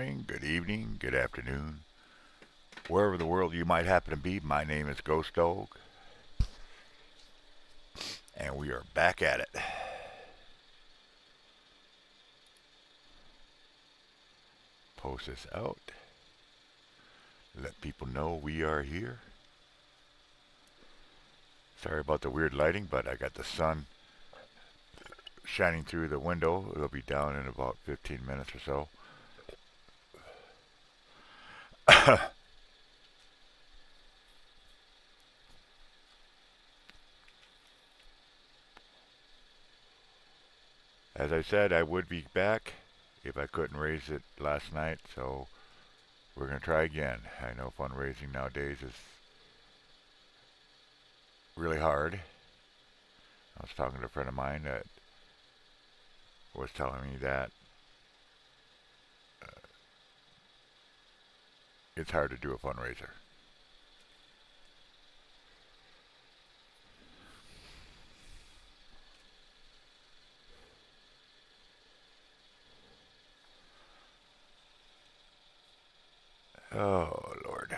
morning, good evening, good afternoon. Wherever the world you might happen to be, my name is Ghost Dog, and we are back at it. Post this out. Let people know we are here. Sorry about the weird lighting, but I got the sun shining through the window. It'll be down in about 15 minutes or so. As I said, I would be back if I couldn't raise it last night, so we're going to try again. I know fundraising nowadays is really hard. I was talking to a friend of mine that was telling me that it's hard to do a fundraiser. Oh, Lord.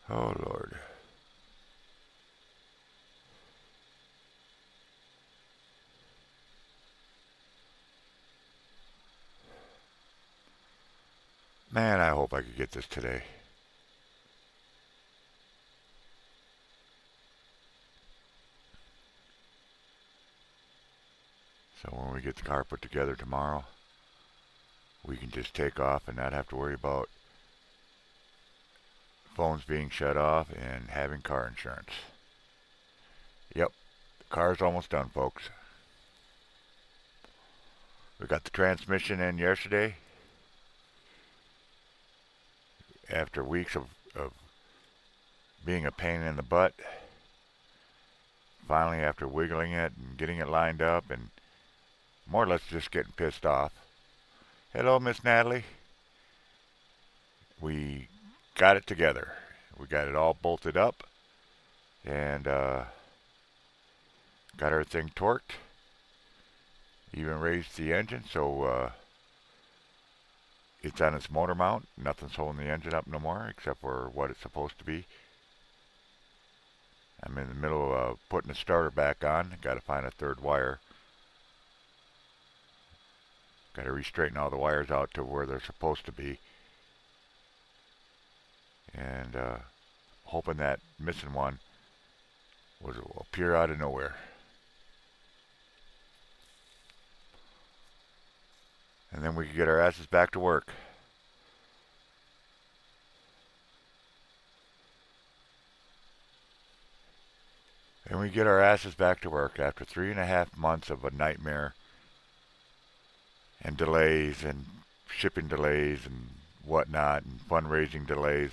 Oh, Lord. Man, I hope I could get this today. So when we get the car put together tomorrow, we can just take off and not have to worry about phones being shut off and having car insurance. Yep, the car's almost done, folks. We got the transmission in yesterday after weeks of being a pain in the butt. Finally, after wiggling it and getting it lined up and more or less just getting pissed off. Hello, Miss Natalie. We got it together. We got it all bolted up and got everything torqued. Even raised the engine so it's on its motor mount. Nothing's holding the engine up no more except for what it's supposed to be. I'm in the middle of putting the starter back on. Got to find a third wire. Got to re-straighten all the wires out to where they're supposed to be. And hoping that missing one will appear out of nowhere. And then we can get our asses back to work. And we get our asses back to work after 3.5 months of a nightmare and delays and shipping delays and whatnot and fundraising delays.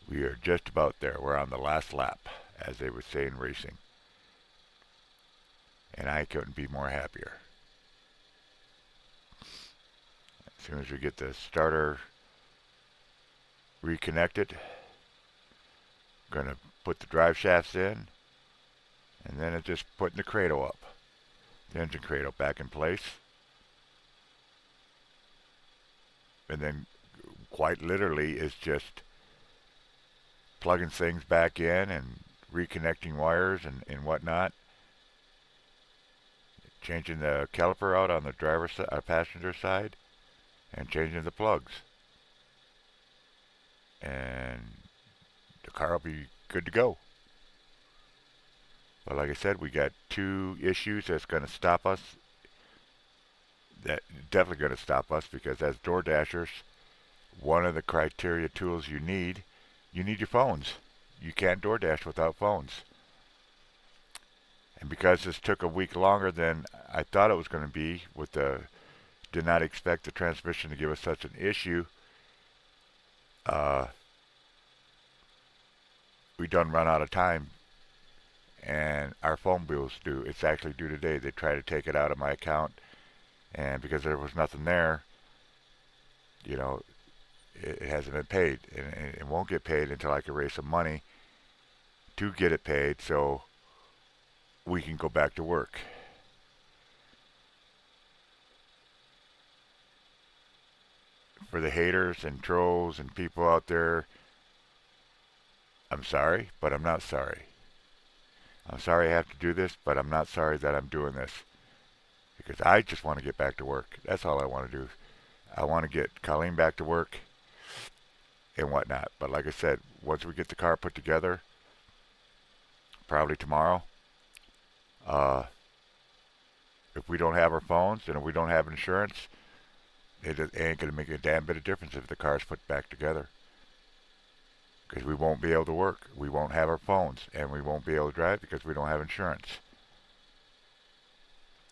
We are just about there. We're on the last lap, as they would say in racing. And I couldn't be more happier. As soon as we get the starter reconnected, I'm going to put the drive shafts in, and then it's just putting the cradle up. The engine cradle back in place. And then quite literally is just plugging things back in and reconnecting wires and whatnot. Changing the caliper out on the passenger side and changing the plugs. And the car will be good to go. But like I said, we got 2 issues that's going to stop us. That definitely going to stop us because as door dashers, one of the criteria tools you need your phones. You can't DoorDash without phones. And because this took a week longer than I thought it was going to be. With the did not expect the transmission to give us such an issue. Uh, we done run out of time, and our phone bill's due. It's actually due today. They tried to take it out of my account, and because there was nothing there, you know, it hasn't been paid, and it won't get paid until I can raise some money to get it paid, so we can go back to work. For the haters and trolls and people out there, I'm sorry, but I'm not sorry. I'm sorry I have to do this, but I'm not sorry that I'm doing this. Because I just want to get back to work. That's all I want to do. I want to get Colleen back to work and whatnot. But like I said, once we get the car put together, probably tomorrow, uh, if we don't have our phones and if we don't have insurance, it ain't going to make a damn bit of difference if the car's put back together. Because we won't be able to work. We won't have our phones. And we won't be able to drive because we don't have insurance.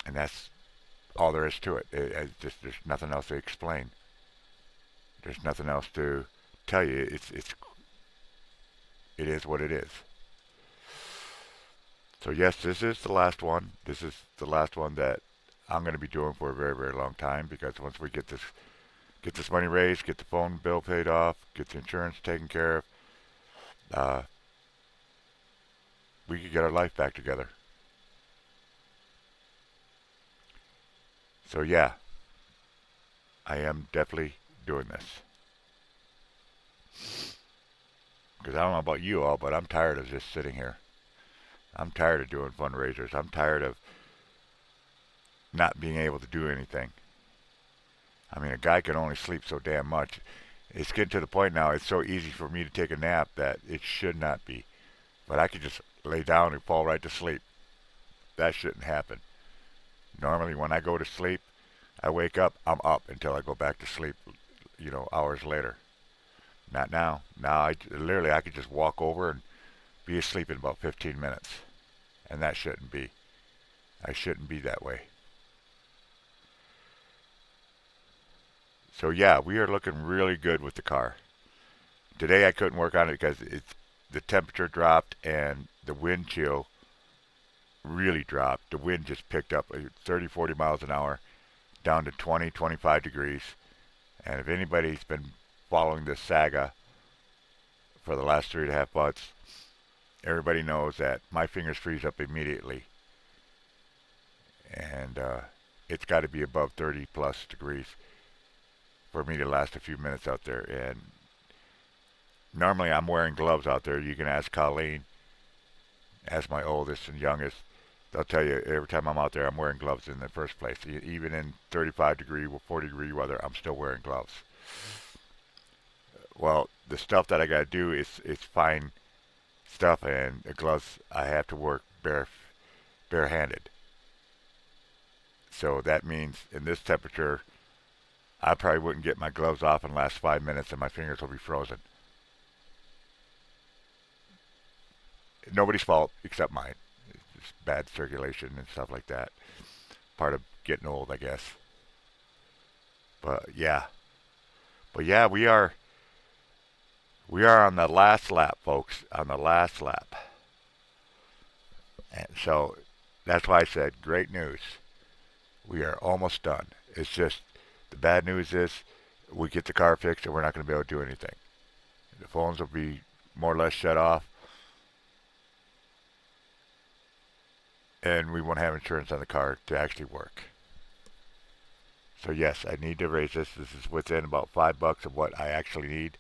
And that's all there is to it. There's nothing else to explain. There's nothing else to tell you. It is what it is. So yes, this is the last one. This is the last one that I'm going to be doing for a very, very long time, because once we get this money raised, get the phone bill paid off, get the insurance taken care of, we could get our life back together. So yeah, I am definitely doing this. Because I don't know about you all, but I'm tired of just sitting here. I'm tired of doing fundraisers. I'm tired of not being able to do anything. I mean, a guy can only sleep so damn much. It's getting to the point now, it's so easy for me to take a nap that it should not be. But I could just lay down and fall right to sleep. That shouldn't happen. Normally, when I go to sleep, I wake up, I'm up until I go back to sleep, hours later. Not now. Now, I could just walk over and be asleep in about 15 minutes. And that shouldn't be. I shouldn't be that way. So yeah, we are looking really good with the car. Today I couldn't work on it because the temperature dropped and the wind chill really dropped. The wind just picked up 30, 40 miles an hour down to 20, 25 degrees. And if anybody's been following this saga for the last 3.5 months, everybody knows that my fingers freeze up immediately. And it's got to be above 30 plus degrees for me to last a few minutes out there. And normally I'm wearing gloves out there. You can ask Colleen, ask my oldest and youngest. They'll tell you every time I'm out there, I'm wearing gloves in the first place. Even in 35 degree, 40 degree weather, I'm still wearing gloves. Well, the stuff that I got to do is fine stuff, and the gloves I have to work barehanded. So that means in this temperature, I probably wouldn't get my gloves off in the last 5 minutes and my fingers will be frozen. Nobody's fault except mine. It's bad circulation and stuff like that. Part of getting old, I guess. But yeah, we are on the last lap, folks. On the last lap. And so that's why I said great news. We are almost done. It's just the bad news is we get the car fixed and we're not going to be able to do anything. The phones will be more or less shut off. And we won't have insurance on the car to actually work. So yes, I need to raise this. This is within about $5 of what I actually need.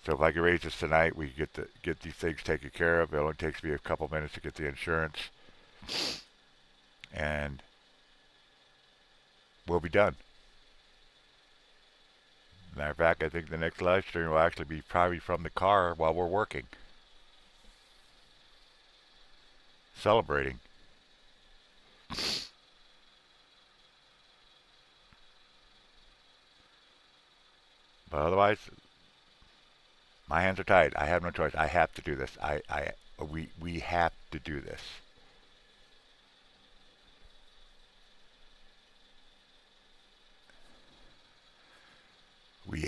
So if I can raise this tonight, we can get these things taken care of. It only takes me a couple minutes to get the insurance. And we'll be done. Matter of fact, I think the next live stream will actually be probably from the car while we're working. Celebrating. But otherwise, my hands are tied. I have no choice. I have to do this. We have to do this.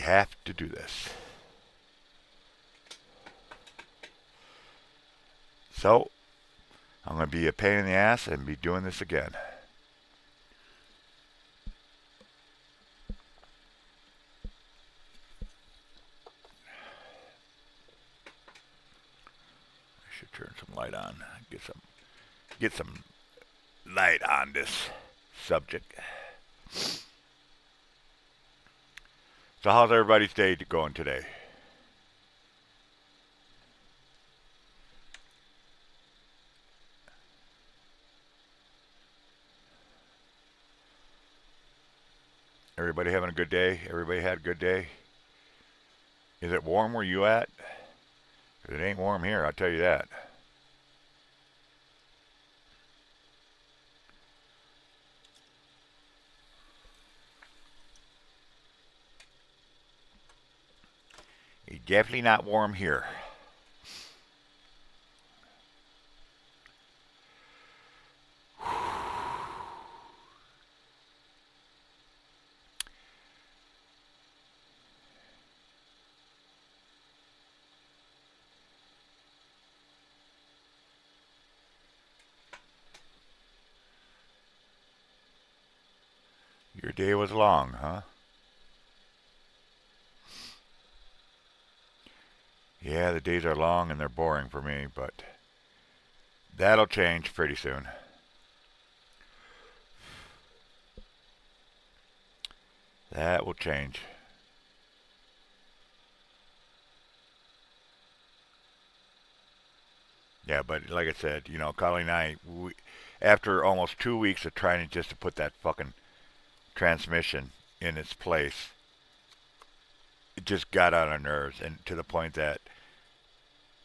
have to do this. So, I'm going to be a pain in the ass and be doing this again. I should turn some light on. Get some light on this subject. So how's everybody's day going today? Everybody having a good day? Everybody had a good day? Is it warm where you at? It ain't warm here, I'll tell you that. It's definitely not warm here. Your day was long, huh? Yeah, the days are long and they're boring for me, but that'll change pretty soon. That will change. Yeah, but like I said, Colleen and I, after almost 2 weeks of trying just to put that fucking transmission in its place, it just got on our nerves, and to the point that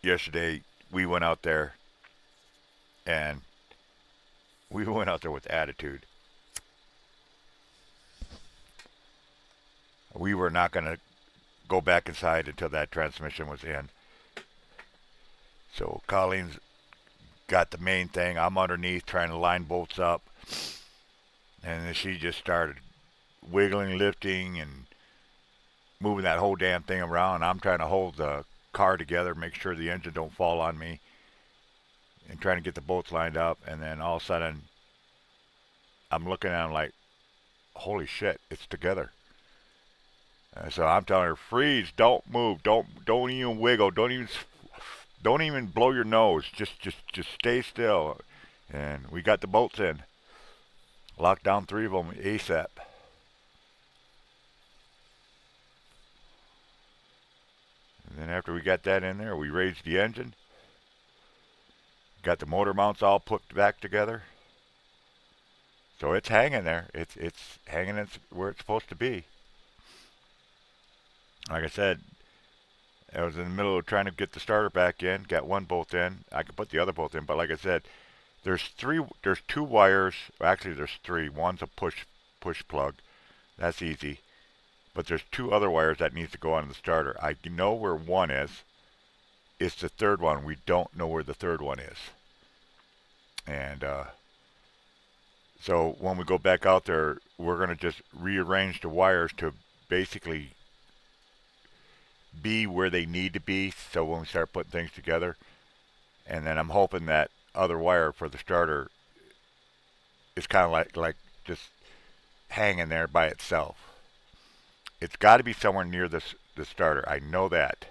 yesterday we went out there and we went out there with attitude. We were not going to go back inside until that transmission was in. So Colleen's got the main thing. I'm underneath trying to line bolts up. And then she just started wiggling, lifting, and moving that whole damn thing around. I'm trying to hold the car together, make sure the engine don't fall on me, and trying to get the bolts lined up. And then all of a sudden, I'm looking at them like, holy shit, it's together. So I'm telling her, freeze, don't move, don't even wiggle, don't even blow your nose, just stay still. And we got the bolts in, locked down 3 of them ASAP. And then after we got that in there, we raised the engine, got the motor mounts all put back together. So it's hanging there. It's hanging where it's supposed to be. Like I said, I was in the middle of trying to get the starter back in. Got one bolt in. I could put the other bolt in, but like I said, there's 2 wires. Actually, there's 3. One's a push plug. That's easy. But there's 2 other wires that needs to go on the starter. I know where one is. It's the third one. We don't know where the third one is. And so when we go back out there, we're going to just rearrange the wires to basically be where they need to be, so when we start putting things together. And then I'm hoping that other wire for the starter is kind of like just hanging there by itself. It's got to be somewhere near the starter. I know that.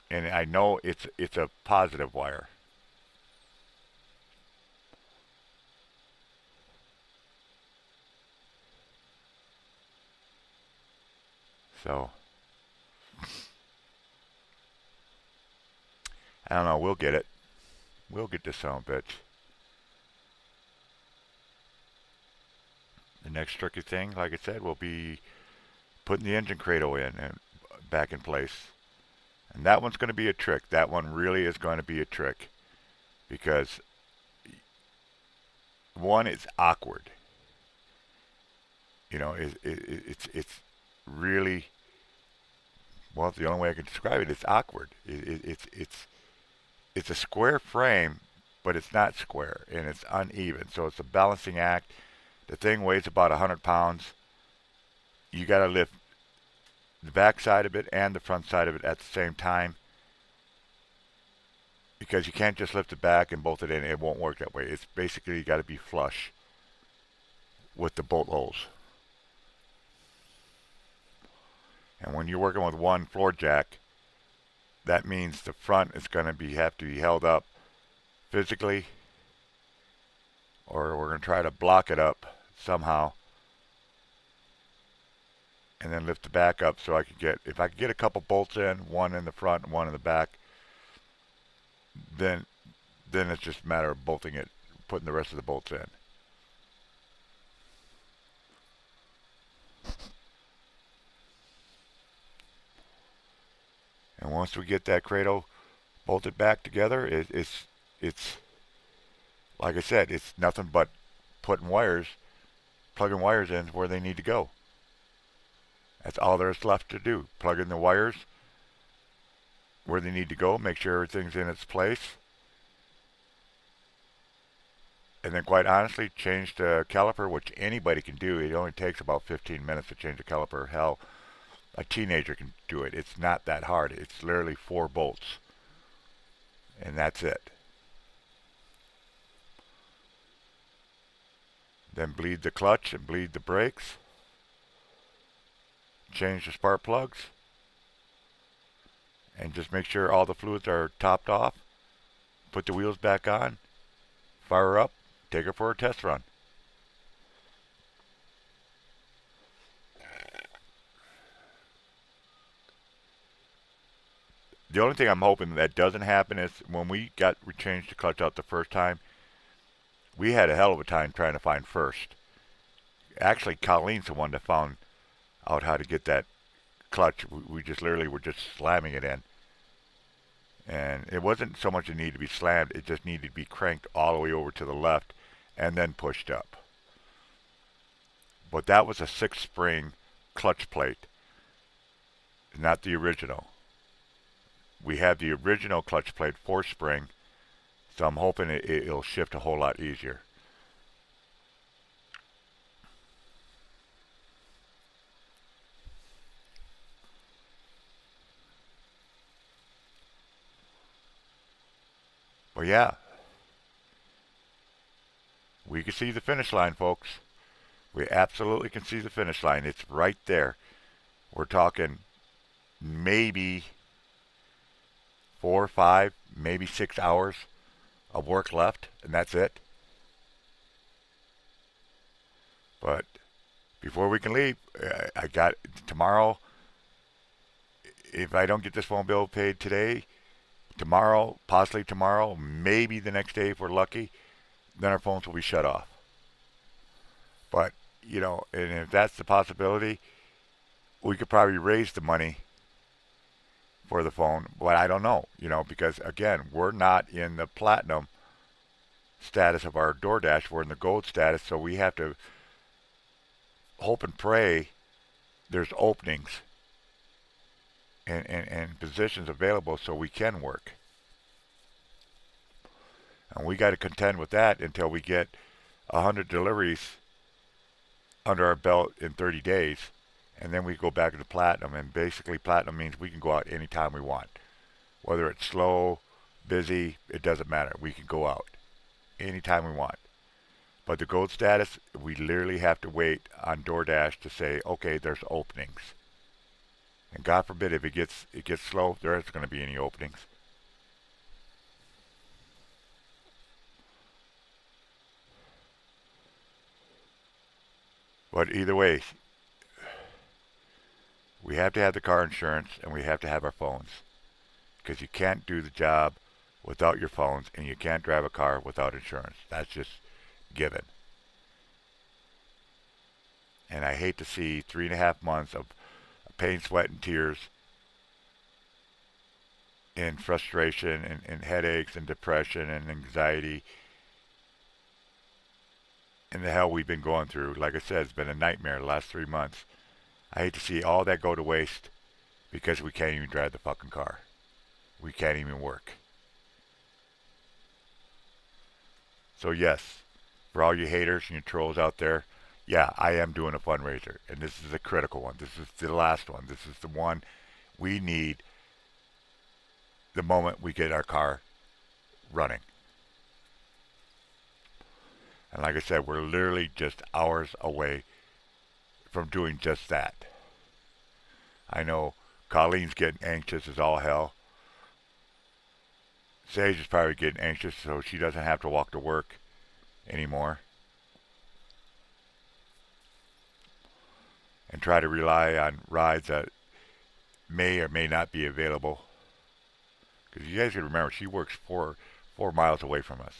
And I know it's a positive wire. So I don't know. We'll get it. We'll get this son of a bitch. The next tricky thing, like I said, will be putting the engine cradle in and back in place. And that one's going to be a trick. That one really is going to be a trick. Because, one, it's awkward. It's really, well, the only way I can describe it is awkward. It's a square frame, but it's not square, and it's uneven. So it's a balancing act The thing weighs about 100 pounds. You got to lift the back side of it and the front side of it at the same time, because you can't just lift it back and bolt it in. It won't work that way. It's basically got to be flush with the bolt holes. And when you're working with one floor jack, that means the front is going to have to be held up physically, or we're going to try to block it up somehow, and then lift the back up so I can get, if I can get a couple bolts in, one in the front and one in the back, then it's just a matter of bolting it, putting the rest of the bolts in. And once we get that cradle bolted back together, it's like I said, it's nothing but plugging wires in where they need to go. That's all there's left to do. Plug in the wires where they need to go, make sure everything's in its place, and then quite honestly, change the caliper, which anybody can do. It only takes about 15 minutes to change a caliper. Hell, a teenager can do it. It's not that hard. It's literally 4 bolts, and that's it. Then bleed the clutch and bleed the brakes. Change the spark plugs, and just make sure all the fluids are topped off. Put the wheels back on, fire up, take her for a test run. The only thing I'm hoping that doesn't happen is when we changed the clutch out the first time, we had a hell of a time trying to find first. Actually, Colleen's the one that found out how to get that clutch. We just literally were just slamming it in. And it wasn't so much it needed to be slammed, it just needed to be cranked all the way over to the left and then pushed up. But that was a 6-spring clutch plate, not the original. We have the original clutch plate 4-spring, so I'm hoping it'll shift a whole lot easier. But yeah, we can see the finish line, folks. We absolutely can see the finish line. It's right there. We're talking maybe 4, 5, maybe 6 hours of work left, and that's it. But before we can leave, I got tomorrow. If I don't get this phone bill paid today, tomorrow, possibly tomorrow, maybe the next day if we're lucky, then our phones will be shut off. But, and if that's the possibility, we could probably raise the money for the phone, but I don't know, because again, we're not in the platinum status of our DoorDash, we're in the gold status, so we have to hope and pray there's openings and positions available so we can work. And we got to contend with that until we get 100 deliveries under our belt in 30 days, and then we go back to platinum. And basically, platinum means we can go out anytime we want. Whether it's slow, busy, it doesn't matter. We can go out anytime we want. But the gold status, we literally have to wait on DoorDash to say, okay, there's openings. And God forbid if it gets slow, there isn't going to be any openings. But either way, we have to have the car insurance and we have to have our phones. Because you can't do the job without your phones, and you can't drive a car without insurance. That's just given. And I hate to see 3.5 months of pain, sweat, and tears, and frustration, and headaches, and depression, and anxiety, and the hell we've been going through. Like I said, it's been a nightmare the last 3 months. I hate to see all that go to waste because we can't even drive the fucking car. We can't even work. So yes, for all you haters and you trolls out there, yeah, I am doing a fundraiser, and this is a critical one. This is the last one. This is the one we need the moment we get our car running. And like I said, we're literally just hours away from doing just that. I know Colleen's getting anxious as all hell. Sage is probably getting anxious so she doesn't have to walk to work anymore and try to rely on rides that may or may not be available. Because you guys can remember, she works 4 miles away from us.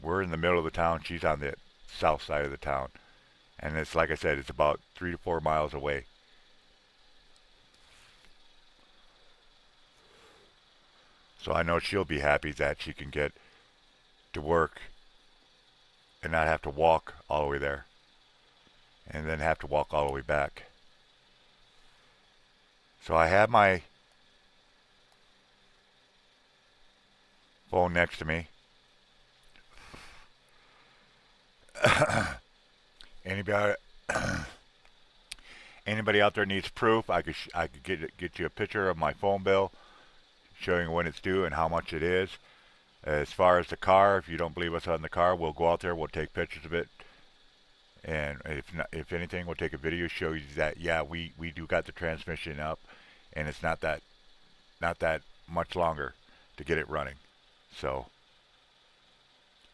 We're in the middle of the town. She's on the south side of the town, and it's like I said, it's about 3 to 4 miles away. So I know she'll be happy that she can get to work and not have to walk all the way there, and then have to walk all the way back. So I have my phone next to me. Anybody anybody out there needs proof? I could get you a picture of my phone bill showing when it's due and how much it is. As far as the car, if you don't believe us on the car, we'll go out there, we'll take pictures of it, and if anything, we'll take a video show you that yeah, we do got the transmission up, and it's not that much longer to get it running. So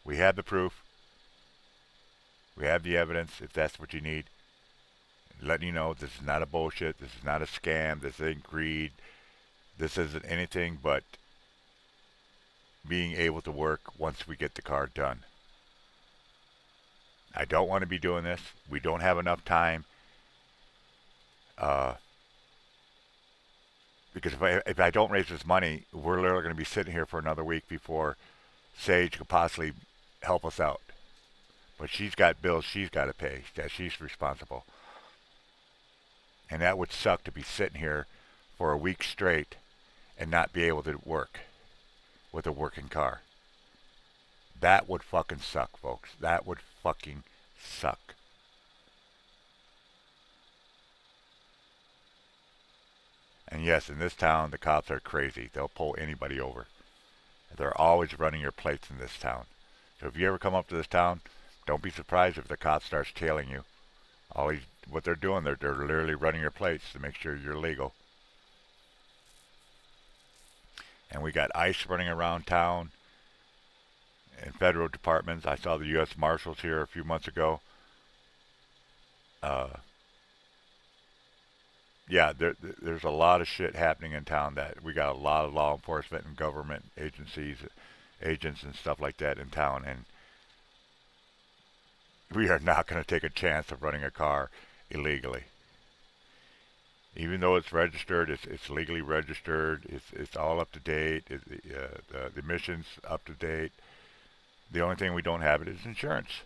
we have the proof, we have the evidence. If that's what you need, letting you know this is not a bullshit, this is not a scam, this isn't greed, this isn't anything but being able to work once we get the car done. I don't want to be doing this. We don't have enough time. Because if I don't raise this money, we're literally going to be sitting here for another week before Sage could possibly help us out. But she's got bills she's got to pay, that she's responsible. And that would suck to be sitting here for a week straight and not be able to work with a working car. That would fucking suck, folks. That would fucking suck. And yes, in this town, the cops are crazy. They'll pull anybody over. They're always running your plates in this town. So if you ever come up to this town, don't be surprised if the cop starts tailing you. What they're doing, they're literally running your plates to make sure you're legal. And we got ICE running around town and federal departments. I saw the U.S. Marshals here a few months ago. Yeah, there's a lot of shit happening in town that we got a lot of law enforcement and government agencies, agents and stuff like that in town, and we are not going to take a chance of running a car illegally. Even though it's registered, it's legally registered, it's all up to date, the emissions up to date. The only thing we don't have it is insurance.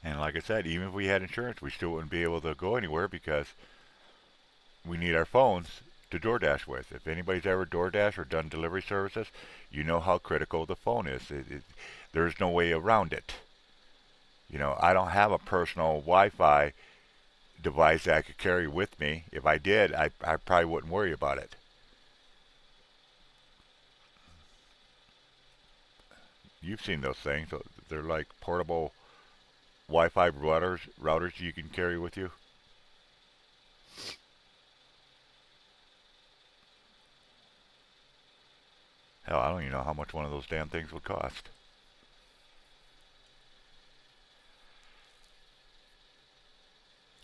And like I said, even if we had insurance, we still wouldn't be able to go anywhere because we need our phones to DoorDash with. If anybody's ever DoorDash or done delivery services, you know how critical the phone is. There's no way around it. You know, I don't have a personal Wi-Fi device that I could carry with me. If I did, I probably wouldn't worry about it. You've seen those things. They're like portable Wi-Fi routers you can carry with you. Hell, I don't even know how much one of those damn things would cost.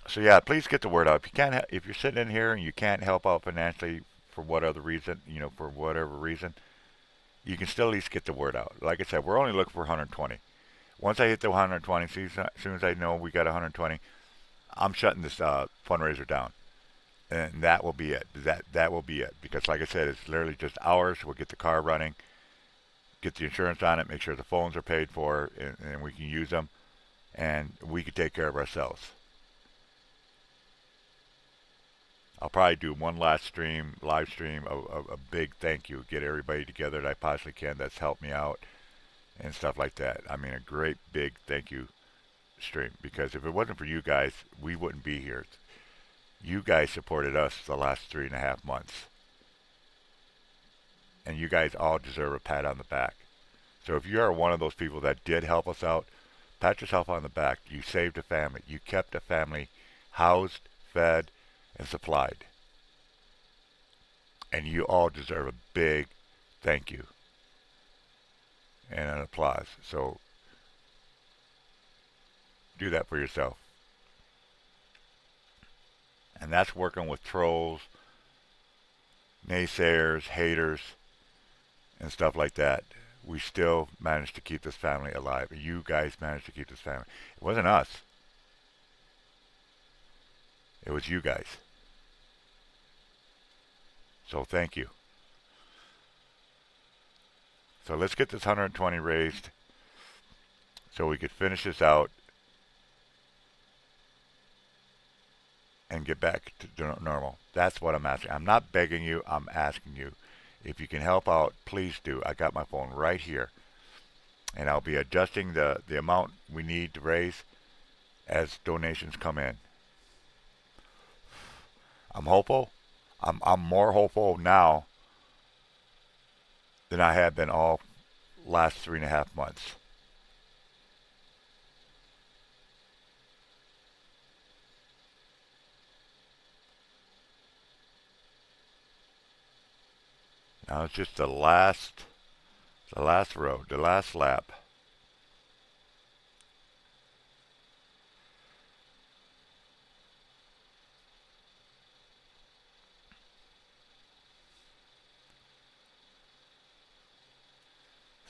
So yeah, please get the word out. If you can't, if you're sitting in here and you can't help out financially for what other reason, for whatever reason, you can still at least get the word out. Like I said, we're only looking for 120. Once I hit the 120, as soon as I know we got 120, I'm shutting this fundraiser down, and that will be it. That will be it. Because like I said, it's literally just hours. We'll get the car running, get the insurance on it, make sure the phones are paid for, and we can use them, and we can take care of ourselves. I'll probably do one last live stream, a big thank you. Get everybody together that I possibly can that's helped me out and stuff like that. I mean, a great big thank you stream, because if it wasn't for you guys, we wouldn't be here. You guys supported us the last 3.5 months, and you guys all deserve a pat on the back. So if you are one of those people that did help us out, pat yourself on the back. You saved a family. You kept a family housed, fed, and supplied. And you all deserve a big thank you and an applause. So do that for yourself. And that's working with trolls, naysayers, haters, and stuff like that. We still managed to keep this family alive. You guys managed to keep this family. It wasn't us. It was you guys. So thank you. So let's get this 120 raised so we could finish this out and get back to normal. That's what I'm asking. I'm not begging you. I'm asking you. If you can help out, please do. I got my phone right here. And I'll be adjusting the amount we need to raise as donations come in. I'm hopeful. I'm more hopeful now than I have been all last 3.5 months. Now it's just the last row, the last lap.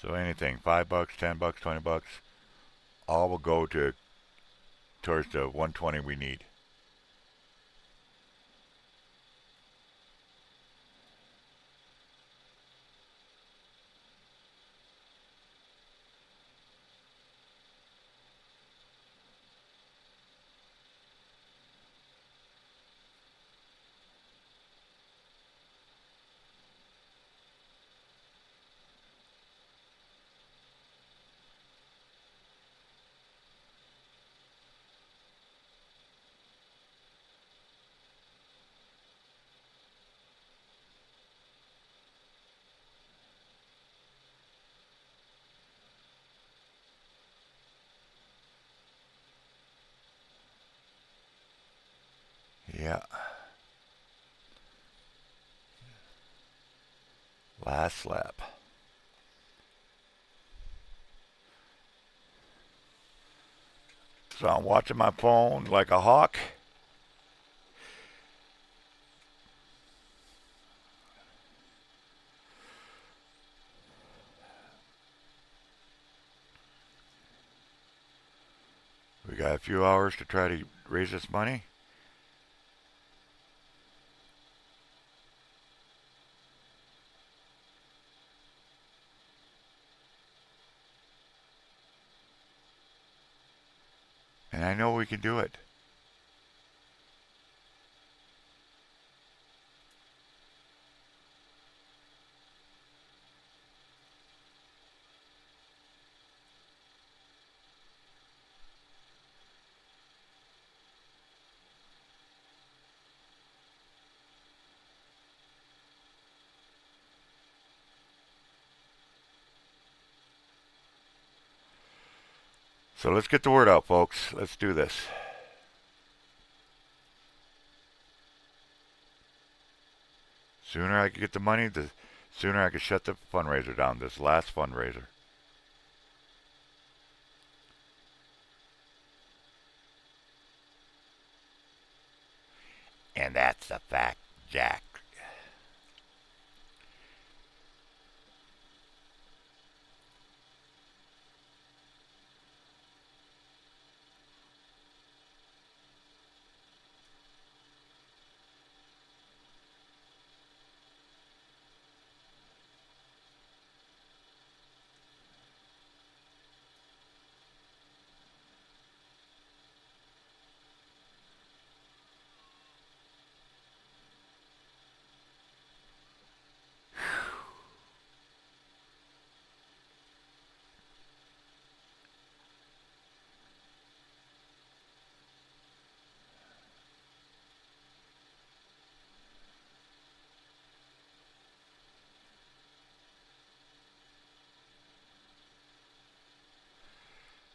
So anything, $5, $10, $20, all will go towards the 120 we need. Yeah. Last lap. So I'm watching my phone like a hawk. We got a few hours to try to raise this money. And I know we can do it. So let's get the word out, folks. Let's do this. Sooner I can get the money, the sooner I can shut the fundraiser down, this last fundraiser. And that's a fact, Jack.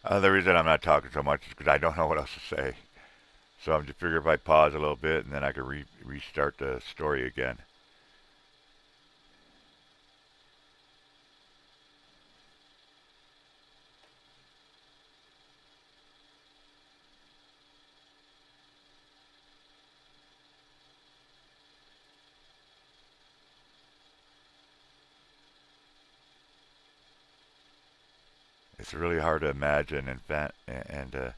The reason I'm not talking so much is because I don't know what else to say. So I'm just figuring if I pause a little bit and then I can restart the story again. It's really hard to imagine and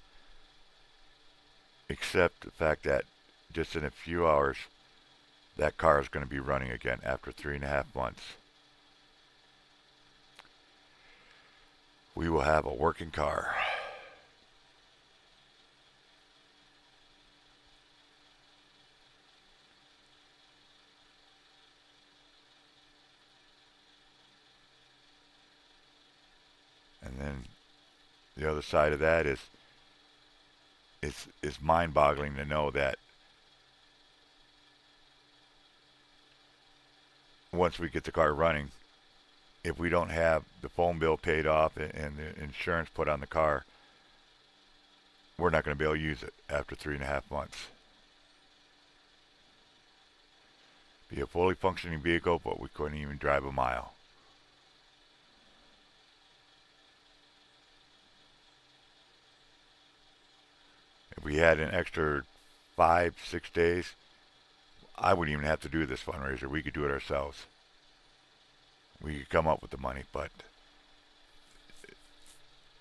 accept the fact that just in a few hours that car is going to be running again after 3.5 months. We will have a working car. And then the other side of that is it's mind-boggling to know that once we get the car running, if we don't have the phone bill paid off and the insurance put on the car, we're not going to be able to use it after 3.5 months. Be a fully functioning vehicle, but we couldn't even drive a mile. If we had an extra 5, 6 days, I wouldn't even have to do this fundraiser. We could do it ourselves. We could come up with the money, but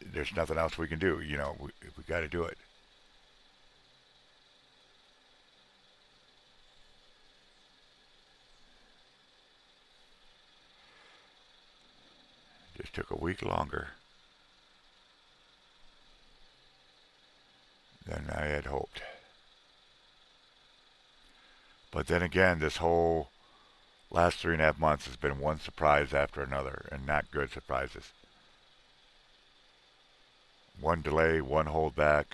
there's nothing else we can do. We got to do it. Just took a week longer than I had hoped. But then again, this whole last 3.5 months has been one surprise after another, and not good surprises. One delay, one holdback.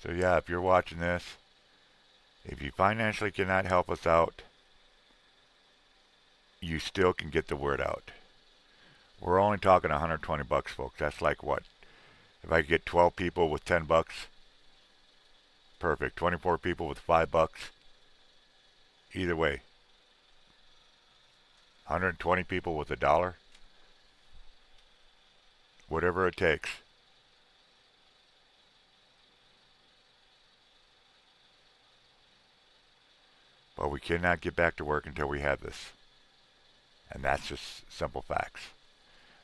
So yeah, if you're watching this, if you financially cannot help us out, you still can get the word out. We're only talking 120 bucks, folks. That's like what? If I get 12 people with 10 bucks, perfect. 24 people with 5 bucks, either way. 120 people with $1, whatever it takes. But we cannot get back to work until we have this. And that's just simple facts.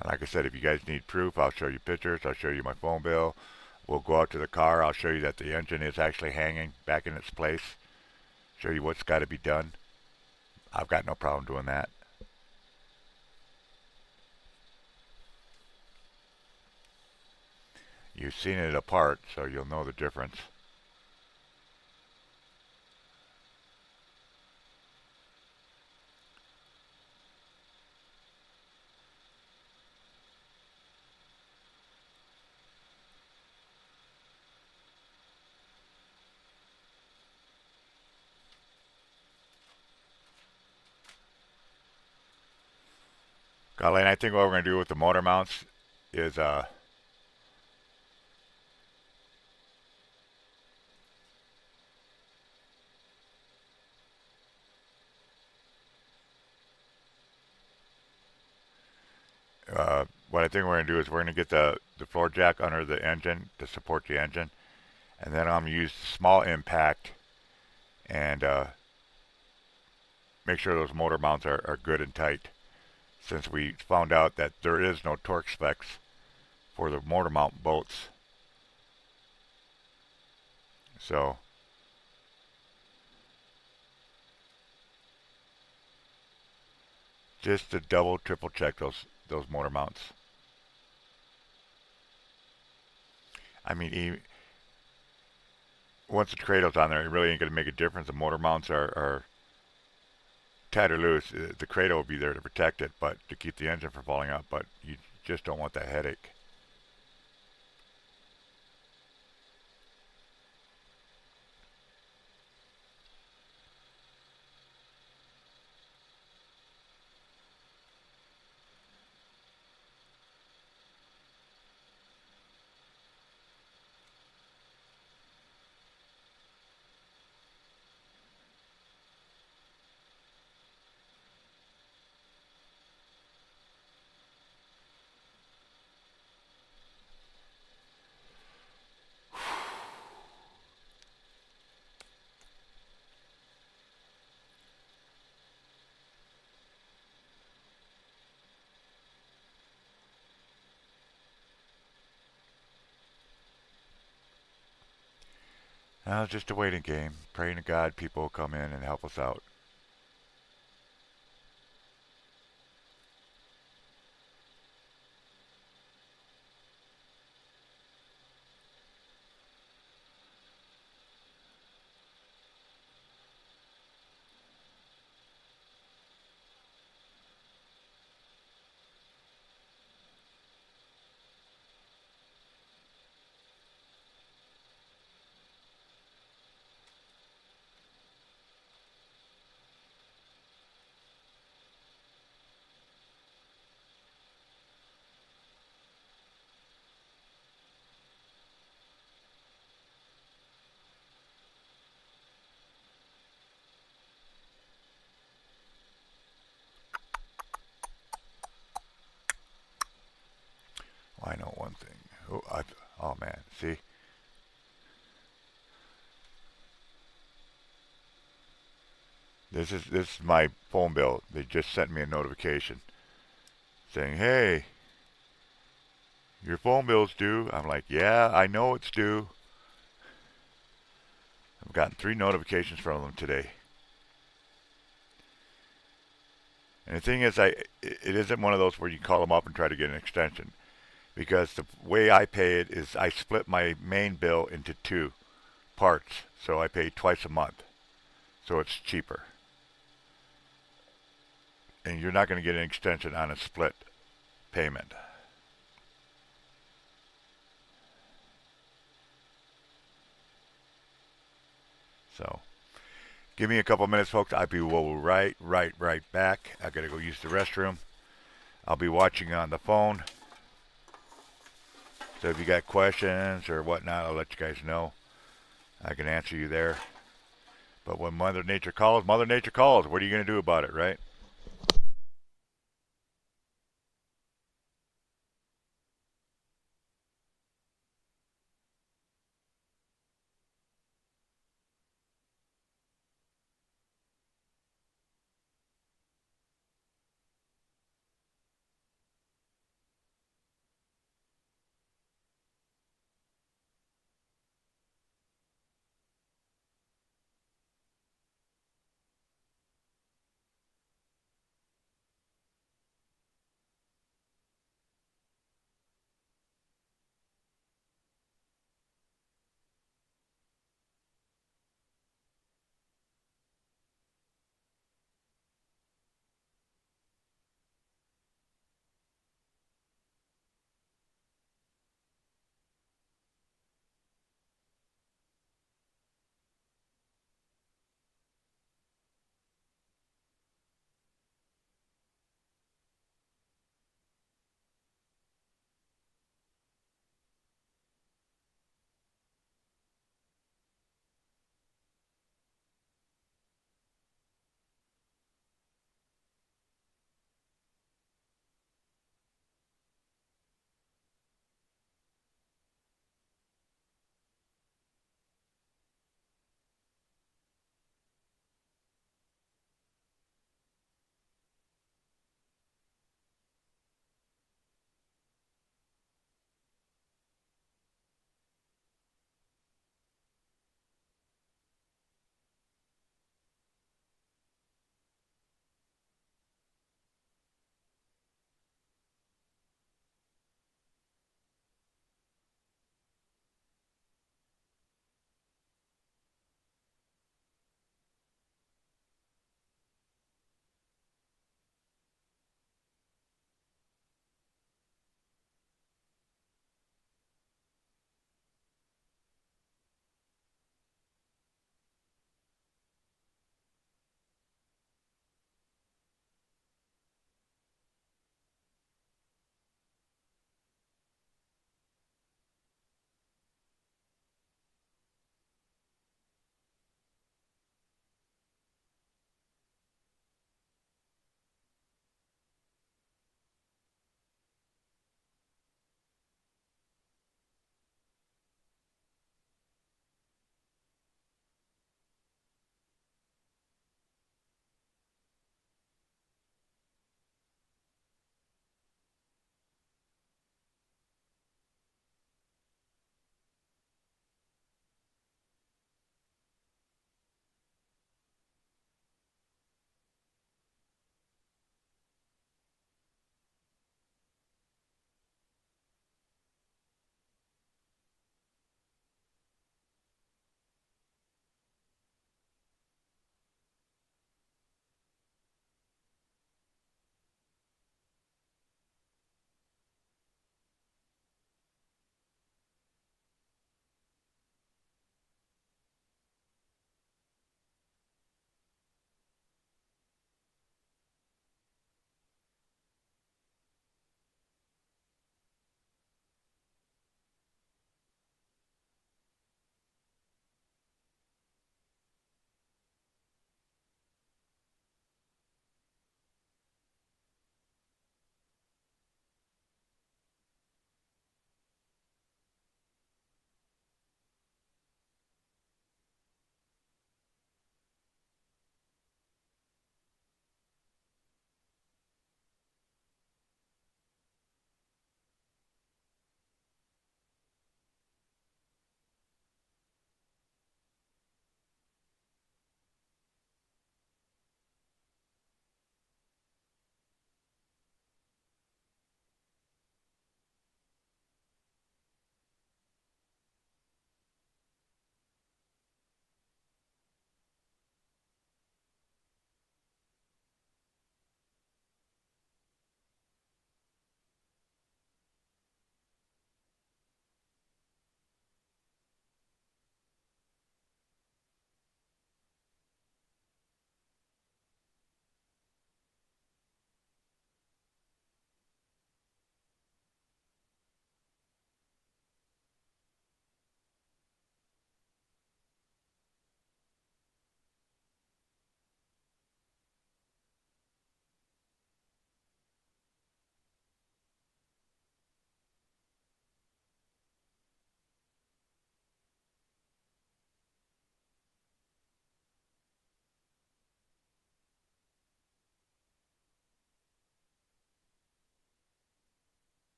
And like I said, if you guys need proof, I'll show you pictures. I'll show you my phone bill. We'll go out to the car. I'll show you that the engine is actually hanging back in its place. Show you what's got to be done. I've got no problem doing that. You've seen it apart, so you'll know the difference. Colleen, I think what we're going to do with the motor mounts is what I think we're going to do is we're going to get the floor jack under the engine to support the engine. And then I'm going to use small impact and make sure those motor mounts are good and tight. Since we found out that there is no torque specs for the motor mount bolts. So just to double, triple check those motor mounts. I mean, once the cradle's on there, it really ain't going to make a difference. The motor mounts are tight or loose, the cradle will be there to protect it, but to keep the engine from falling out. But you just don't want that headache. Now it's just a waiting game, praying to God people will come in and help us out. Well, I know one thing. Oh man, see, this is my phone bill. They just sent me a notification saying, "Hey, your phone bill's due." I'm like, "Yeah, I know it's due." I've gotten 3 notifications from them today. And the thing is, it isn't one of those where you call them up and try to get an extension, because the way I pay it is I split my main bill into 2 parts, so I pay twice a month, so it's cheaper. And you're not going to get an extension on a split payment. So give me a couple minutes, folks. I'll be right back. I gotta go use the restroom. I'll be watching on the phone. So if you got questions or whatnot, I'll let you guys know. I can answer you there. But when Mother Nature calls, Mother Nature calls. What are you gonna do about it, right?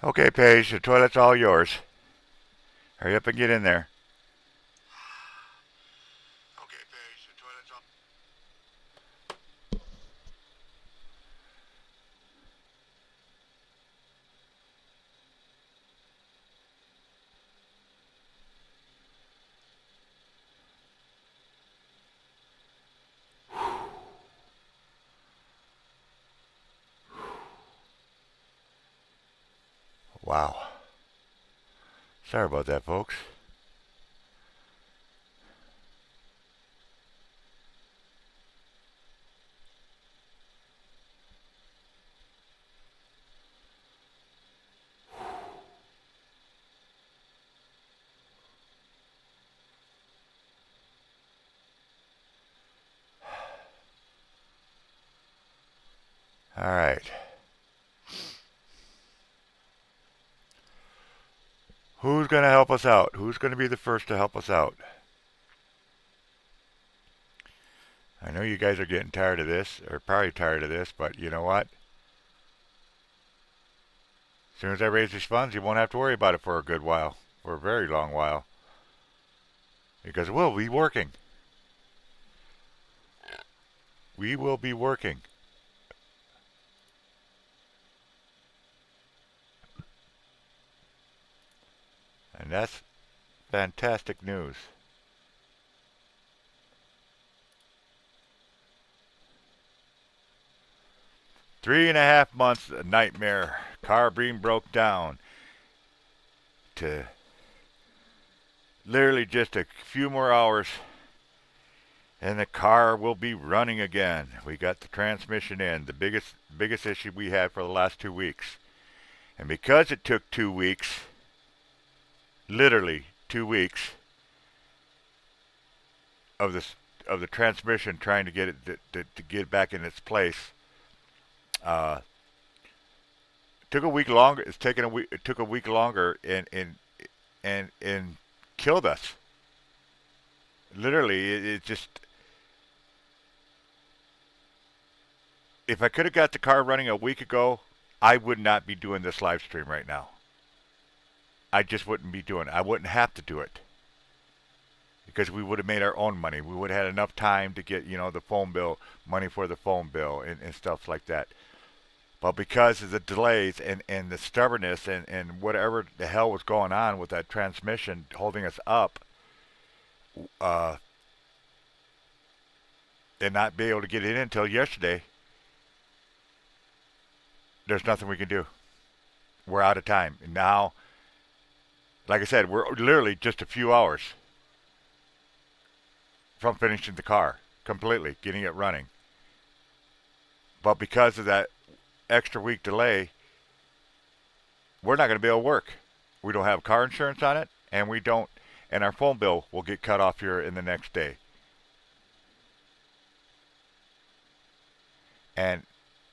Okay, Paige, the toilet's all yours. Hurry up and get in there. Okay, Paige, the toilet's all. Wow. Sorry about that, folks. All right. Who's going to help us out? Who's going to be the first to help us out? I know you guys are getting tired of this, or probably tired of this, but you know what? As soon as I raise these funds, you won't have to worry about it for a good while, for a very long while, because we'll be working. We will be working. And that's fantastic news. Three and a half months, a nightmare. Car being broke down to literally just a few more hours and the car will be running again. We got the transmission in, the biggest issue we had for the last 2 weeks. And because it took 2 weeks, literally 2 weeks of the transmission trying to get it to get back in its place, uh, took a week longer. It's taken a week. It took a week longer and killed us. Literally, it just. If I could have got the car running a week ago, I would not be doing this live stream right now. I just wouldn't be doing it. I wouldn't have to do it because we would have made our own money. We would have had enough time to get, the phone bill, money for the phone bill, and stuff like that. But because of the delays and the stubbornness and whatever the hell was going on with that transmission holding us up, uh, and not be able to get it in until yesterday, there's nothing we can do. We're out of time. And now, like I said, we're literally just a few hours from finishing the car completely, getting it running. But because of that extra week delay, we're not going to be able to work. We don't have car insurance on it, and our phone bill will get cut off here in the next day. And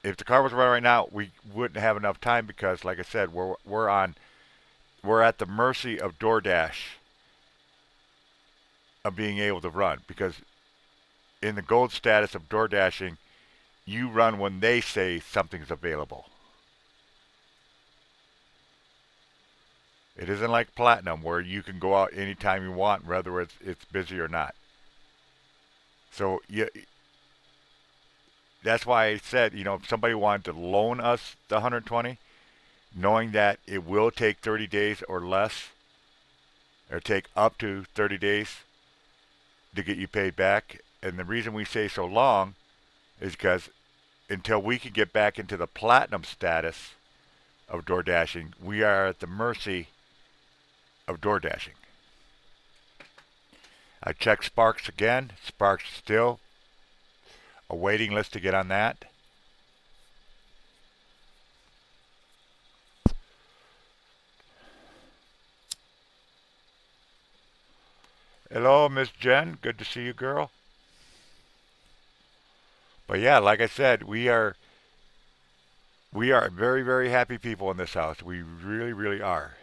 if the car was running right now, we wouldn't have enough time because, like I said, we're at the mercy of DoorDash of being able to run because in the gold status of DoorDashing, you run when they say something's available. It isn't like Platinum where you can go out anytime you want, whether it's busy or not. So that's why I said, if somebody wanted to loan us the 120, knowing that it will take 30 days or less, or take up to 30 days to get you paid back. And the reason we say so long is because until we can get back into the platinum status of DoorDashing, we are at the mercy of DoorDashing. I checked Sparks again. Sparks still a waiting list to get on that. Hello, Miss Jen. Good to see you, girl. But yeah, like I said, we are very, very happy people in this house. We really, really are.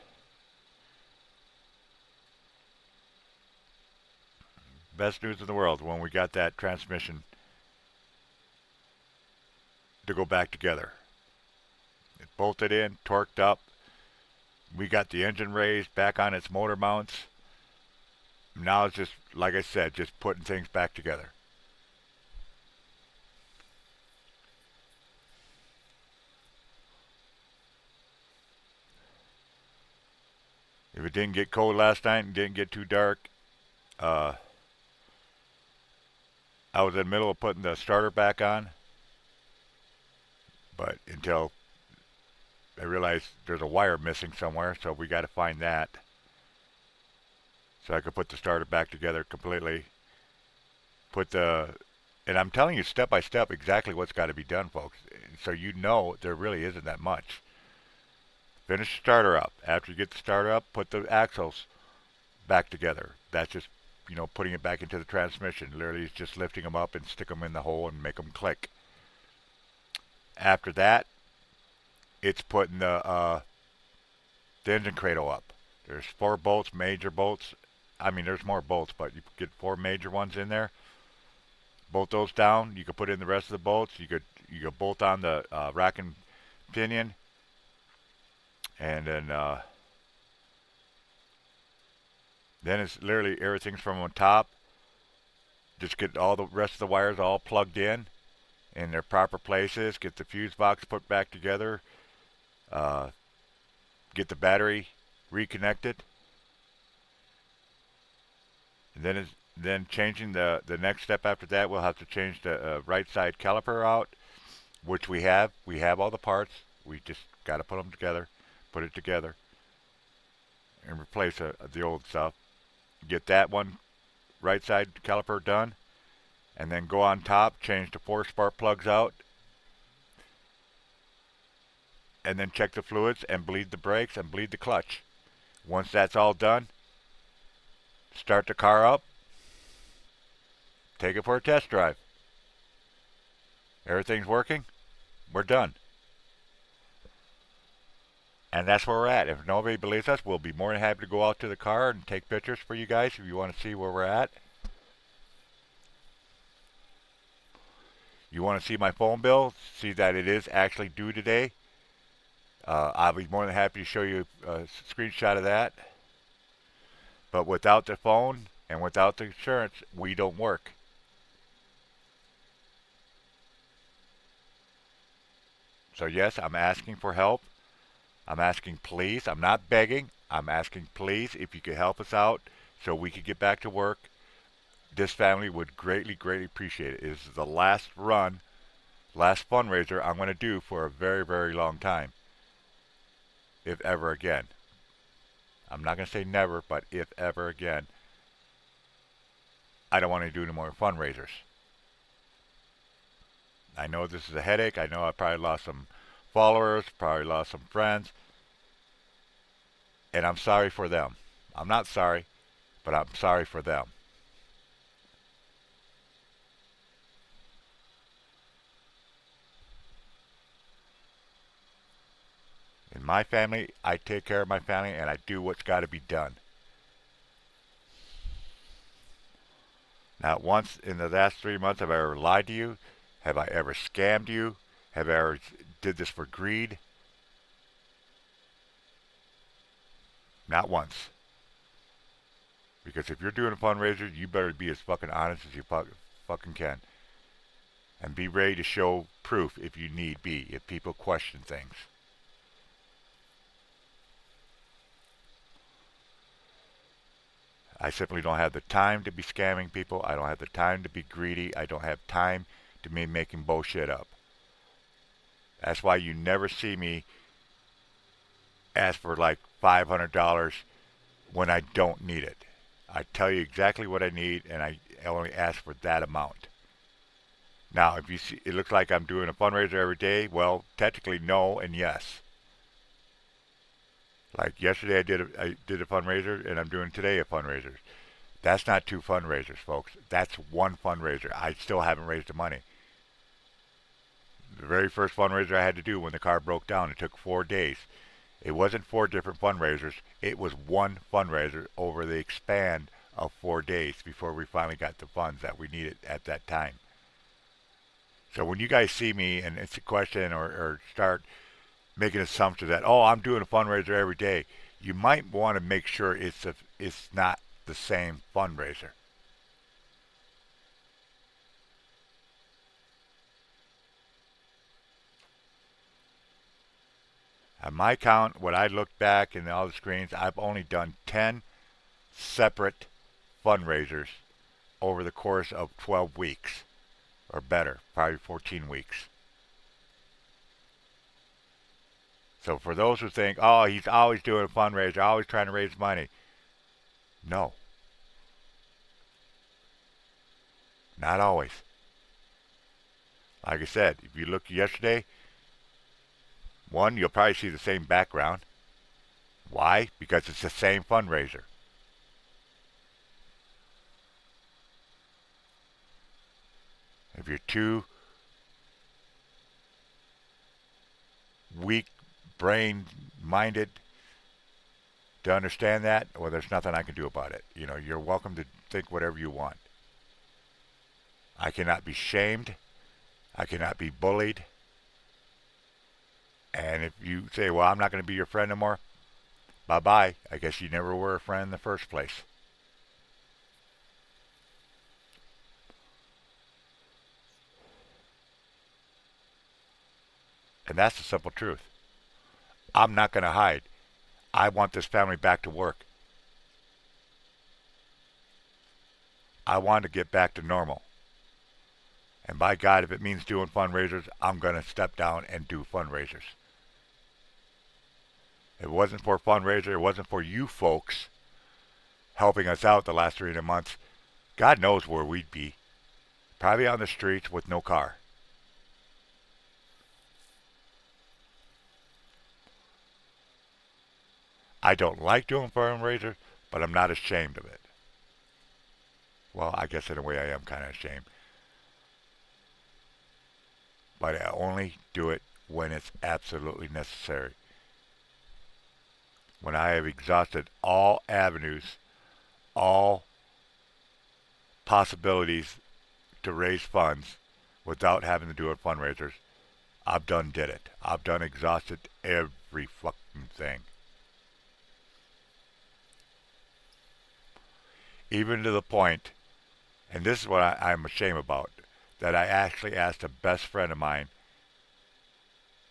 Best news in the world when we got that transmission to go back together. It bolted in, torqued up, We got the engine raised back on its motor mounts. Now it's just, like I said, just putting things back together. If it didn't get cold last night and didn't get too dark, uh, I was in the middle of putting the starter back on, but until I realized there's a wire missing somewhere, so we got to find that so I could put the starter back together completely. Put the, and I'm telling you step by step exactly what's got to be done, folks, so you know there really isn't that much. Finish the starter up. After you get the starter up, put the axles back together. That's just, putting it back into the transmission. Literally, it's just lifting them up and stick them in the hole and make them click. After that, it's putting the engine cradle up. There's 4 bolts, major bolts. I mean, there's more bolts, but you get 4 major ones in there. Bolt those down. You can put in the rest of the bolts. You could bolt on the rack and pinion, and then it's literally everything's from on top. Just get all the rest of the wires all plugged in their proper places. Get the fuse box put back together. Uh, get the battery reconnected. And then changing the next step after that, we'll have to change the right side caliper out, which we have. We have all the parts. We just got to put them together, put it together, and replace the old stuff. Get that one right side caliper done, and then go on top, change the 4 spark plugs out, and then check the fluids and bleed the brakes and bleed the clutch. Once that's all done, start the car up, take it for a test drive. Everything's working, we're done. And that's where we're at. If nobody believes us, we'll be more than happy to go out to the car and take pictures for you guys if you want to see where we're at. You want to see my phone bill, see that it is actually due today. I'll be more than happy to show you a screenshot of that. But without the phone and without the insurance, we don't work. So yes, I'm asking for help. I'm asking please. I'm not begging. I'm asking please if you could help us out so we could get back to work. This family would greatly, greatly appreciate it. It is the last run, last fundraiser I'm going to do for a very, very long time. If ever again. I'm not going to say never, but if ever again. I don't want to do any more fundraisers. I know this is a headache. I know I probably lost some followers, probably lost some friends. And I'm sorry for them. I'm not sorry, but I'm sorry for them. In my family, I take care of my family and I do what's got to be done. Not once in the last 3 months have I ever lied to you. Have I ever scammed you? Have I ever did this for greed? Not once. Because if you're doing a fundraiser, you better be as fucking honest as you fucking can. And be ready to show proof if you need be, if people question things. I simply don't have the time to be scamming people. I don't have the time to be greedy. I don't have time to be making bullshit up. That's why you never see me ask for like $500 when I don't need it. I tell you exactly what I need, and I only ask for that amount. Now, if you see, it looks like I'm doing a fundraiser every day. Well, technically, no and yes. Like yesterday, I did a fundraiser, and I'm doing today a fundraiser. That's not 2 fundraisers, folks. That's 1 fundraiser. I still haven't raised the money. The very first fundraiser I had to do when the car broke down, it took 4 days. It wasn't 4 different fundraisers. It was 1 fundraiser over the span of 4 days before we finally got the funds that we needed at that time. So when you guys see me and it's a question or start make an assumption that, oh, I'm doing a fundraiser every day. You might want to make sure it's not the same fundraiser. On my count, what I looked back in all the screens, I've only done 10 separate fundraisers over the course of 12 weeks, or better, probably 14 weeks. So for those who think, oh, he's always doing a fundraiser, always trying to raise money, no, not always. Like I said, if you look yesterday, one, you'll probably see the same background. Why? Because it's the same fundraiser. If you're too weak brain minded to understand that, well, there's nothing I can do about it. You know, you're welcome to think whatever you want. I cannot be shamed. I cannot be bullied. And if you say, well, I'm not going to be your friend anymore, bye-bye. I guess you never were a friend in the first place. And that's the simple truth. I'm not going to hide. I want this family back to work. I want to get back to normal. And by God, if it means doing fundraisers, I'm going to step down and do fundraisers. If it wasn't for a fundraiser, it wasn't for you folks helping us out the last 300 months, God knows where we'd be. Probably on the streets with no car. I don't like doing fundraisers, but I'm not ashamed of it. Well, I guess in a way I am kind of ashamed. But I only do it when it's absolutely necessary. When I have exhausted all avenues, all possibilities to raise funds without having to do it fundraisers, I've did it. I've exhausted every fucking thing. Even to the point, and this is what I'm ashamed about, that I actually asked a best friend of mine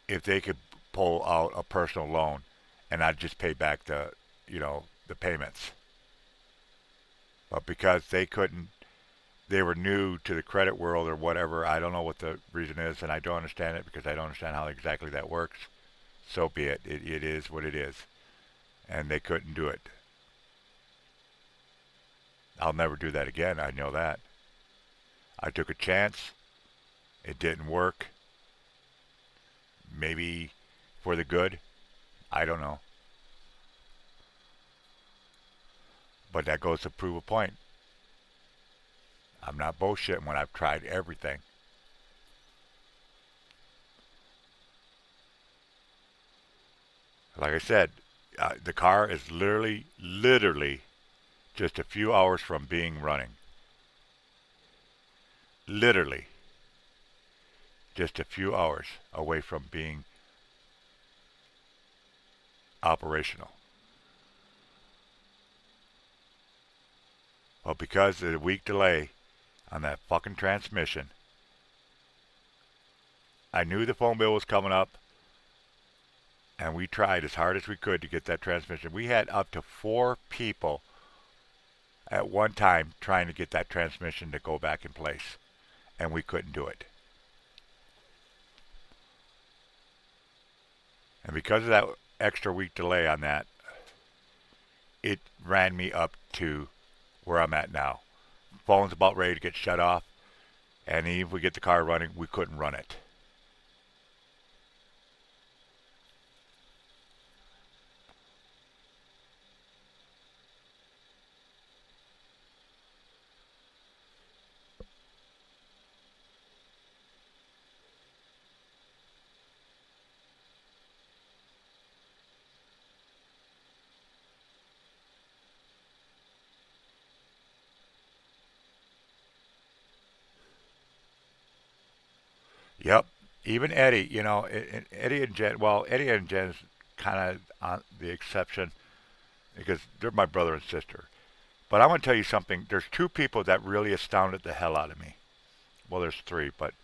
if they could pull out a personal loan and I'd just pay back the payments. But because they couldn't, they were new to the credit world or whatever, I don't know what the reason is, and I don't understand it because I don't understand how exactly that works. So be it. It is what it is. And they couldn't do it. I'll never do that again, I know that. I took a chance. It didn't work. Maybe for the good. I don't know. But that goes to prove a point. I'm not bullshitting when I've tried everything. Like I said, the car is literally just a few hours from being running. Literally just a few hours away from being operational. Well, because of the week delay on that fucking transmission, I knew the phone bill was coming up, and we tried as hard as we could to get that transmission. We had up to 4 people at one time trying to get that transmission to go back in place, and we couldn't do it. And because of that extra week delay on that, it ran me up to where I'm at now. Phone's about ready to get shut off, and even if we get the car running, we couldn't run it. Yep, Even Eddie, Eddie and Jen. Well, Eddie and Jen is kind of on the exception because they're my brother and sister. But I'm going to tell you something. There's two people that really astounded the hell out of me. Well, there's three, but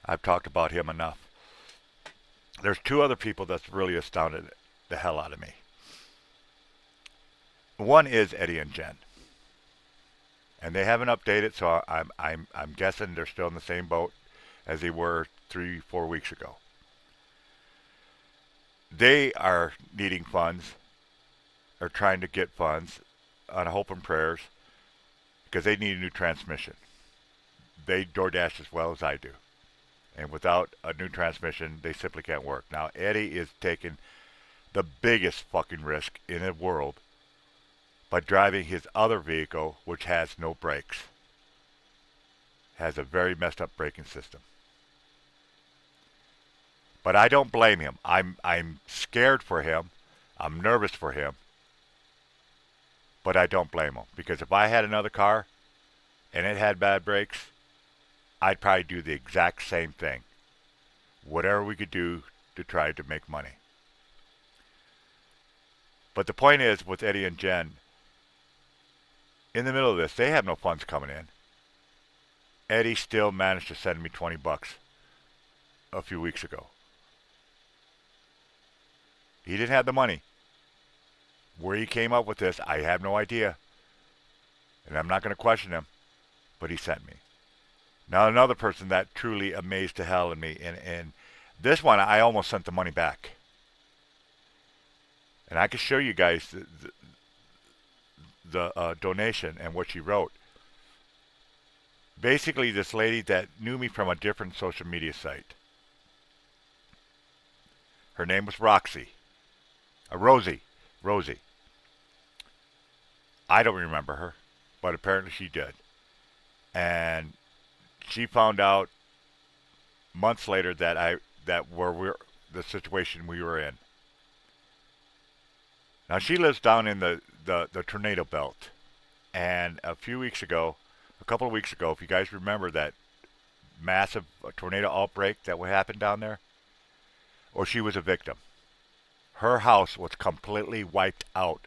I've talked about him enough. There's two other people that's really astounded the hell out of me. One is Eddie and Jen, and they haven't updated, so I'm guessing they're still in the same boat as they were 3-4 weeks ago. They are needing funds, or trying to get funds, on hope and prayers, because they need a new transmission. They DoorDash as well as I do. And without a new transmission, they simply can't work. Now, Eddie is taking the biggest fucking risk in the world by driving his other vehicle, which has no brakes. Has a very messed up braking system. But I don't blame him. I'm scared for him. I'm nervous for him. But I don't blame him. Because if I had another car and it had bad brakes, I'd probably do the exact same thing. Whatever we could do to try to make money. But the point is, with Eddie and Jen, in the middle of this, they have no funds coming in. Eddie still managed to send me $20 a few weeks ago. He didn't have the money. Where he came up with this, I have no idea. And I'm not going to question him, but he sent me. Now another person that truly amazed to hell in me, and this one I almost sent the money back. And I can show you guys the donation and what she wrote. Basically, this lady that knew me from a different social media site. Her name was Roxy. Rosie. I don't remember her, but apparently she did. And she found out months later that the situation we were in. Now she lives down in the tornado belt, and a couple of weeks ago, if you guys remember that massive tornado outbreak that happened down there, or she was a victim. Her house was completely wiped out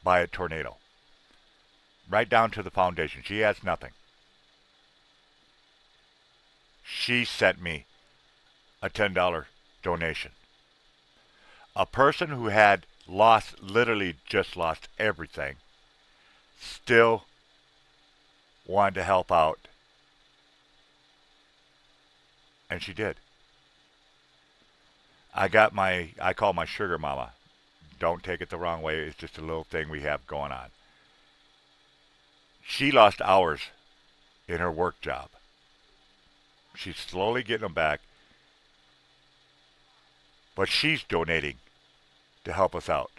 by a tornado, right down to the foundation. She has nothing. She sent me a $10 donation. A person who had literally just lost everything, still wanted to help out. And she did. I call my sugar mama. Don't take it the wrong way. It's just a little thing we have going on. She lost hours in her work job. She's slowly getting them back. But she's donating to help us out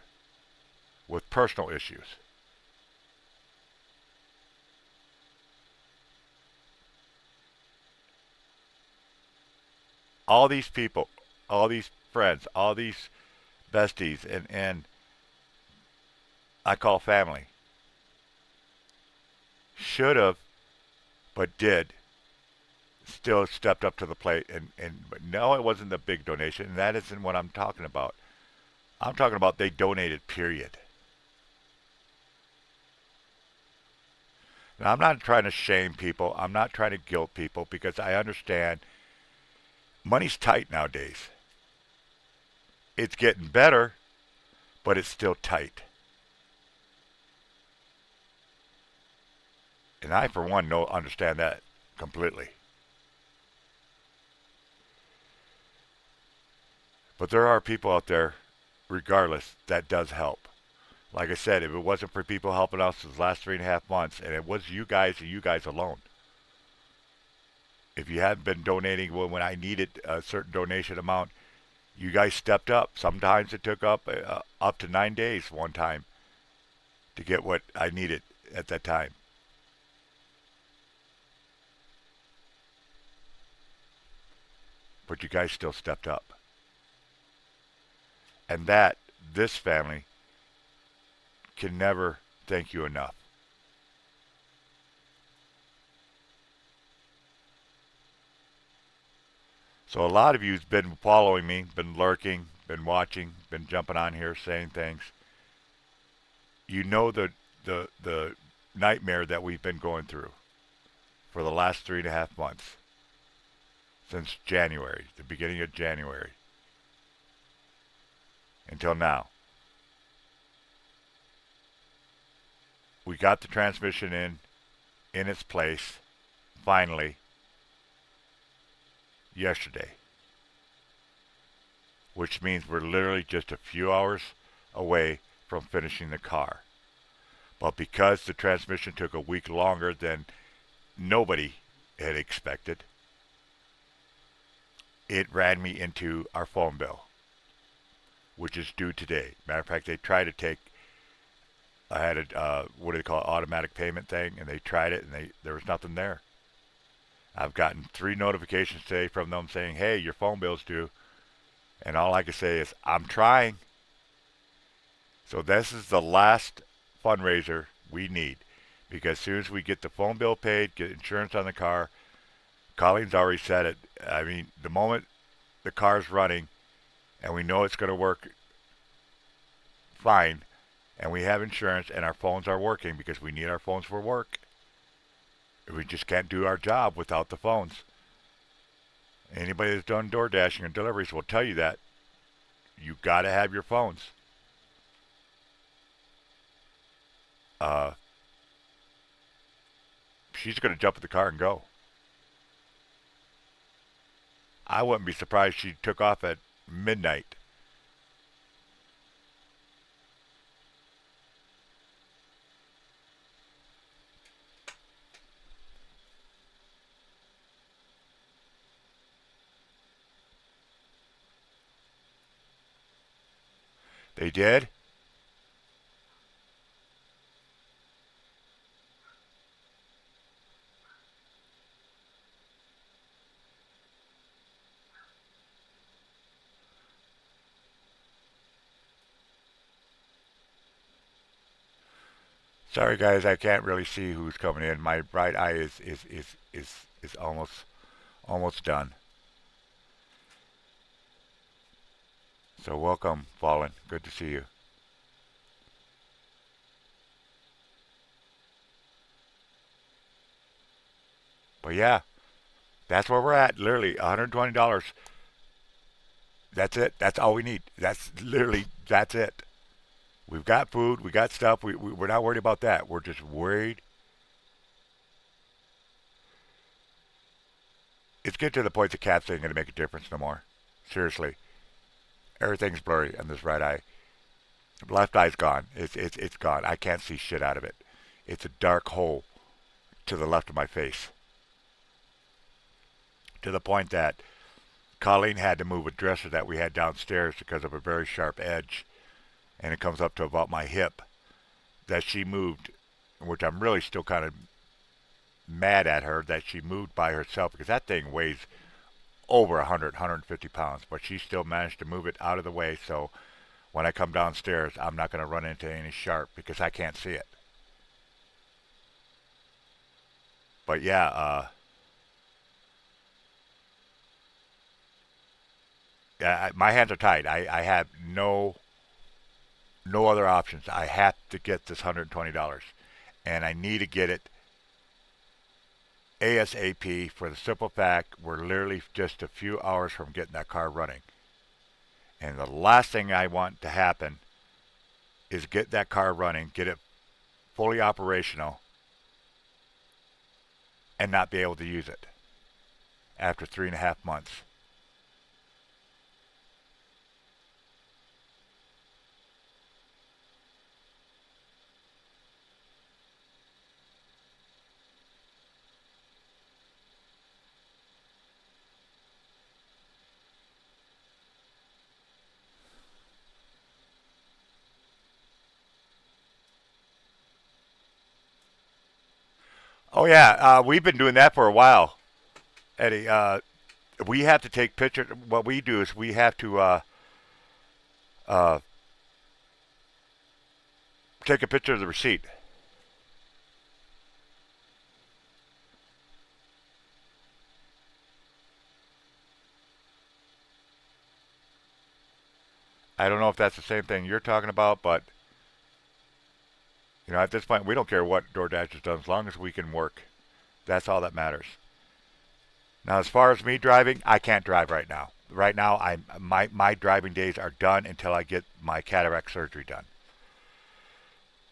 with personal issues. All these people, all these friends, all these besties, and I call family, should have, but did, still stepped up to the plate. But no, it wasn't the big donation, and that isn't what I'm talking about. I'm talking about they donated, period. Now, I'm not trying to shame people. I'm not trying to guilt people, because I understand money's tight nowadays. It's getting better, but it's still tight. And I, for one, understand that completely. But there are people out there, regardless, that does help. Like I said, if it wasn't for people helping us the last 3.5 months, and it was you guys and you guys alone, if you hadn't been donating when I needed a certain donation amount, you guys stepped up. Sometimes it took up to 9 days one time to get what I needed at that time. But you guys still stepped up. And this family can never thank you enough. So a lot of you's been following me, been lurking, been watching, been jumping on here saying things. You know the nightmare that we've been going through for the last 3.5 months since January, the beginning of January, until now. We got the transmission in its place finally yesterday, which means we're literally just a few hours away from finishing the car. But because the transmission took a week longer than nobody had expected, it ran me into our phone bill, which is due today. Matter of fact, they tried to take, I had a, what do they call it, automatic payment thing, and they tried it, and there was nothing there. I've gotten 3 notifications today from them saying, hey, your phone bill's due. And all I can say is, I'm trying. So this is the last fundraiser we need. Because as soon as we get the phone bill paid, get insurance on the car, Colleen's already said it. I mean, the moment the car's running and we know it's going to work fine, and we have insurance and our phones are working because we need our phones for work. We just can't do our job without the phones. Anybody that's done door dashing and deliveries will tell you that. You got to have your phones. She's going to jump in the car and go. I wouldn't be surprised if she took off at midnight. They did? Sorry guys, I can't really see who's coming in. My right eye is almost done. So welcome, Fallen. Good to see you. But yeah, that's where we're at. Literally, $120. That's it. That's all we need. That's it. We've got food. We got stuff. We're not worried about that. We're just worried. It's getting to the point the cats ain't going to make a difference no more. Seriously. Everything's blurry on this right eye. Left eye's gone. It's gone. I can't see shit out of it. It's a dark hole to the left of my face. To the point that Colleen had to move a dresser that we had downstairs because of a very sharp edge, and it comes up to about my hip, that she moved, which I'm really still kind of mad at her that she moved by herself because that thing weighs over 100, 150 pounds, but she still managed to move it out of the way so when I come downstairs, I'm not going to run into any sharp because I can't see it. But yeah, my hands are tied. I have no other options. I have to get this $120, and I need to get it ASAP for the simple fact we're literally just a few hours from getting that car running. And the last thing I want to happen is get that car running, get it fully operational, and not be able to use it after 3.5 months. Oh yeah, we've been doing that for a while, Eddie. We have to take pictures. What we do is we have to uh, take a picture of the receipt. I don't know if that's the same thing you're talking about, but at this point, we don't care what DoorDash has done as long as we can work. That's all that matters. Now, as far as me driving, I can't drive right now. Right now, my driving days are done until I get my cataract surgery done.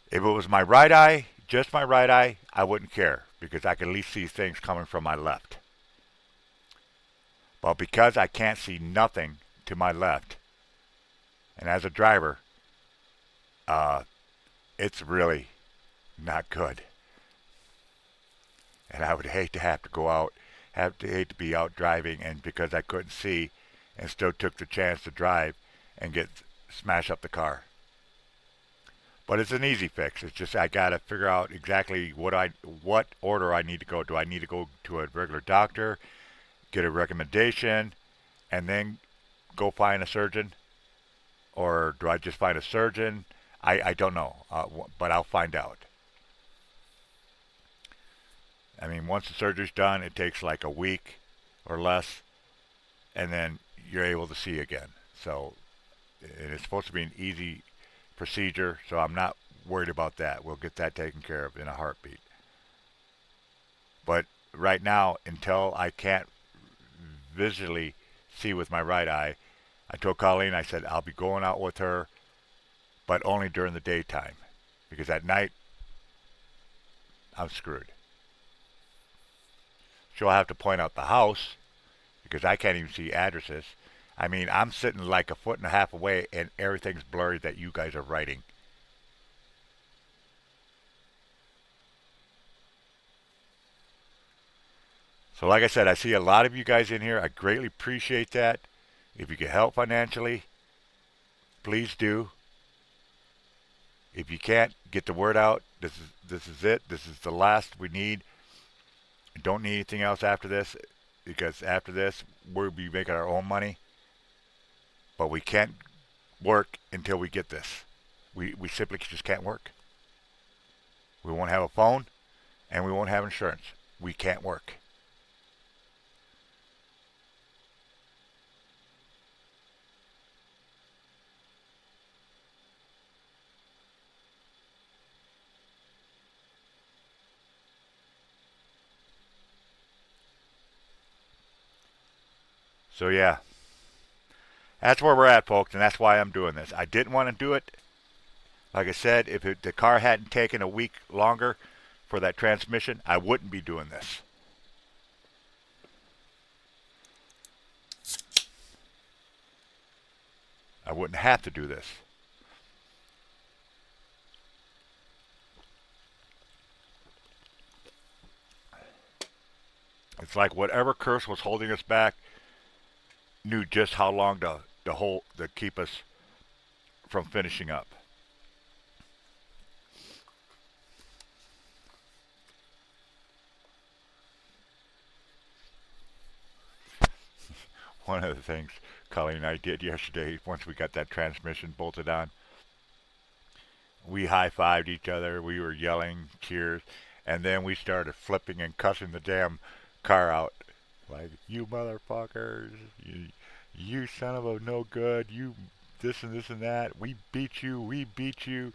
If it was my right eye, just my right eye, I wouldn't care because I can at least see things coming from my left. But because I can't see nothing to my left, and as a driver, uh, it's really not good. And I would hate to have to go out, hate to be out driving, and because I couldn't see, and still took the chance to drive and smash up the car. But it's an easy fix. It's just I gotta figure out exactly what order I need to go. Do I need to go to a regular doctor, get a recommendation, and then go find a surgeon, or do I just find a surgeon? I don't know, but I'll find out. I mean, once the surgery's done, it takes like a week or less, and then you're able to see again. So, and it's supposed to be an easy procedure, so I'm not worried about that. We'll get that taken care of in a heartbeat. But right now, until I can't visually see with my right eye, I told Colleen, I said, I'll be going out with her, but only during the daytime. Because at night, I'm screwed. She'll have to point out the house, because I can't even see addresses. I mean, I'm sitting like a foot and a half away, and everything's blurry that you guys are writing. So like I said, I see a lot of you guys in here. I greatly appreciate that. If you can help financially, please do. If you can't, get the word out. This is it. This is the last we need. Don't need anything else after this, because after this, we'll be making our own money. But we can't work until we get this. We simply just can't work. We won't have a phone, and we won't have insurance. We can't work. So yeah, that's where we're at, folks, and that's why I'm doing this. I didn't want to do it. Like I said, if the car hadn't taken a week longer for that transmission, I wouldn't be doing this. I wouldn't have to do this. It's like whatever curse was holding us back knew just how long to keep us from finishing up. One of the things Colleen and I did yesterday, once we got that transmission bolted on, we high-fived each other. We were yelling cheers, and then we started flipping and cussing the damn car out. Like, you motherfuckers, you son of a no good, you this and this and that, we beat you, we beat you.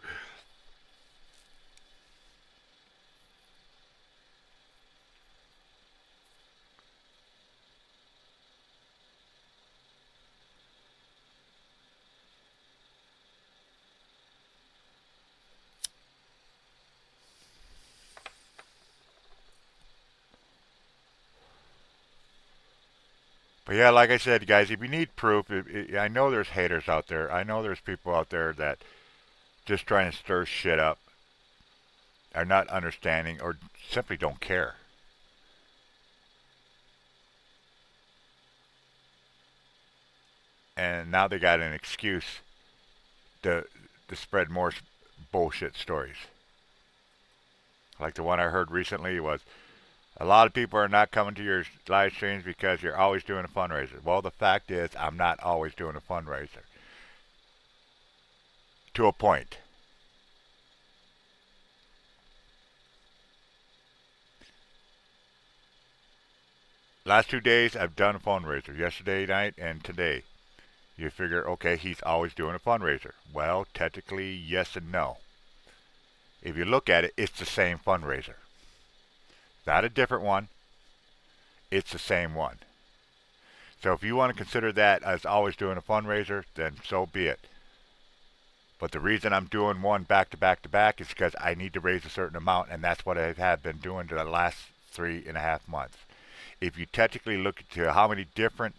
But yeah, like I said, guys, if you need proof, I know there's haters out there. I know there's people out there that just trying to stir shit up, are not understanding, or simply don't care. And now they got an excuse to spread more bullshit stories. Like the one I heard recently was, a lot of people are not coming to your live streams because you're always doing a fundraiser. Well, the fact is, I'm not always doing a fundraiser. To a point. Last 2 days, I've done a fundraiser. Yesterday night and today. You figure, okay, he's always doing a fundraiser. Well, technically, yes and no. If you look at it, it's the same fundraiser. Not a different one. It's the same one. So if you want to consider that as always doing a fundraiser, then so be it. But the reason I'm doing one back to back to back is because I need to raise a certain amount, and that's what I have been doing for the last 3.5 months. If you technically look at how many different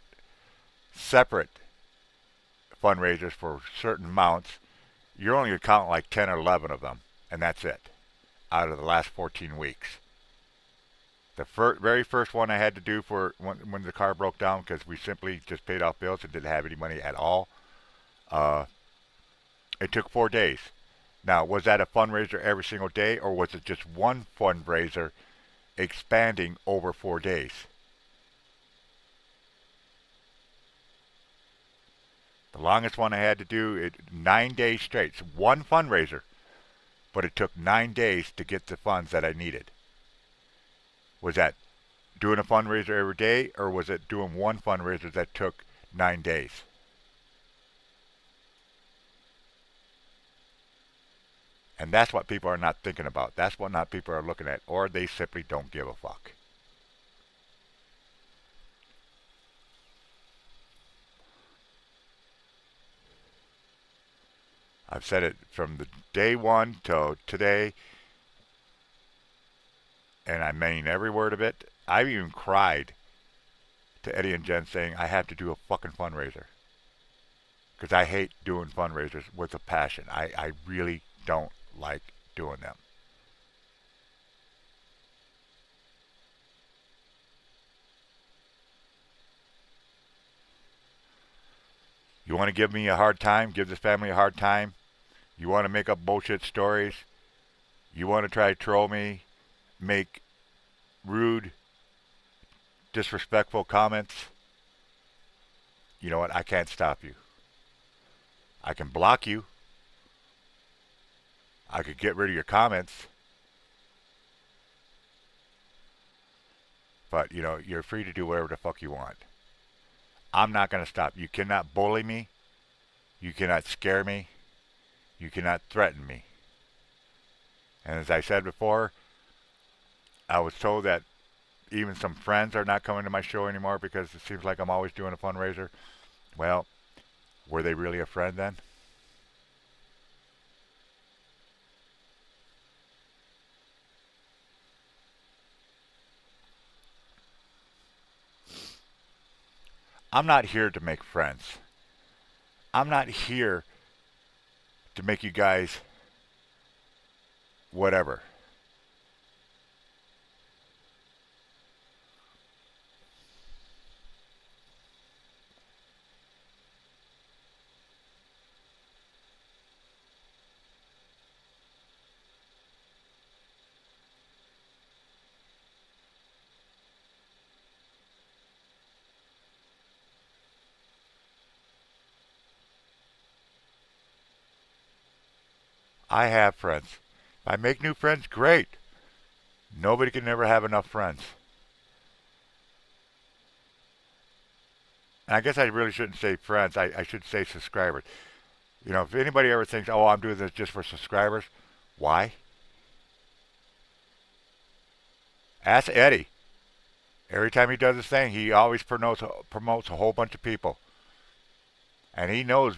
separate fundraisers for certain amounts, you're only going to count like 10 or 11 of them, and that's it, out of the last 14 weeks. The very first one I had to do for when the car broke down because we simply just paid off bills and didn't have any money at all, it took 4 days. Now, was that a fundraiser every single day, or was it just one fundraiser expanding over 4 days? The longest one I had to do, 9 days straight. It's one fundraiser, but it took 9 days to get the funds that I needed. Was that doing a fundraiser every day, or was it doing one fundraiser that took 9 days? And that's what people are not thinking about. That's what not people are looking at, or they simply don't give a fuck. I've said it from the day one till today, and I mean every word of it. I've even cried to Eddie and Jen saying I have to do a fucking fundraiser. Because I hate doing fundraisers with a passion. I really don't like doing them. You want to give me a hard time? Give this family a hard time? You want to make up bullshit stories? You want to try to troll me? Make rude, disrespectful comments? You know what? I can't stop you. I can block you. I could get rid of your comments. But, you're free to do whatever the fuck you want. I'm not going to stop. You cannot bully me. You cannot scare me. You cannot threaten me. And as I said before, I was told that even some friends are not coming to my show anymore because it seems like I'm always doing a fundraiser. Well, were they really a friend then? I'm not here to make friends. I'm not here to make you guys whatever. I have friends. If I make new friends, great. Nobody can never have enough friends. And I guess I really shouldn't say friends. I should say subscribers. If anybody ever thinks, oh, I'm doing this just for subscribers, why? Ask Eddie. Every time he does his thing, he always promotes a whole bunch of people. And he knows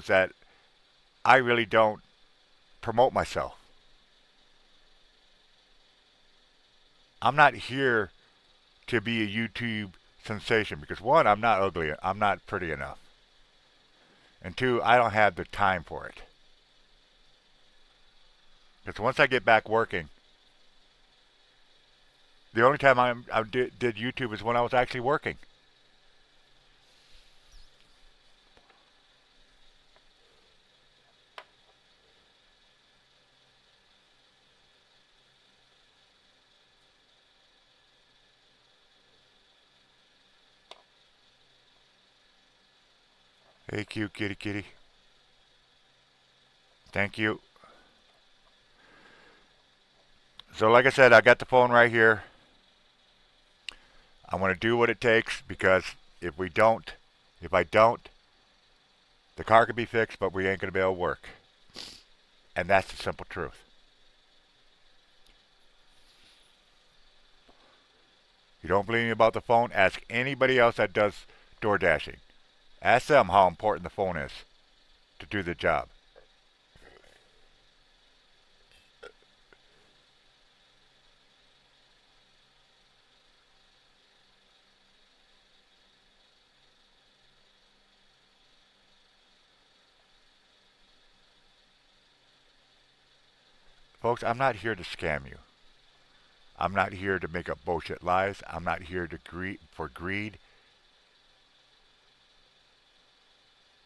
that I really don't promote myself. I'm not here to be a YouTube sensation because one, I'm not ugly, I'm not pretty enough. And two, I don't have the time for it. Because once I get back working, the only time I did YouTube is when I was actually working. Hey, cute kitty kitty. Thank you. So like I said, I got the phone right here. I'm going to do what it takes because if I don't, The car could be fixed, but we ain't going to be able to work. And that's the simple truth. You don't believe me about the phone? Ask anybody else that does door dashing. Ask them how important the phone is to do the job. Folks, I'm not here to scam you. I'm not here to make up bullshit lies. I'm not here to for greed.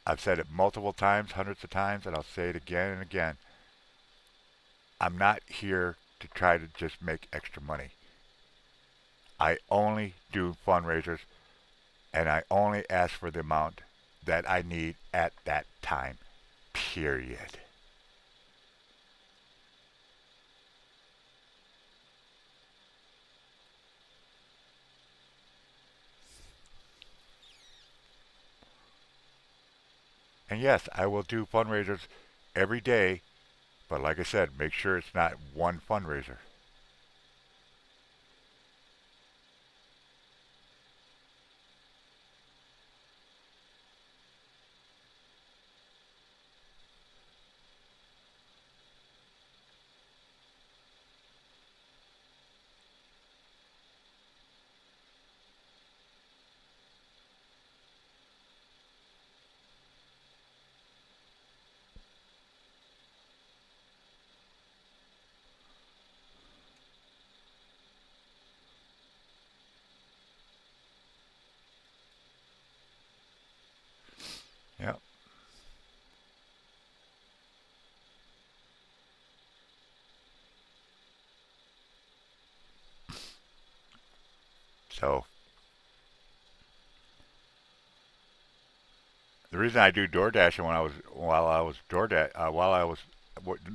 I've said it multiple times, hundreds of times, and I'll say it again and again. I'm not here to try to just make extra money. I only do fundraisers and I only ask for the amount that I need at that time. Period. And yes, I will do fundraisers every day, but like I said, make sure it's not one fundraiser. Yep. So the reason I do door dashing while I was while I was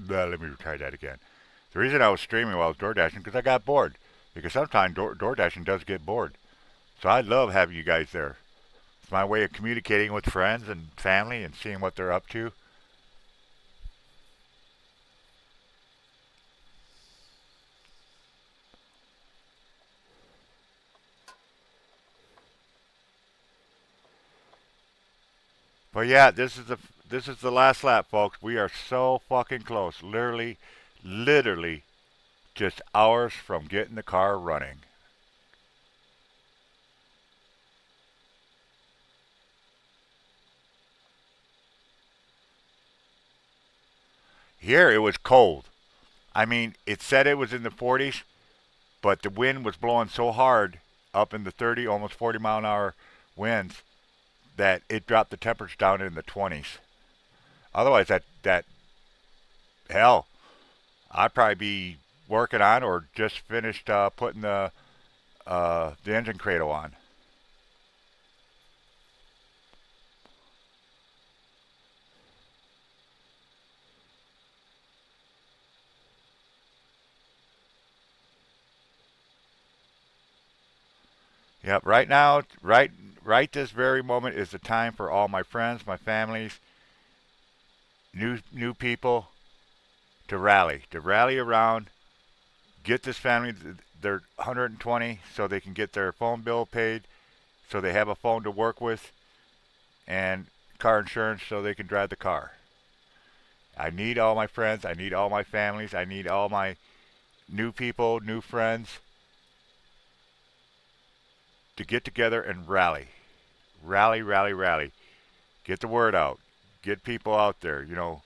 let me try that again. The reason I was streaming while I was door dashing because I got bored. Because sometimes door dashing does get bored. So I love having you guys there. It's my way of communicating with friends and family and seeing what they're up to. But yeah, this is the last lap, folks. We are so fucking close. Literally, just hours from getting the car running. Here it was cold. I mean, it said it was in the 40s, but the wind was blowing so hard up in the 30, almost 40 mile an hour winds that it dropped the temperature down in the 20s. Otherwise, that hell, I'd probably be working on or just finished putting the engine cradle on. Yep. Right now, right this very moment is the time for all my friends, my families, new people to rally around, get this family their 120 so they can get their phone bill paid, so they have a phone to work with, and car insurance so they can drive the car. I need all my friends. I need all my families. I need all my new people, new friends to get together and rally. Rally, rally, rally. Get the word out. Get people out there. You know,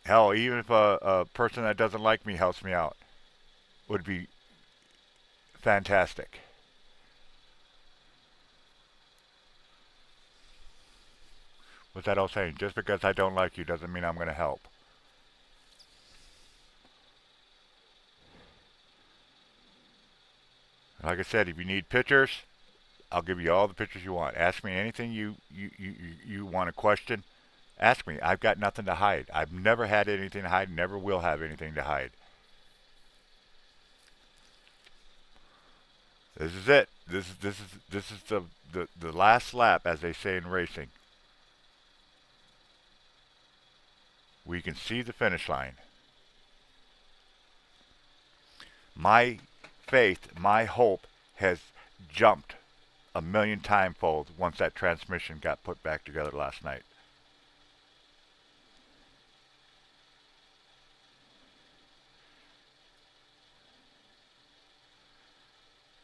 hell, even if a person that doesn't like me helps me out, would be fantastic. What's that old saying? Just because I don't like you doesn't mean I'm going to help. Like I said, if you need pictures, I'll give you all the pictures you want. Ask me anything you want to question. Ask me. I've got nothing to hide. I've never had anything to hide. Never will have anything to hide. This is it. This is the last lap, as they say in racing. We can see the finish line. My faith, my hope has jumped a million timefold once that transmission got put back together last night.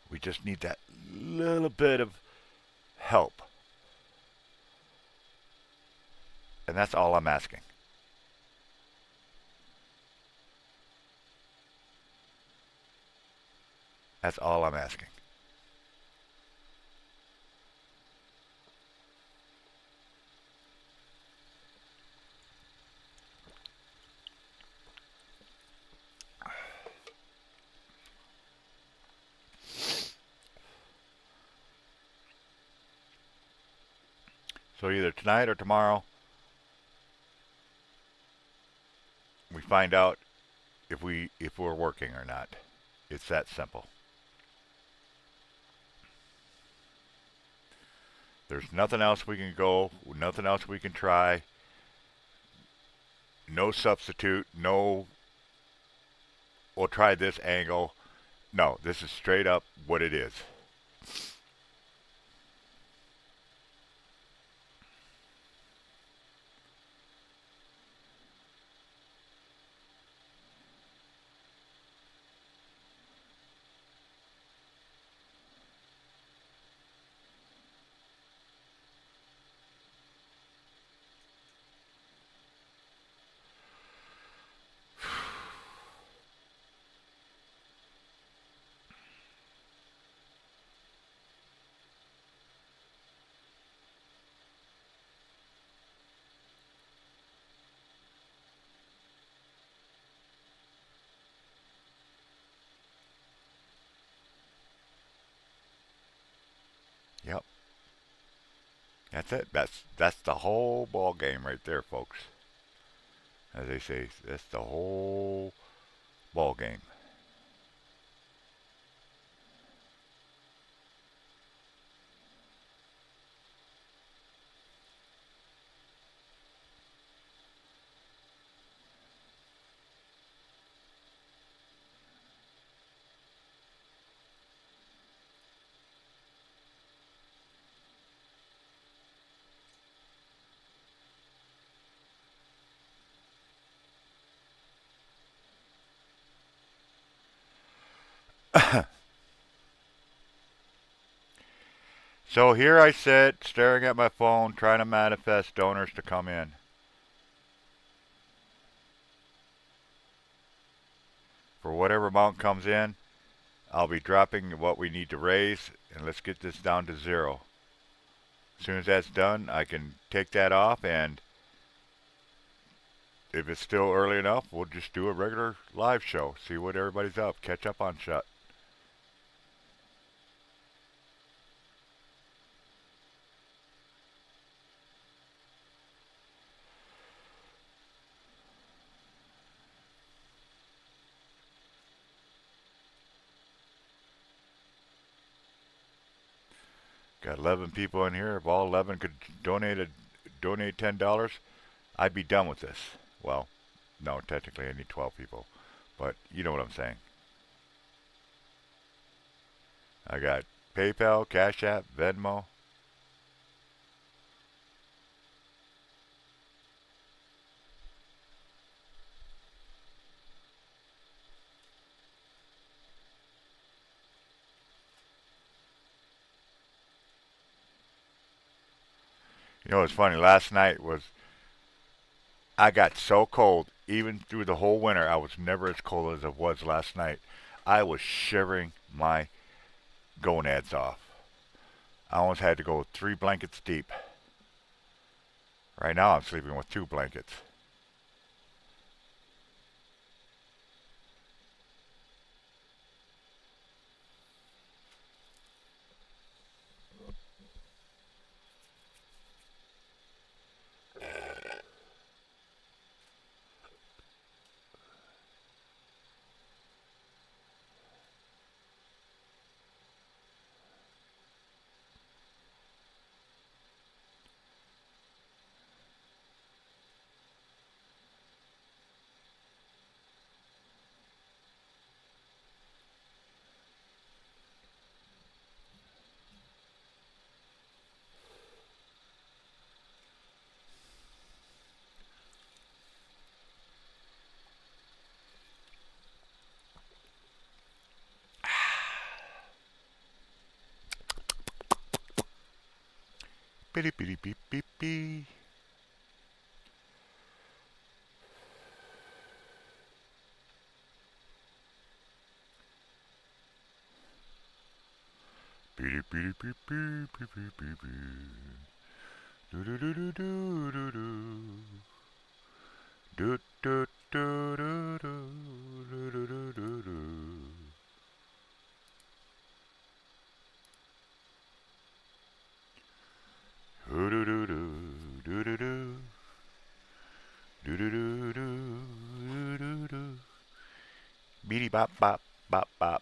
We just need that little bit of help. And that's all I'm asking. That's all I'm asking. So either tonight or tomorrow, we find out if we're working or not. It's that simple. There's nothing else we can go, nothing else we can try. No substitute, no we'll try this angle. No, this is straight up what it is. Yep. That's it. That's the whole ball game right there, folks. As they say, that's the whole ball game. So here I sit, staring at my phone, trying to manifest donors to come in. For whatever amount comes in, I'll be dropping what we need to raise, and let's get this down to zero. As soon as that's done, I can take that off, and if it's still early enough, we'll just do a regular live show, see what everybody's up, catch up on shit. Got 11 people in here. If all 11 could donate $10, I'd be done with this. Well, no, technically I need 12 people, but you know what I'm saying. I got PayPal, Cash App, Venmo. You know what's funny? Last night was I got so cold. Even through the whole winter, I was never as cold as I was last night. I was shivering my gonads off. I almost had to go 3 blankets deep. Right now, I'm sleeping with 2 blankets. Bitty bitty beep beep beep. Bitty bitty beep beep beep beep beep beep. Do do do do do do do. Do do do do do do do do do do. Do do do do do do do. Do do do do do do. Beady bop bop bop bop.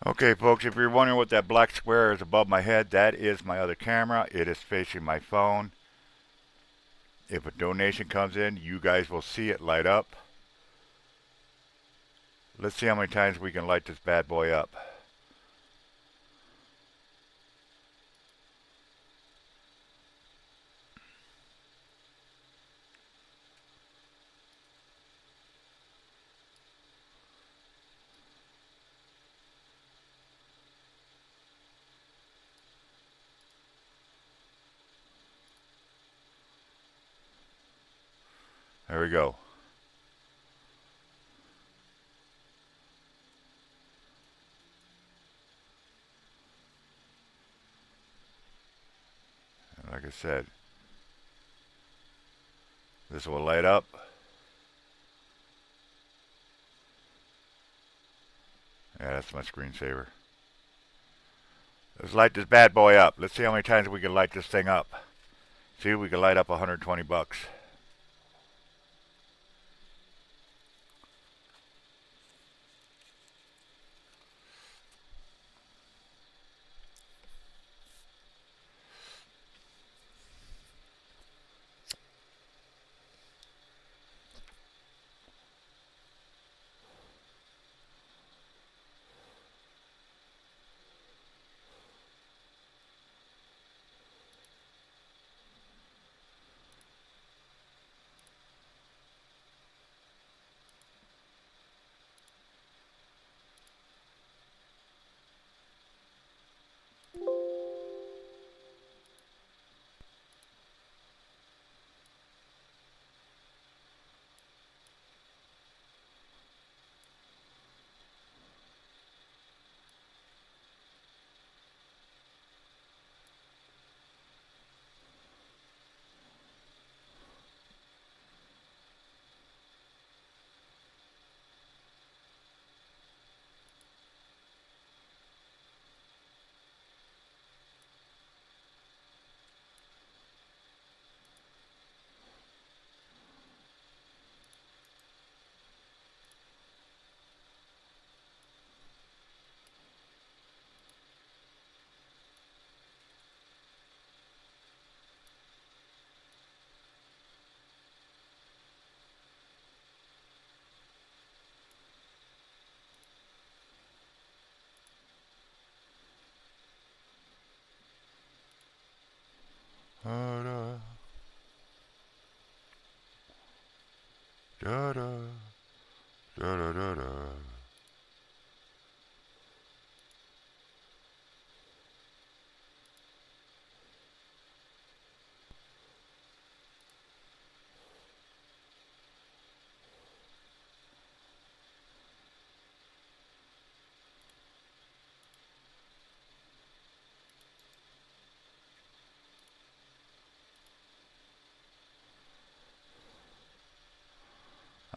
Okay, folks, if you're wondering what that black square is above my head, that is my other camera. It is facing my phone. If a donation comes in, you guys will see it light up. Let's see how many times we can light this bad boy up. There we go. And like I said, this will light up. Yeah, that's my screensaver. Let's light this bad boy up. Let's see how many times we can light this thing up. See, we can light up 120 bucks. Da da da da da da.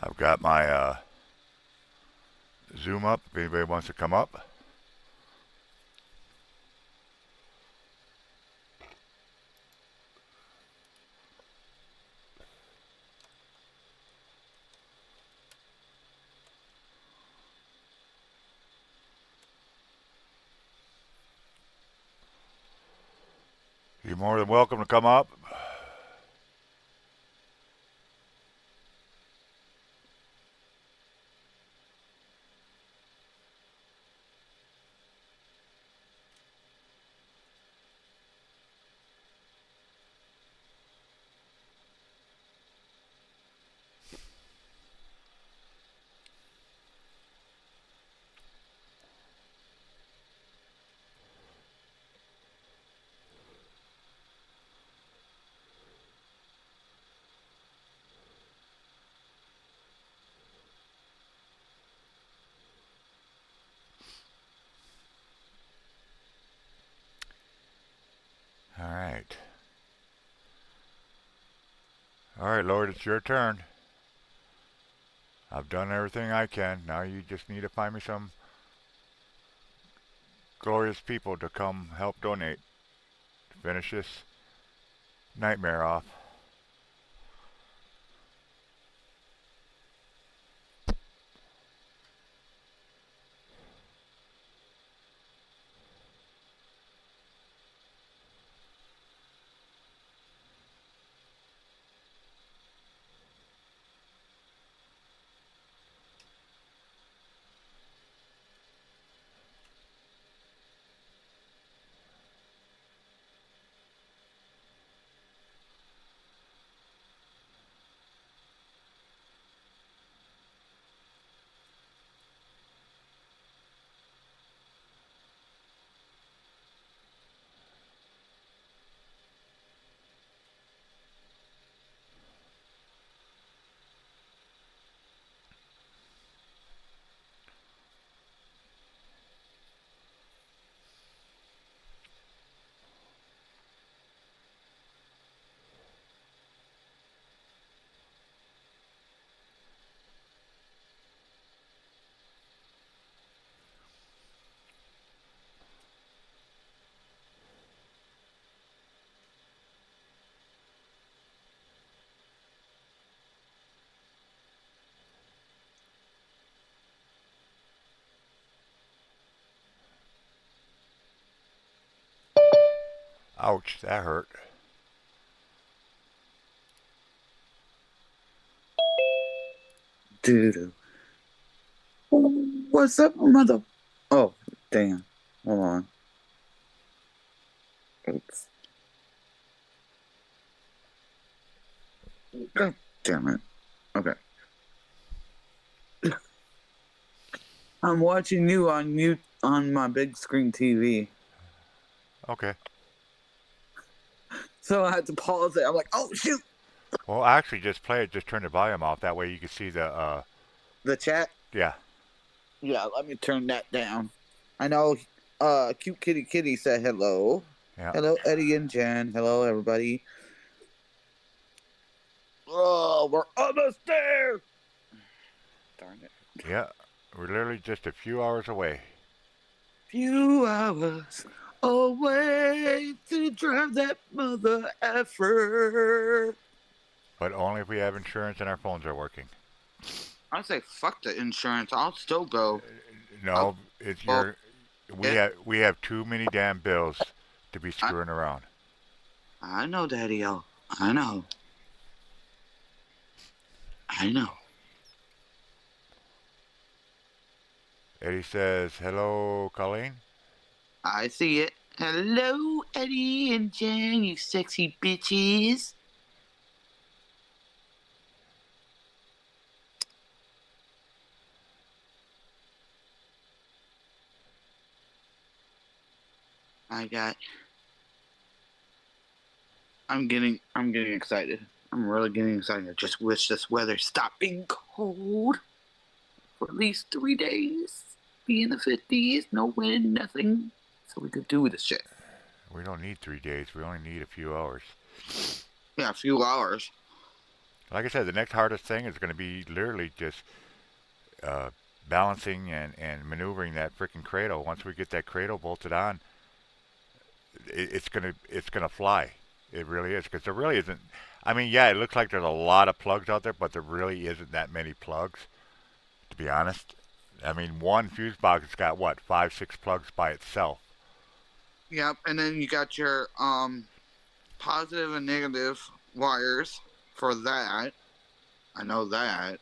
I've got my Zoom up if anybody wants to come up. You're more than welcome to come up. All right. All right, Lord, it's your turn. I've done everything I can. Now you just need to find me some glorious people to come help donate to finish this nightmare off. Ouch, that hurt. Dude. What's up, mother? Oh, damn. Hold on. Oops. God damn it. Okay. I'm watching you on mute on my big screen TV. Okay. So I had to pause it. I'm like, oh shoot. Well, actually, just play it. Just turn the volume off. That way you can see the. The chat? Yeah. Yeah, let me turn that down. I know cute kitty kitty said hello. Yeah. Hello, Eddie and Jen. Hello, everybody. Oh, we're almost there. Darn it. Yeah. We're literally just a few hours away. Few hours away to drive that mother effer. But only if we have insurance and our phones are working. I say fuck the insurance. I'll still go. I'll No, it's go. your. We It. have too many damn bills to be I, screwing around. I know, Daddy O. I know. I know. Eddie says, "Hello, Colleen." I see it. Hello, Eddie and Jen, you sexy bitches. I got. I'm getting excited. I'm really getting excited. I just wish this weather stopped being cold for at least 3 days. Be in the 50s, no wind, nothing, so we could do this shit. We don't need 3 days. We only need a few hours. Yeah, a few hours. Like I said, the next hardest thing is going to be literally just uh, balancing and maneuvering that freaking cradle. Once we get that cradle bolted on, it's gonna fly. It really is because there really isn't. I mean, yeah, it looks like there's a lot of plugs out there, but there really isn't that many plugs, to be honest. I mean, one fuse box has got what 5, 6 plugs by itself. Yep, and then you got your positive and negative wires for that. I know that.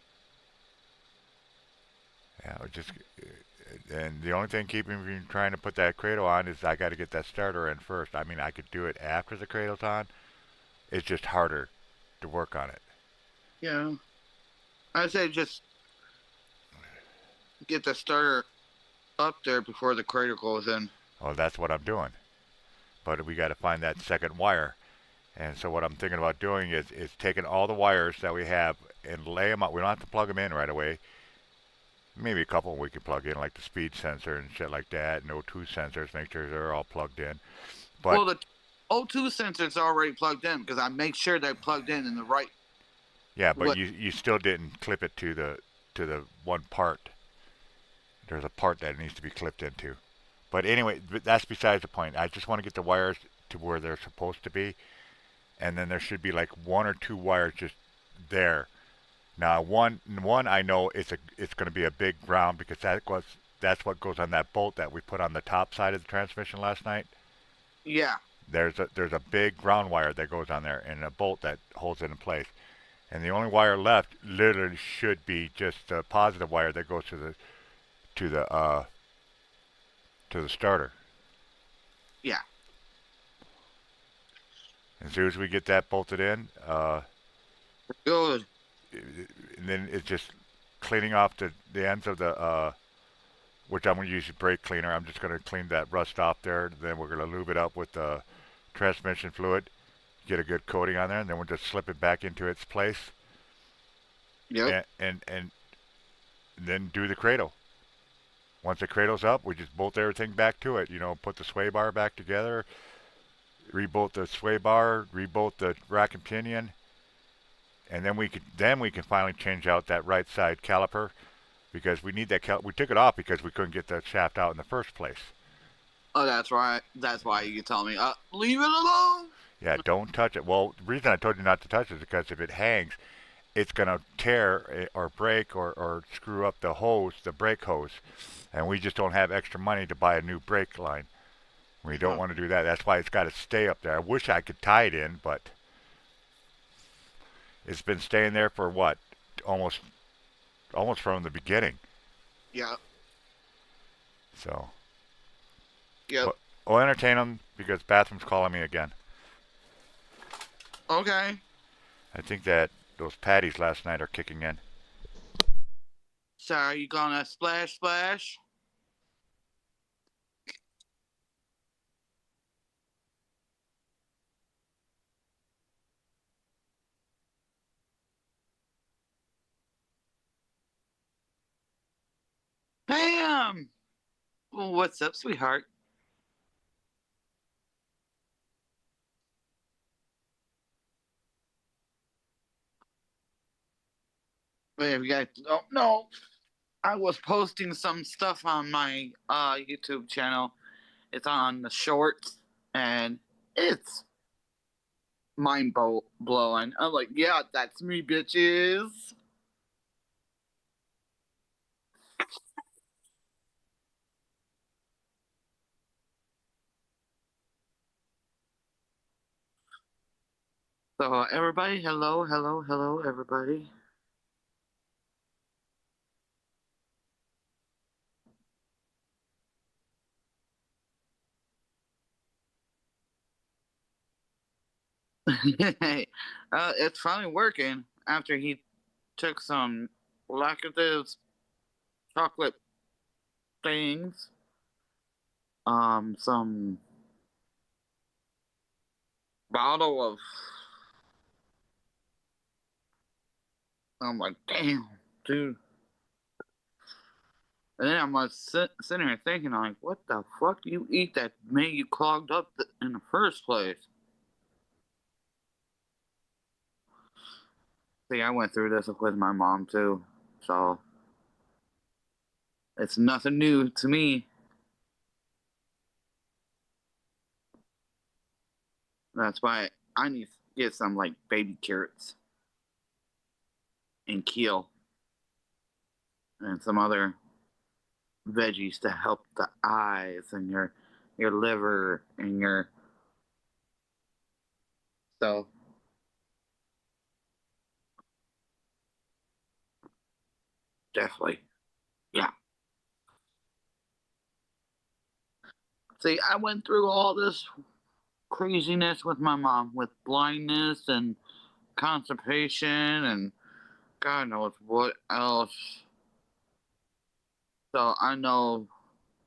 Yeah, and the only thing keeping me from trying to put that cradle on is I got to get that starter in first. I mean, I could do it after the cradle's on. It's just harder to work on it. Yeah, I say just get the starter up there before the cradle goes in. Well, that's what I'm doing. But we got to find that second wire. And so what I'm thinking about doing is taking all the wires that we have and lay them out. We don't have to plug them in right away. Maybe a couple we can plug in, like the speed sensor and shit like that, and O2 sensors. Make sure they're all plugged in. But Well, the O2 sensor is already plugged in because I make sure they're plugged in the right. yeah, but What? you still didn't clip it to the one part. There's a part that it needs to be clipped into. But anyway, that's besides the point. I just want to get the wires to where they're supposed to be, and then there should be like 1 or 2 wires just there. Now, one I know it's going to be a big ground because that's what goes on that bolt that we put on the top side of the transmission last night. Yeah. There's a big ground wire that goes on there and a bolt that holds it in place. And the only wire left literally should be just the positive wire that goes to the uh, to the starter. Yeah. As soon as we get that bolted in, Good. and then it's just cleaning off the ends of the which I'm going to use a brake cleaner. I'm just going to clean that rust off there. Then we're going to lube it up with the transmission fluid, get a good coating on there, and then we'll just slip it back into its place, Yep. and then do the cradle. Once the cradle's up, we just bolt everything back to it. You know, put the sway bar back together, rebolt the sway bar, rebolt the rack and pinion, and then we can finally change out that right side caliper because we need that. We took it off because we couldn't get that shaft out in the first place. Oh, that's right. That's why you tell me, leave it alone. Yeah, don't touch it. Well, the reason I told you not to touch it is because if it hangs, it's going to tear or break or screw up the hose, the brake hose. And we just don't have extra money to buy a new brake line. We don't want to do that. That's why it's got to stay up there. I wish I could tie it in, but it's been staying there for what? Almost almost from the beginning. Yeah. So, Yep. but we'll entertain them because bathroom's calling me again. Okay. I think that those patties last night are kicking in. So are you gonna splash splash? Bam! Well, what's up, sweetheart? Wait, if you guys don't know, I was posting some stuff on my YouTube channel. It's on the shorts, and it's mind blowing. I'm like, yeah, that's me, bitches. So everybody, hello, hello, hello, everybody. It's finally working after he took some laxatives, chocolate things, some bottle of. I'm like, damn, dude. And then I'm like sitting here thinking, I'm like, what the fuck do you eat that made you clogged up in the first place? See, I went through this with my mom too, so it's nothing new to me. That's why I need to get some like baby carrots and kale and some other veggies to help the eyes and your liver and your so definitely yeah. See, I went through all this craziness with my mom with blindness and constipation and God knows what else. So I know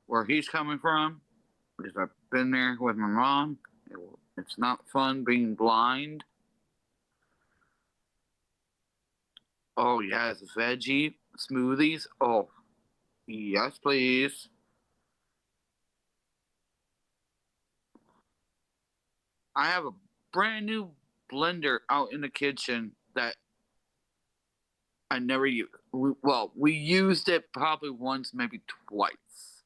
where he's coming from because I've been there with my mom. It's not fun being blind. Oh yes, veggie smoothies. Oh yes, please. I have a brand new blender out in the kitchen that I never used. We used it probably once, maybe twice,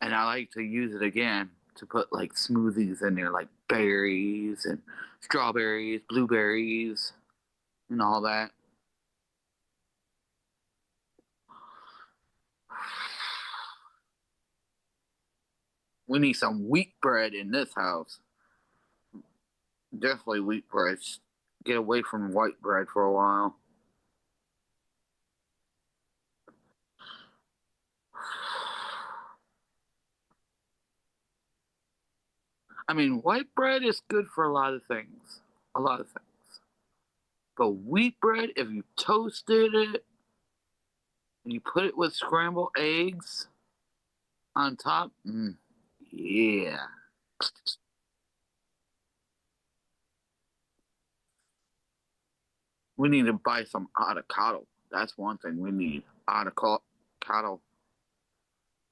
and I like to use it again to put like smoothies in there, like berries and strawberries, blueberries, and all that. We need some wheat bread in this house. Definitely wheat bread. Get away from white bread for a while. I mean, white bread is good for a lot of things. A lot of things. But wheat bread, if you toasted it and you put it with scrambled eggs on top, yeah. We need to buy some avocado. That's one thing we need. Avocado.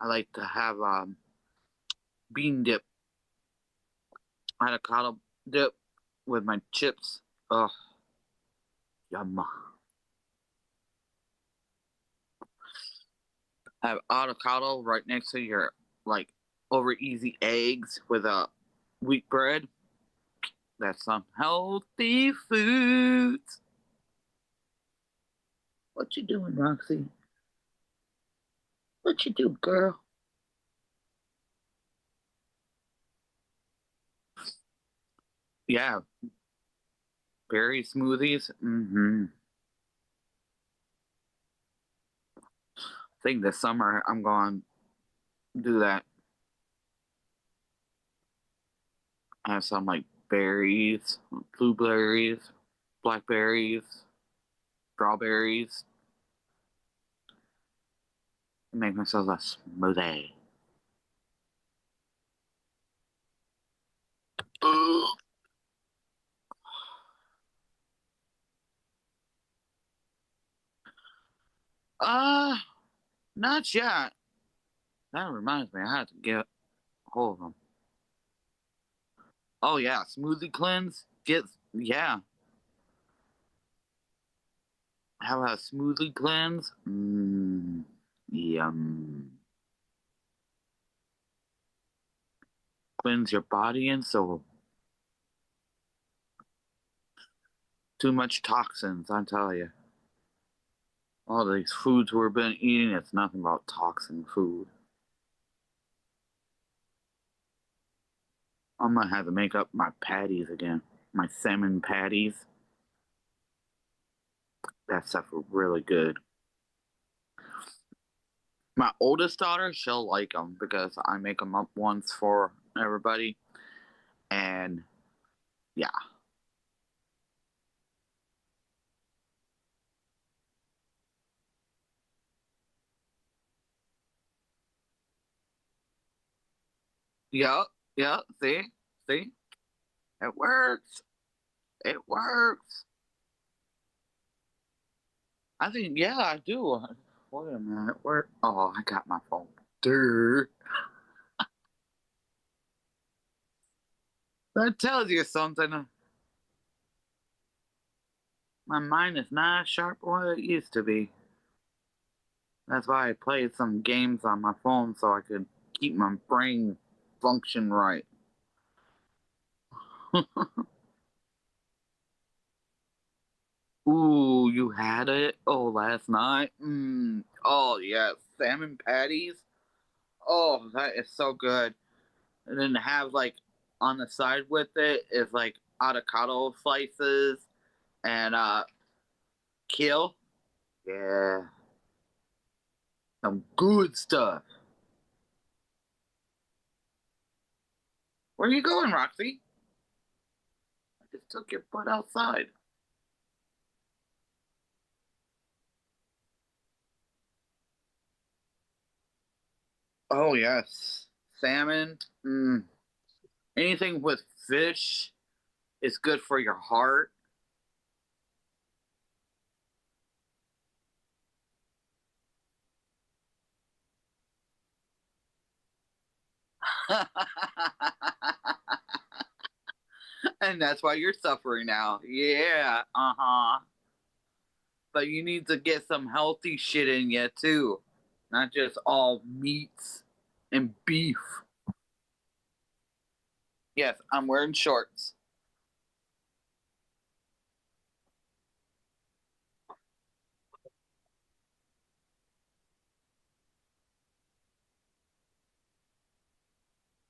I like to have bean dip, avocado dip with my chips. Ugh, yum. Have avocado right next to your like over easy eggs with a wheat bread. That's some healthy foods. What you doing, Roxy? What you do, girl? Yeah, berry smoothies. I think this summer I'm going to do that. Have some like berries, blueberries, blackberries, strawberries. Make myself a smoothie. Uh, not yet. That reminds me, I have to get hold of them. Oh yeah, smoothie cleanse. Yeah, have a smoothie cleanse. Yum. Cleanse your body and soul. Too much toxins, I tell you. All these foods we've been eating, it's nothing but toxin food. I'm gonna have to make up my patties again. My salmon patties. That stuff are really good. My oldest daughter, she'll like them because I make them up once for everybody. And yeah, Yup. Yup. See? See? It works. It works. I think, yeah, I do. Wait a minute. Where? Oh, I got my phone. Dude. That tells you something. My mind is not as sharp as what it used to be. That's why I played some games on my phone so I could keep my brain function right. Ooh, you had it? Oh, last night? Oh, yeah. Salmon patties? Oh, that is so good. And then have, like, on the side with it is, like, avocado slices and, kale. Yeah. Some good stuff. Where are you going, Roxy? I just took your butt outside. Oh, yes. Salmon. Anything with fish is good for your heart. And that's why you're suffering now. Yeah, uh-huh. But you need to get some healthy shit in you too. Not just all meats and beef. Yes, I'm wearing shorts.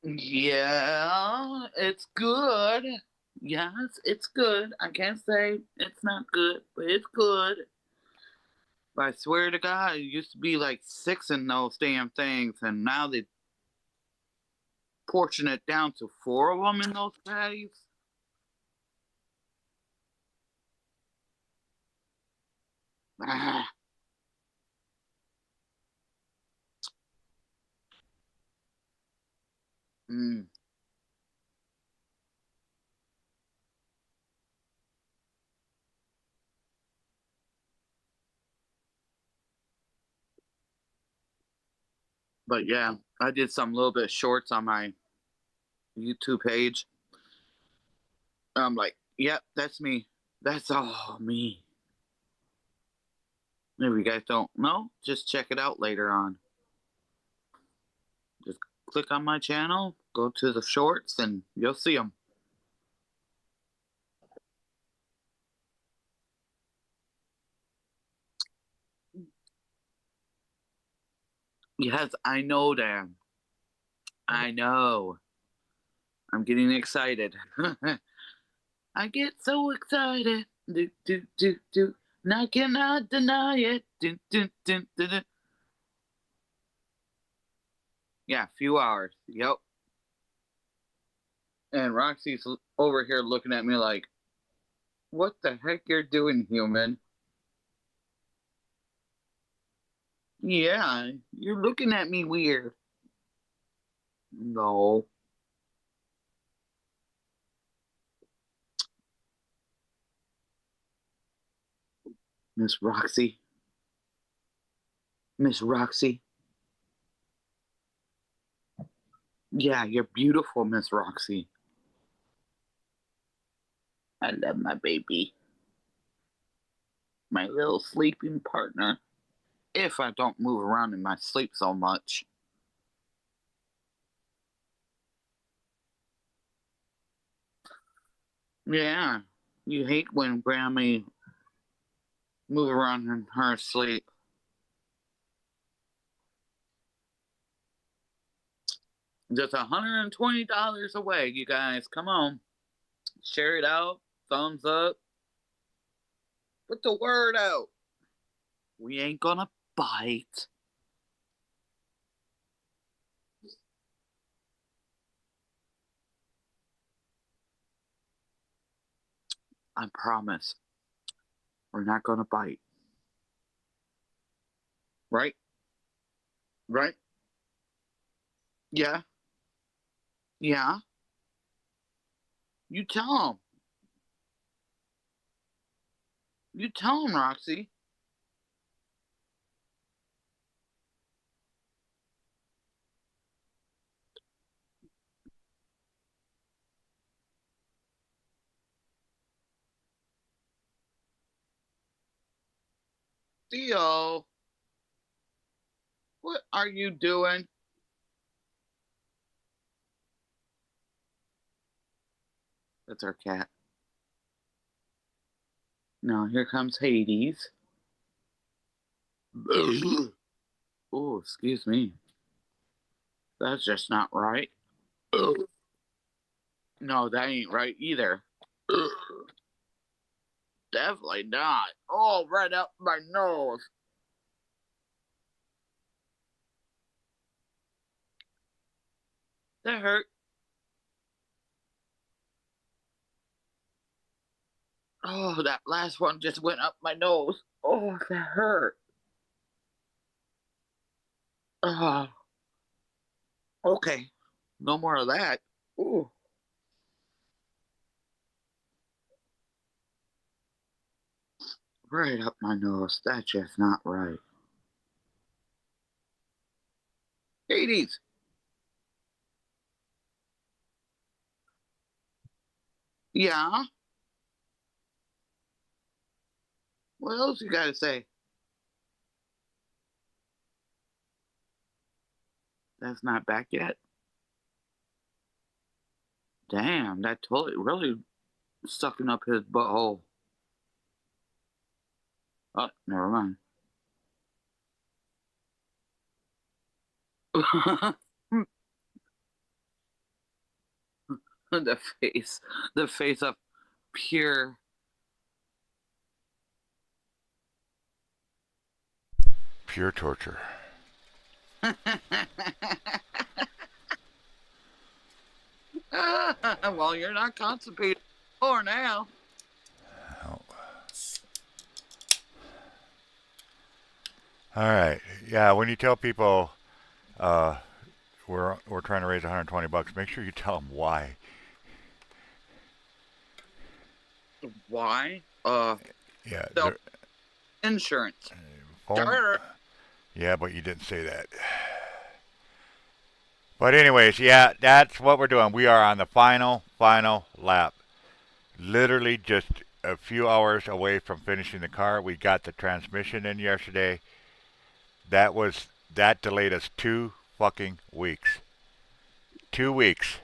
Yeah, it's good. Yes, it's good. I can't say it's not good, but it's good. But I swear to God, it used to be like six in those damn things, and now they portion it down to four of them in those patties. Ah, mm. But yeah, I did some little bit of shorts on my YouTube page. I'm like, yep, that's me. That's all me. If you guys don't know, just check it out later on. Just click on my channel, go to the shorts, and you'll see them. Yes, I know, Dan. I know. I'm getting excited. I get so excited. Do, do, do, do. And I cannot deny it. Do, do, do, do, do. Yeah, a few hours. Yep. And Roxy's over here looking at me like, what the heck you're doing, human? Yeah, you're looking at me weird. No, Miss Roxy. Miss Roxy. Yeah, you're beautiful, Miss Roxy. I love my baby. My little sleeping partner. If I don't move around in my sleep so much. Yeah, you hate when Grammy move around in her sleep. Just $120 away, you guys. Come on. Share it out. Thumbs up. Put the word out. We ain't gonna bite. I promise. We're not gonna bite. Right? Right? Yeah. Yeah. You tell him. You tell him, Roxy. Theo, what are you doing? That's our cat. Now here comes Hades. Oh, excuse me. That's just not right. No, that ain't right either. Definitely not. Oh, right up my nose. That hurt. Oh, that last one just went up my nose. Oh, that hurt. Oh, okay. No more of that. Ooh, right up my nose. That's just not right. Hades. Yeah? What else you gotta say? That's not back yet? Damn, that totally really sucking up his butthole. Oh, never mind. the face. The face of pure. Pure torture. Well, you're not constipated or now. Oh. All right. Yeah, when you tell people uh, we're trying to raise 120 bucks, make sure you tell them why. Why? Yeah, Self insurance. phone. Darn. Yeah, but you didn't say that. But anyways, yeah, that's what we're doing. We are on the final lap. Literally just a few hours away from finishing the car. We got the transmission in yesterday. That delayed us 2 fucking weeks. 2 weeks.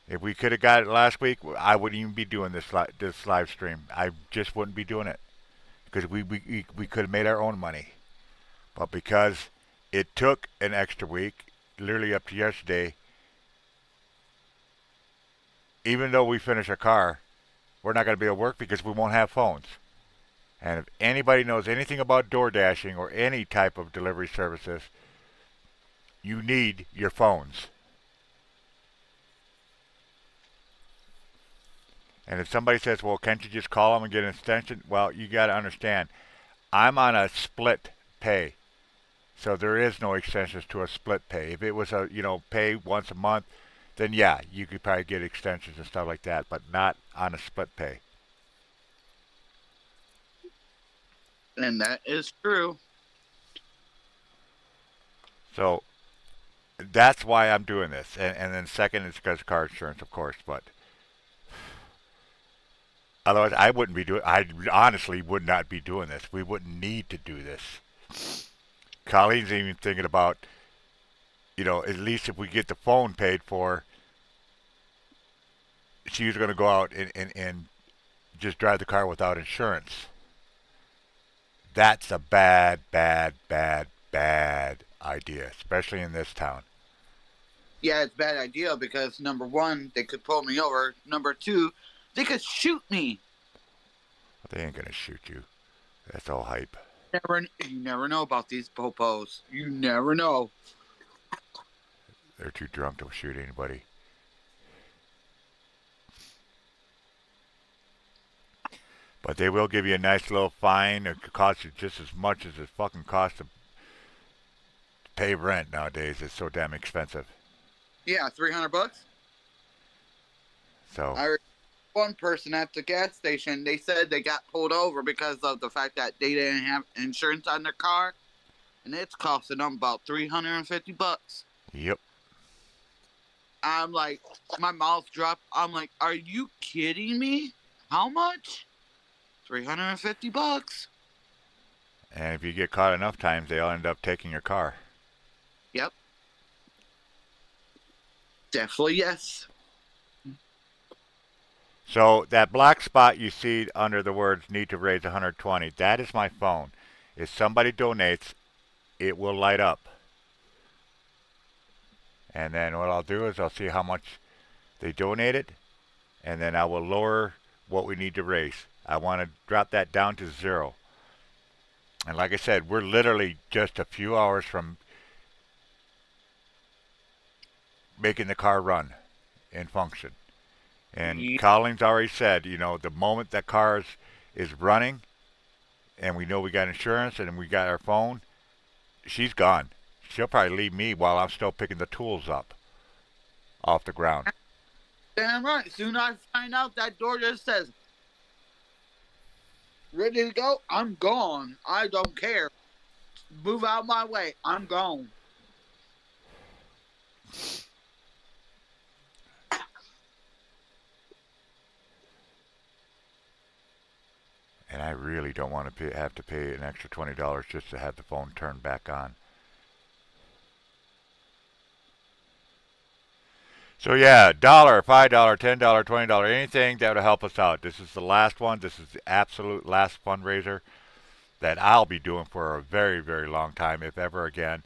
If we could have got it last week, I wouldn't even be doing this live stream. I just wouldn't be doing it because we could have made our own money. But because it took an extra week, literally up to yesterday, even though we finish our car, we're not going to be able to work because we won't have phones. And if anybody knows anything about door dashing or any type of delivery services, you need your phones. And if somebody says, well, can't you just call them and get an extension? Well, you got to understand, I'm on a split pay. So there is no extensions to a split pay. If it was a, pay once a month, then yeah, you could probably get extensions and stuff like that, but not on a split pay. And that is true. So that's why I'm doing this. And then second is because of car insurance, of course, but otherwise I wouldn't be doing, I honestly would not be doing this. We wouldn't need to do this. Colleen's even thinking about, at least if we get the phone paid for, she's going to go out and just drive the car without insurance. That's a bad idea, especially in this town. Yeah, it's a bad idea because number one, they could pull me over. Number two, they could shoot me. They ain't gonna shoot you. That's all hype. You never know about these popos. You never know. They're too drunk to shoot anybody. But they will give you a nice little fine. It could cost you just as much as it fucking costs to pay rent nowadays. It's so damn expensive. Yeah, $300. So, I heard one person at the gas station. They said they got pulled over because of the fact that they didn't have insurance on their car, and it's costing them about $350. yep. I'm like, my mouth dropped. I'm like, are you kidding me? How much? $350. And if you get caught enough times, they'll end up taking your car. Yep, definitely yes. So that black spot you see under the words "need to raise 120," that is my phone. If somebody donates, it will light up. And then what I'll do is I'll see how much they donated, and then I will lower what we need to raise. I want to drop that down to 0. And like I said, we're literally just a few hours from making the car run and function. And Colleen's already said, the moment that car is running and we know we got insurance and we got our phone, she's gone. She'll probably leave me while I'm still picking the tools up off the ground. Damn right. Soon I find out that door just says, ready to go, I'm gone. I don't care. Move out my way. I'm gone. And I really don't want to have to pay an extra $20 just to have the phone turned back on. So yeah, $1, $5, $10, $20, anything that would help us out. This is the last one. This is the absolute last fundraiser that I'll be doing for a very, very long time, if ever again.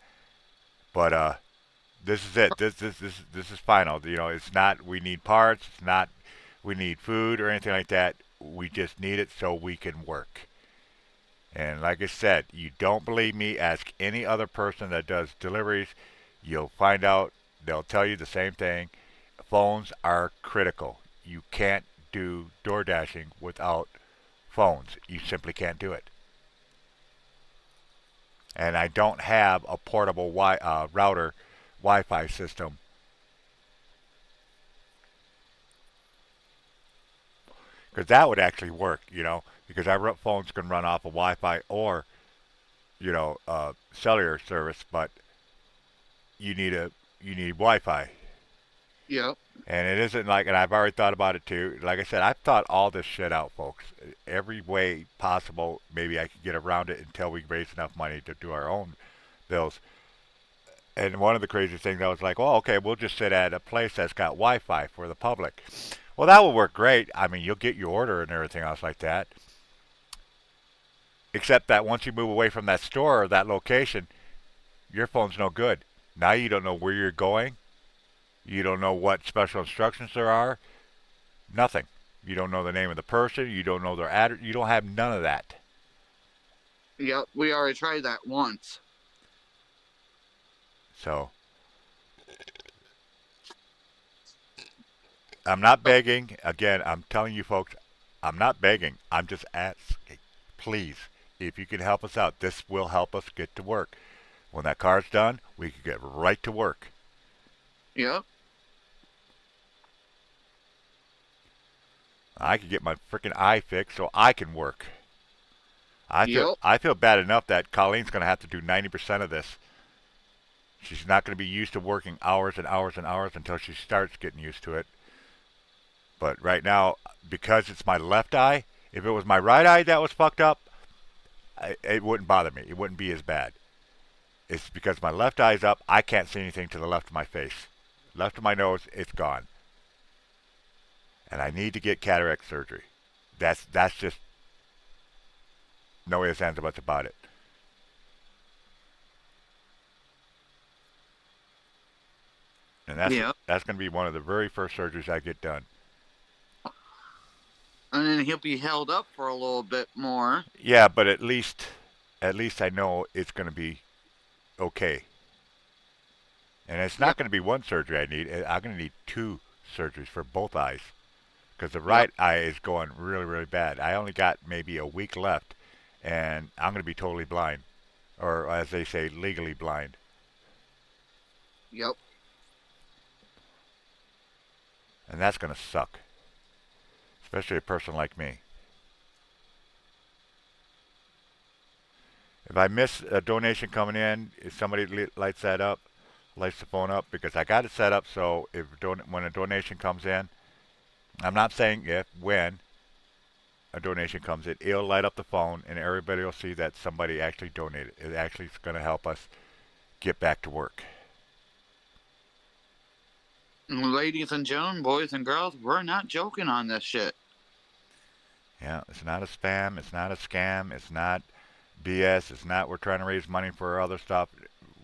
But this is it. This is final. It's not we need parts. It's not we need food or anything like that. We just need it so we can work. And like I said, you don't believe me, ask any other person that does deliveries. You'll find out they'll tell you the same thing. Phones are critical. You can't do door dashing without phones. You simply can't do it. And I don't have a portable router Wi-Fi system. Because that would actually work, because our phones can run off of Wi-Fi or, cellular service, but you need Wi-Fi. Yep. And it isn't like, and I've already thought about it too. Like I said, I've thought all this shit out, folks. Every way possible, maybe I could get around it until we raise enough money to do our own bills. And one of the crazy things, I was like, well, okay, we'll just sit at a place that's got Wi-Fi for the public. Well, that will work great. I mean, you'll get your order and everything else like that. Except that once you move away from that store or that location, your phone's no good. Now you don't know where you're going. You don't know what special instructions there are. Nothing. You don't know the name of the person. You don't know their address. You don't have none of that. Yep. We already tried that once. So, I'm not begging. Again, I'm telling you folks, I'm not begging. I'm just asking. Please, if you can help us out, this will help us get to work. When that car's done, we can get right to work. Yep. I can get my freaking eye fixed so I can work. Yep. I feel bad enough that Colleen's going to have to do 90% of this. She's not going to be used to working hours and hours and hours until she starts getting used to it. But right now, because it's my left eye, if it was my right eye that was fucked up, it wouldn't bother me. It wouldn't be as bad. It's because my left eye's up, I can't see anything to the left of my face. Left of my nose, it's gone. And I need to get cataract surgery. That's just no way ands or buts about it. And that's going to be one of the very first surgeries I get done. And then he'll be held up for a little bit more. Yeah, but at least I know it's going to be okay. And it's not going to be one surgery I need. I'm going to need 2 surgeries for both eyes. Because the right eye is going really, really bad. I only got maybe a week left, and I'm going to be totally blind. Or, as they say, legally blind. Yep. And that's going to suck, especially a person like me. If I miss a donation coming in, if somebody lights that up, lights the phone up, because I got it set up so if when a donation comes in, I'm not saying if, when a donation comes in, it'll light up the phone and everybody will see that somebody actually donated. It actually is going to help us get back to work. Ladies and gentlemen, boys and girls, we're not joking on this shit. Yeah, it's not a spam. It's not a scam. It's not BS. It's not we're trying to raise money for other stuff.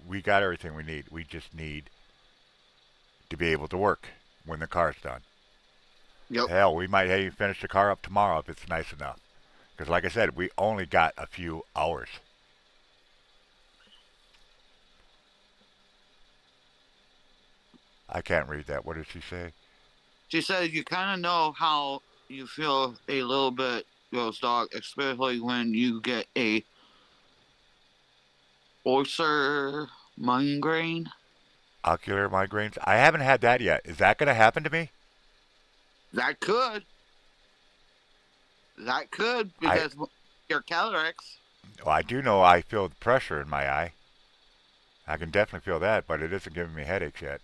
We got everything we need. We just need to be able to work when the car's done. Yep. Hell, we might even finish the car up tomorrow if it's nice enough. Because, like I said, we only got a few hours. I can't read that. What did she say? She said you kind of know how you feel a little bit, Ghost Dog, especially when you get a ulcer migraine. Ocular migraines? I haven't had that yet. Is that going to happen to me? That could. That could, I because your cataracts. well, I do know I feel the pressure in my eye. I can definitely feel that, but it isn't giving me headaches yet.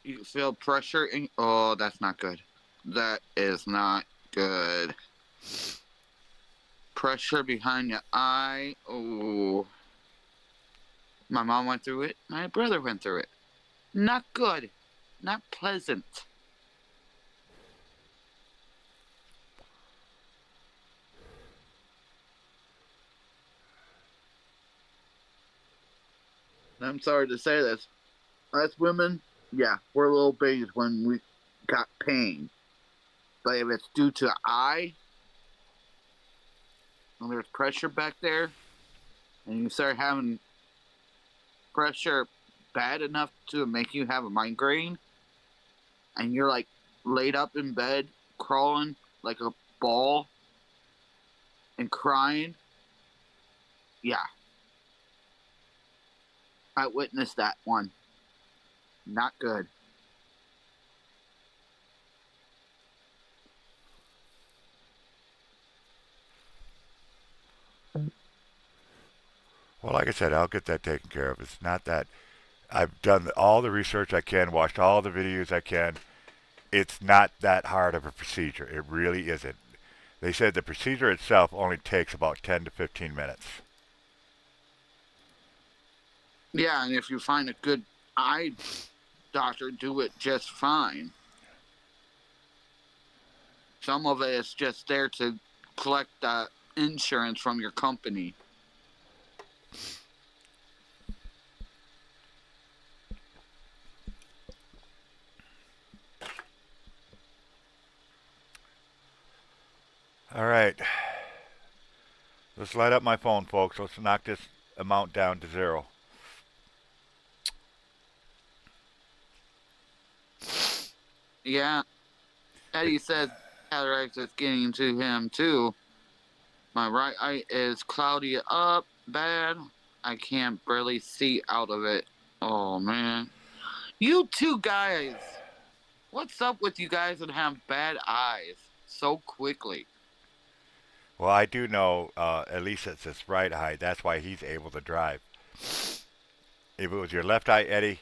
You feel pressure in. Oh, that's not good. That is not good. Pressure behind your eye. Oh. My mom went through it. My brother went through it. Not good. Not pleasant. I'm sorry to say this. Us women, yeah, we're little babies when we got pain. But if it's due to eye, and there's pressure back there, and you start having pressure bad enough to make you have a migraine, and you're like laid up in bed, crawling like a ball, and crying, yeah, I witnessed that one. Not good. Well, like I said, I'll get that taken care of. It's not that I've done all the research I can, watched all the videos I can. It's not that hard of a procedure. It really isn't. They said the procedure itself only takes about 10 to 15 minutes. Yeah, and if you find a good eye doctor, do it just fine. Some of it is just there to collect insurance from your company. All right. Let's light up my phone, folks. Let's knock this amount down to zero. Yeah, Eddie says cataracts is getting to him too. My right eye is cloudy up bad. I can't barely see out of it. Oh man. You two guys. What's up with you guys that have bad eyes so quickly? Well, I do know, at least it's his right eye. That's why he's able to drive. If it was your left eye, Eddie,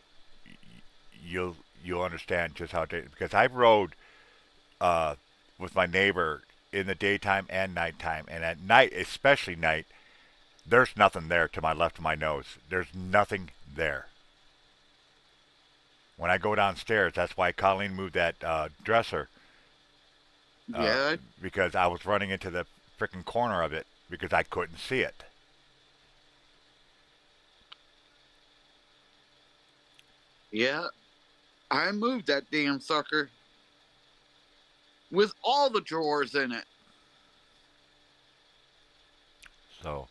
you'll understand just how because I rode uh, with my neighbor in the daytime and nighttime, and at night, especially night, there's nothing there to my left of my nose. There's nothing there. When I go downstairs, that's why Colleen moved that dresser uh, Yeah, because I was running into the freaking corner of it because I couldn't see it. yeah. I moved that damn sucker with all the drawers in it. So,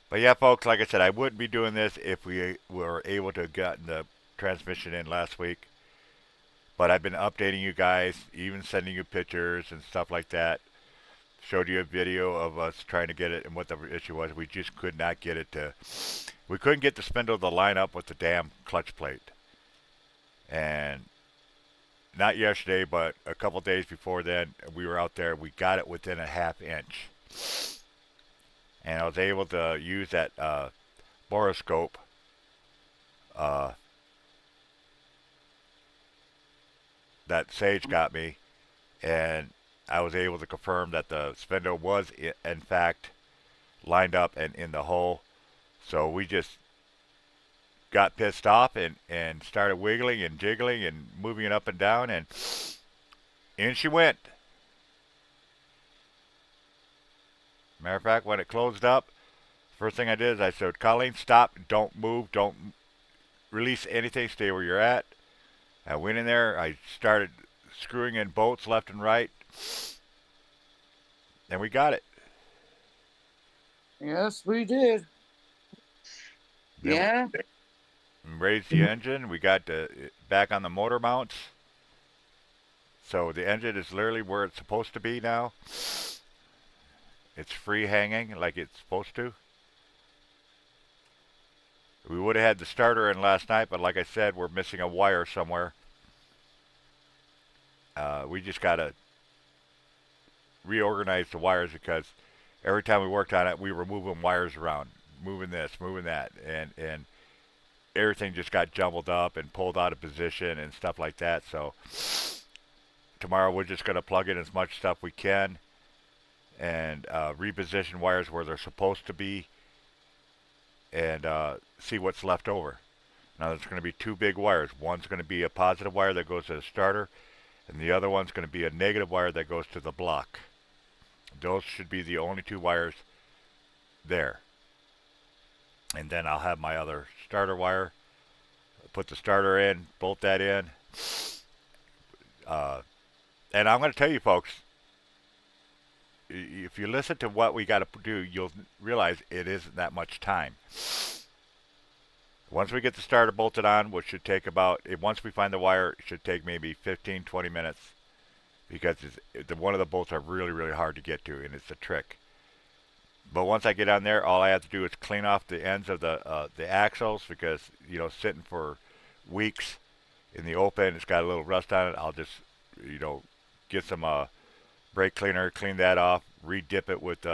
but yeah, folks, like I said, I wouldn't be doing this if we were able to get the transmission in last week. But I've been updating you guys, even sending you pictures and stuff like that. Showed you a video of us trying to get it and what the issue was. We just could not get it to. We couldn't get the spindle to line up with the damn clutch plate. And not yesterday, but a couple days before then, we were out there. We got it within a half inch, and I was able to use that boroscope. Uh, that Sage got me, and I was able to confirm that the spindle was in fact lined up and in the hole. So we just got pissed off and started wiggling and jiggling and moving it up and down, and in she went. Matter of fact, when it closed up, first thing I did is I said, Colleen, stop, don't move, don't release anything, stay where you're at. I went in there, I started screwing in bolts left and right, and we got it. Yes, we did. Then Yeah. we raised the engine, we got back on the motor mounts. So the engine is literally where it's supposed to be now. It's free hanging like it's supposed to. We would have had the starter in last night, but like I said, we're missing a wire somewhere. We just got to reorganize the wires because every time we worked on it, we were moving wires around, moving this, moving that, and everything just got jumbled up and pulled out of position and stuff like that. So tomorrow we're just going to plug in as much stuff we can and reposition wires where they're supposed to be and see what's left over. Now there's going to be two big wires. One's going to be a positive wire that goes to the starter, and the other one's going to be a negative wire that goes to the block. Those should be the only two wires there. And then I'll have my other starter wire, put the starter in, bolt that in. And I'm going to tell you folks, if you listen to what we got to do, you'll realize it isn't that much time. Once we get the starter bolted on, which should take about, once we find the wire, it should take maybe 15, 20 minutes because one of the bolts are really, really hard to get to, and it's a trick. But once I get on there, all I have to do is clean off the ends of the axles because, sitting for weeks in the open, it's got a little rust on it. I'll just, get some brake cleaner, clean that off, re-dip it with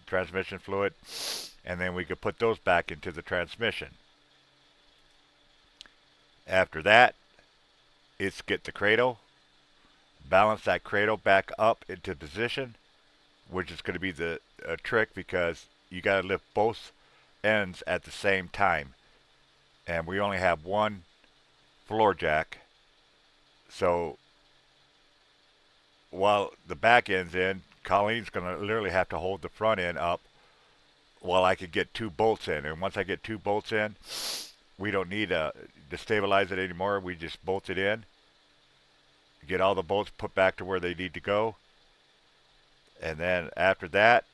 transmission fluid, and then we could put those back into the transmission. After that, it's get the cradle, balance that cradle back up into position, which is going to be the trick because you got to lift both ends at the same time. And we only have one floor jack. So while the back end's in, Colleen's going to literally have to hold the front end up while I could get two bolts in. And once I get two bolts in, we don't need to stabilize it anymore. We just bolt it in, get all the bolts put back to where they need to go. And then after that,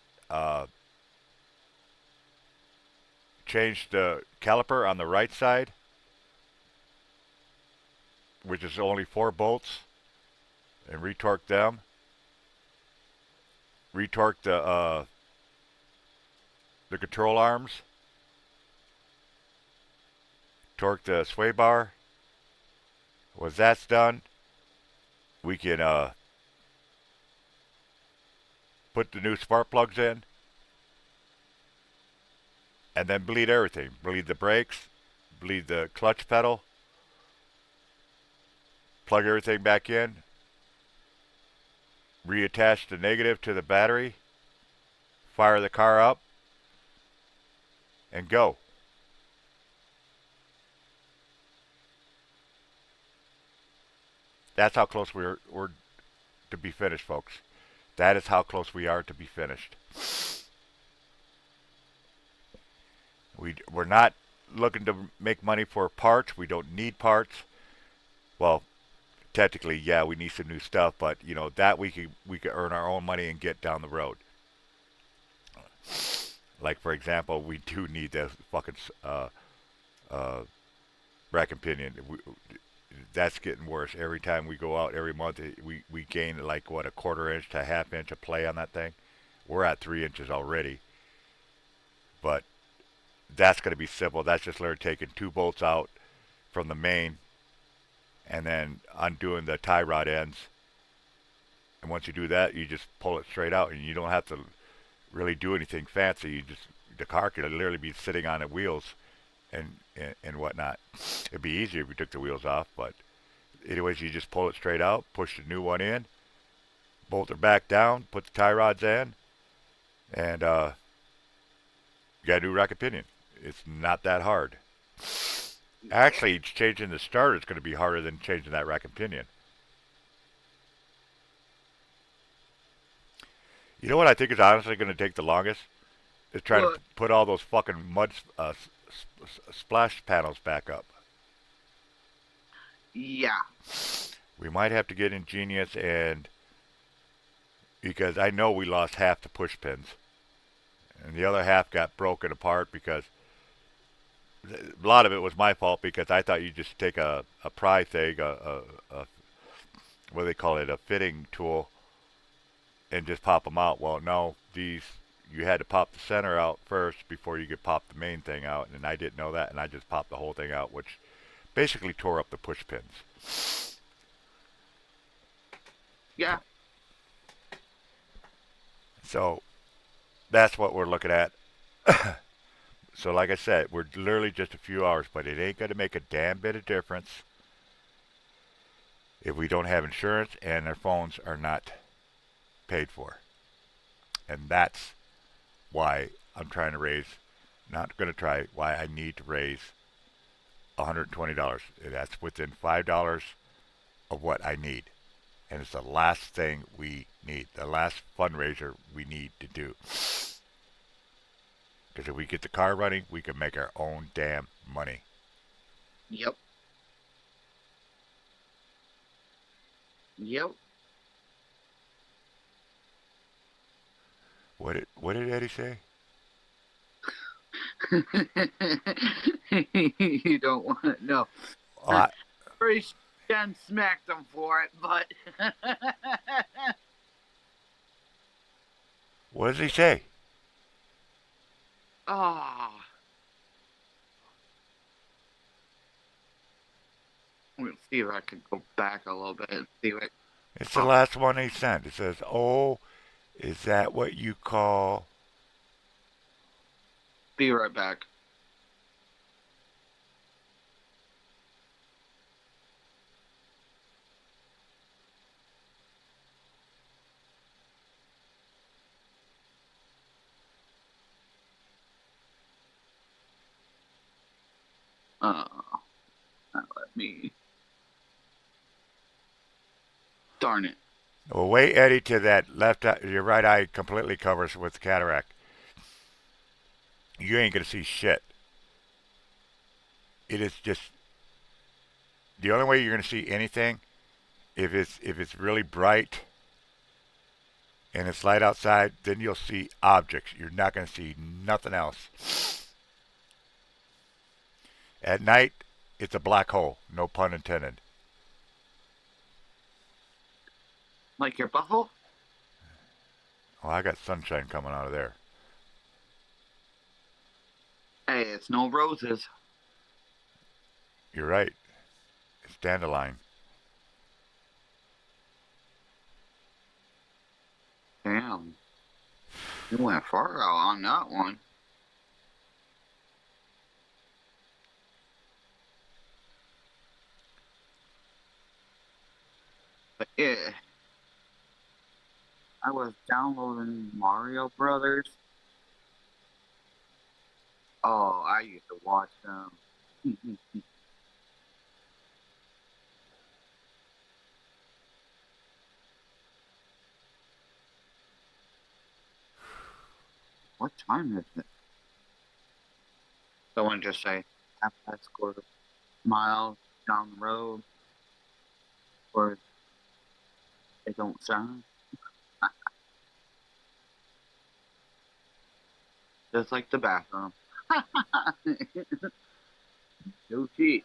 change the caliper on the right side, which is only 4 bolts, and retorque them. Retorque the control arms. Torque the sway bar. Once that's done, we can put the new spark plugs in, and then bleed everything. Bleed the brakes, bleed the clutch pedal, plug everything back in, reattach the negative to the battery, fire the car up, and go. That's how close we're to be finished, folks. That is how close we are to be finished. We're not looking to make money for parts. We don't need parts. Well, technically, yeah, we need some new stuff, but that we could earn our own money and get down the road. Like for example, we do need the fucking rack and pinion. That's getting worse. Every time we go out, every month, we gain like what, a quarter inch to a half inch of play on that thing. We're at 3 inches already. But that's going to be simple. That's just literally taking 2 bolts out from the main and then undoing the tie rod ends. And once you do that, you just pull it straight out, and you don't have to really do anything fancy. You just the car could literally be sitting on the wheels and whatnot. It'd be easier if you took the wheels off, but anyways, you just pull it straight out, push the new one in, bolt her back down, put the tie rods in, and you got a new rack pinion. It's not that hard. Actually, changing the starter is going to be harder than changing that rack pinion. You know what I think is honestly going to take the longest? Is trying to What? put all those fucking mud splash panels back up. Yeah. We might have to get ingenious and because I know we lost half the push pins, and the other half got broken apart because a lot of it was my fault because I thought you just take a pry thing, a what do they call it, a fitting tool, and just pop them out. Well, no, these you had to pop the center out first before you could pop the main thing out, and I didn't know that, and I just popped the whole thing out, which basically tore up the push pins. Yeah. So that's what we're looking at. So, like I said, we're literally just a few hours, but it ain't going to make a damn bit of difference if we don't have insurance and our phones are not paid for. And that's why I'm trying to raise, not going to try, why I need to raise $120. That's within $5 of what I need. And it's the last thing we need, the last fundraiser we need to do. Because if we get the car running, we can make our own damn money. Yep. Yep. What did Eddie say? You don't want to know. Uh, Pretty sure Jen smacked him for it, but what does he say? oh, let's see if I could go back a little bit and see what. It's the Oh, last one he sent. It says, "Oh, is that what you call?" be right back. Let me. Darn it. Well, wait, Eddie, to that left eye, your right eye completely covers with cataract. You ain't gonna see shit. It is just the only way you're gonna see anything if it's really bright and it's light outside. Then you'll see objects. You're not gonna see nothing else. At night, it's a black hole. No pun intended. Like your buffalo? Well, I got sunshine coming out of there. Hey, it's no roses. You're right. It's dandelion. Damn. You went far out on that one. But yeah, I was downloading Mario Brothers. Oh, I used to watch them. What time is it? Someone just say, half past quarter miles down the road, or it don't sound. Just like the bathroom. No cheat.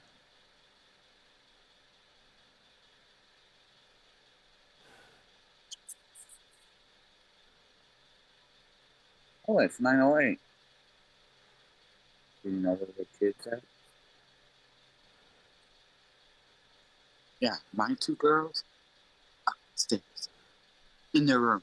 Oh, it's 9:08. Do you know what the kid said? Yeah, my two girls upstairs in their room.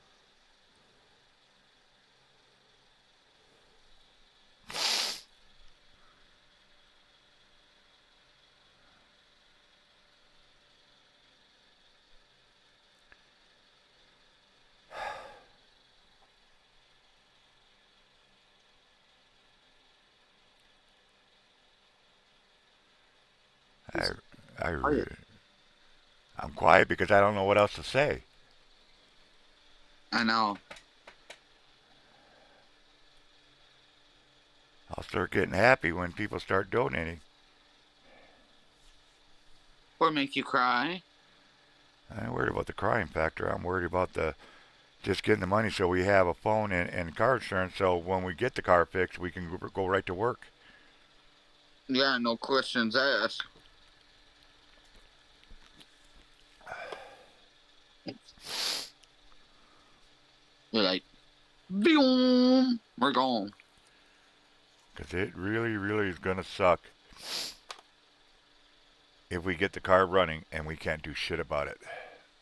I, He's I, quiet. I'm quiet because I don't know what else to say. I know. I'll start getting happy when people start donating. Or make you cry. I ain't worried about the crying factor. I'm worried about the just getting the money so we have a phone and car insurance. So when we get the car fixed, we can go right to work. Yeah, no questions asked. You're like, boom, we're gone. Because it really, really is gonna suck if we get the car running and we can't do shit about it.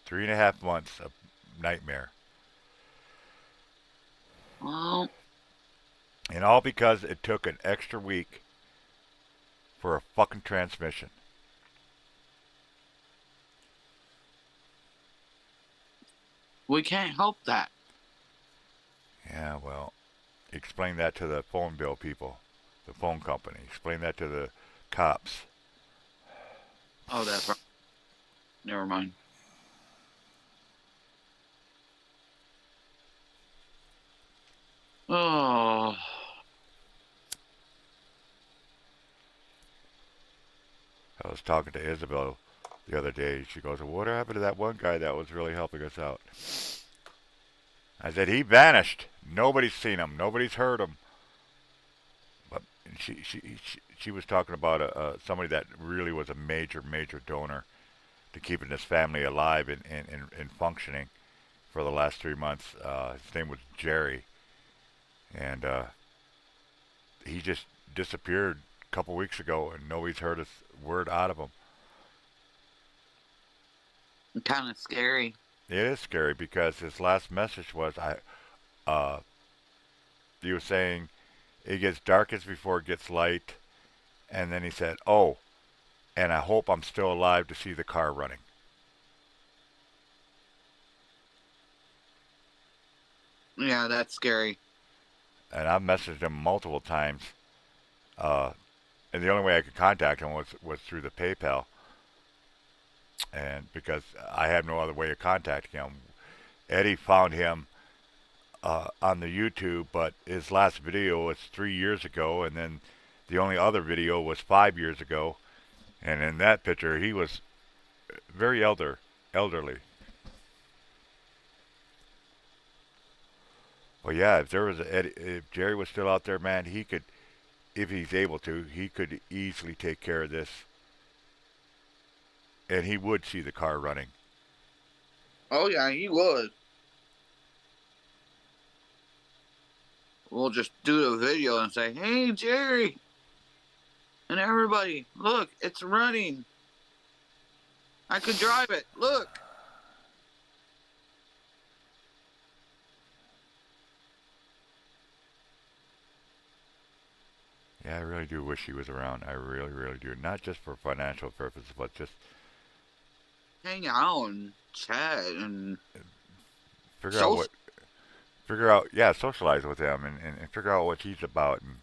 3.5 months of nightmare. Well, And all because it took an extra week for a fucking transmission. we can't help that. Yeah, well, explain that to the phone bill people, the phone company. Explain that to the cops. Oh, that's right. Never mind. Oh, I was talking to Isabel the other day. She goes, well, what happened to that one guy that was really helping us out? I said, he vanished. Nobody's seen him. Nobody's heard him. But she was talking about somebody that really was a major, major donor to keeping this family alive and functioning for the last 3 months. His name was Jerry. And he just disappeared a couple weeks ago, and nobody's heard a word out of him. kind of scary. It is scary because his last message was, uh, he was saying it gets darkest before it gets light, and then he said, "Oh, and I hope I'm still alive to see the car running." Yeah, that's scary. And I've messaged him multiple times, uh, and the only way I could contact him was through the PayPal, and because I had no other way of contacting him. Eddie found him on the YouTube, but his last video was 3 years ago, and then the only other video was 5 years ago. And in that picture, he was very elderly. Well, yeah, if there was if Jerry was still out there, man, he could, if he's able to, he could easily take care of this, and he would see the car running. Oh, yeah, he would. We'll just do a video and say, hey, Jerry, and everybody, look, it's running. I could drive it. Look. Yeah, I really do wish he was around. I really, really do. Not just for financial purposes, but just Hang out and chat and figure out social. what, figure out, yeah, socialize with him and figure out what he's about. And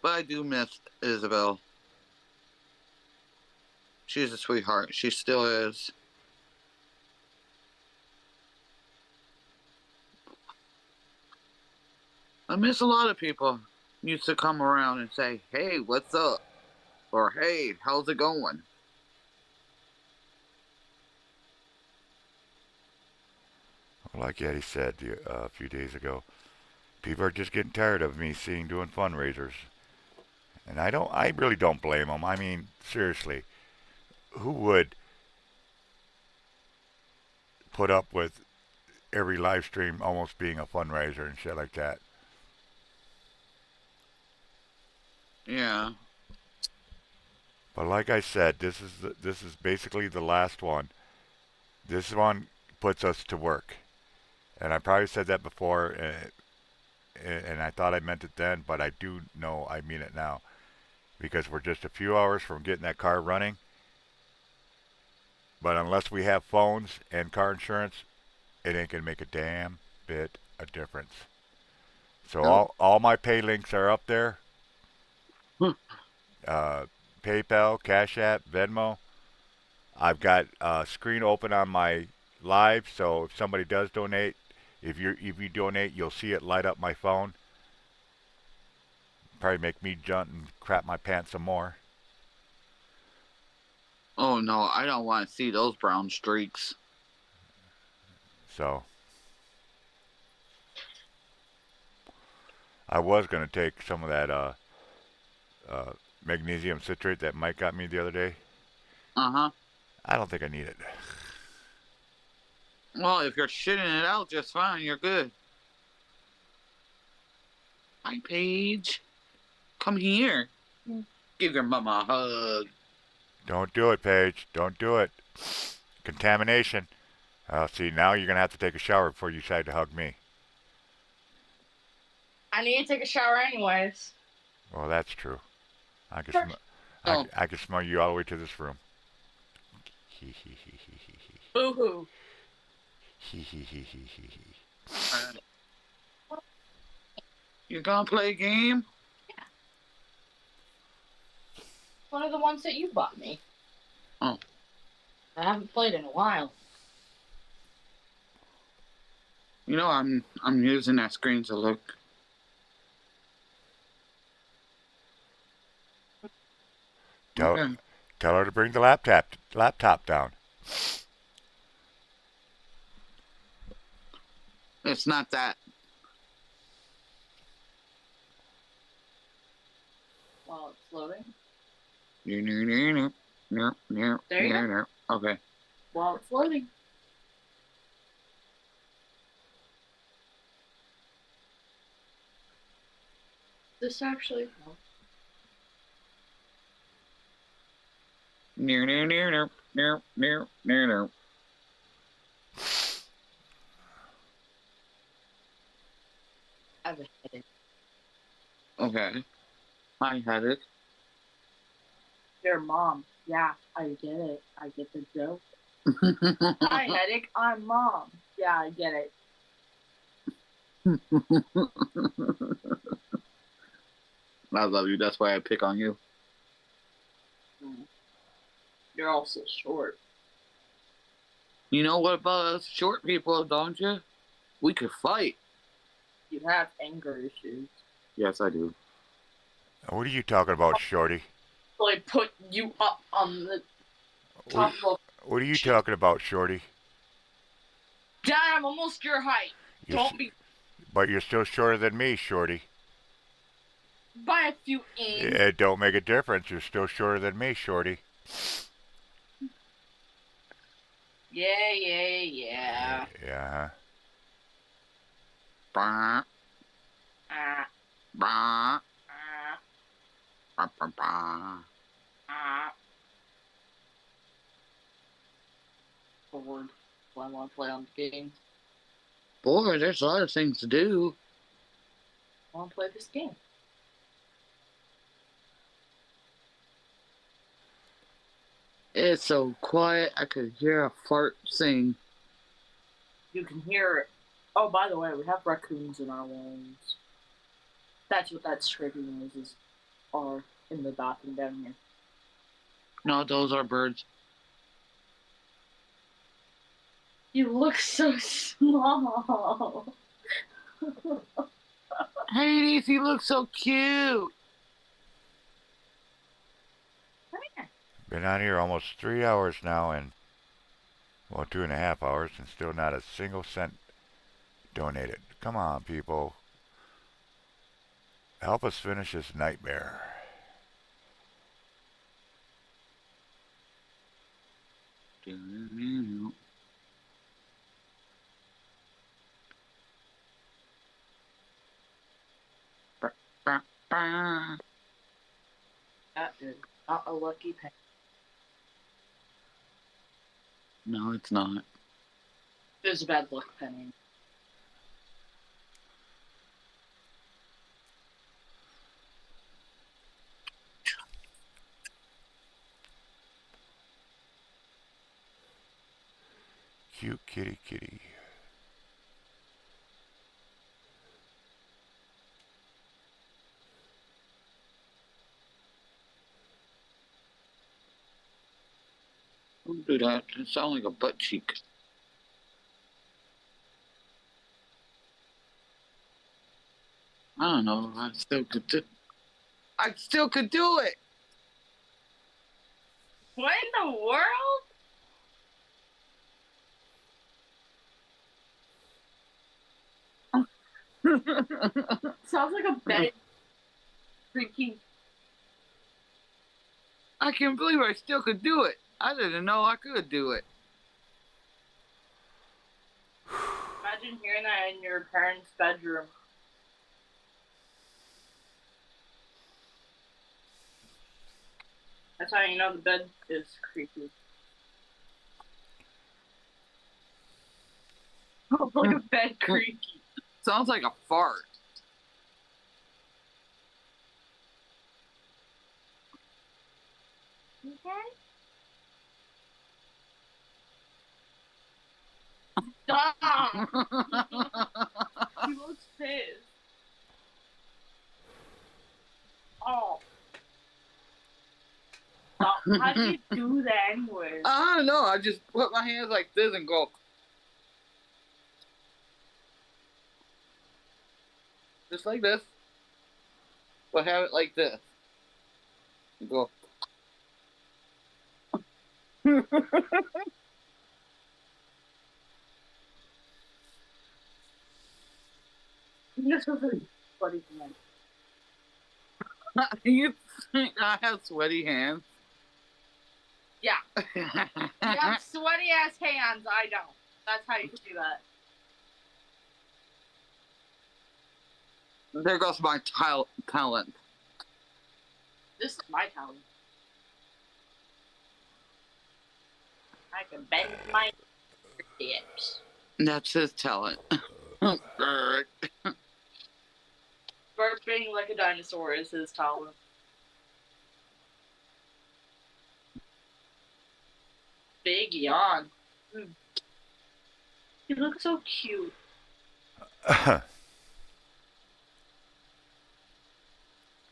But I do miss Isabel. She's a sweetheart. She still is. I miss a lot of people used to come around and say, hey, what's up? Or hey, how's it going? like Eddie said a few days ago, people are just getting tired of me seeing doing fundraisers, and I really don't blame them. I mean, seriously, who would put up with every live stream almost being a fundraiser and shit like that? Yeah. But like I said, this is basically the last one. This one puts us to work, and I probably said that before, and I thought I meant it then, but I do know I mean it now because we're just a few hours from getting that car running. But unless we have phones and car insurance, it ain't gonna make a damn bit of difference. So Nope. all my pay links are up there. Uh, PayPal, Cash App, Venmo. I've got a screen open on my live, so if somebody does donate, if you donate, you'll see it light up my phone. Probably make me jump and crap my pants some more. Oh no, I don't want to see those brown streaks. So I was gonna take some of that uh, magnesium citrate that Mike got me the other day. Uh huh. I don't think I need it. Well, if you're shitting it out just fine, you're good. Hi, Paige. Come here. Give your mama a hug. Don't do it, Paige. Don't do it. Contamination. See, now you're gonna have to take a shower before you decide to hug me. I need to take a shower anyways. Well, that's true. I can Sure. Oh, I can smell you all the way to this room. Hee hee hee hee hee hee. Boo hoo. Hee hee hee hee hee hee. you gonna play a game? One of the ones that you bought me. Oh. I haven't played in a while. You know I'm using that screen to look. Tell Okay. tell her to bring the laptop down. It's not that. While it's loading. There you go. Okay. While it's loading. This actually. I have a headache. Okay. I had it. Your mom. Yeah, I get it. I get the joke. Hi, headache. I'm mom. Yeah, I get it. I love you. That's why I pick on you. You're also short. You know what about us short people, don't you? We could fight. You have anger issues. Yes, I do. What are you talking about, Shorty? So I put you up on the top of. What are you talking about, Shorty? Dad, I'm almost your height. Don't be But you're still shorter than me, Shorty. by a few inches. It don't make a difference. You're still shorter than me, Shorty. Yeah. Yeah. Bah, Ah, bah, ah, bah, bah, bah. ah. Bored. So I want to play on the game. Boy, there's a lot of things to do. I want to play this game. It's so quiet, I could hear a fart sing. You can hear it. Oh, by the way, we have raccoons in our walls. That's what that scraping noises are in the bathroom down here. No, those are birds. You look so small. Hades, you look so cute. Been on here almost 3 hours now, and well, 2.5 hours, and still not a single cent donated. Come on, people. Help us finish this nightmare. Bah, bah. dude. Not a lucky penny. No, it's not. There's a bad luck penny. Cute kitty kitty. Don't do that. It sounds like a butt cheek. I don't know. I still could do it. What in the world? Sounds like a bed freaking. I can't believe I still could do it. I didn't know I could do it. Imagine hearing that in your parents' bedroom. That's how you know the bed is creepy. Like a bed creaky. Sounds like a fart. Okay. Stop! He looks pissed. Oh. Stop. How do you do that anyway? I don't know. I just put my hands like this and go. Just like this. But have it like this. And go. This was a funny thing. You think I have sweaty hands? Yeah. You have sweaty ass hands. I don't. That's how you do that. There goes my talent. This is my talent. I can bend my hips. That's his talent. Burping like a dinosaur is his talent. Big yawn. He looks so cute.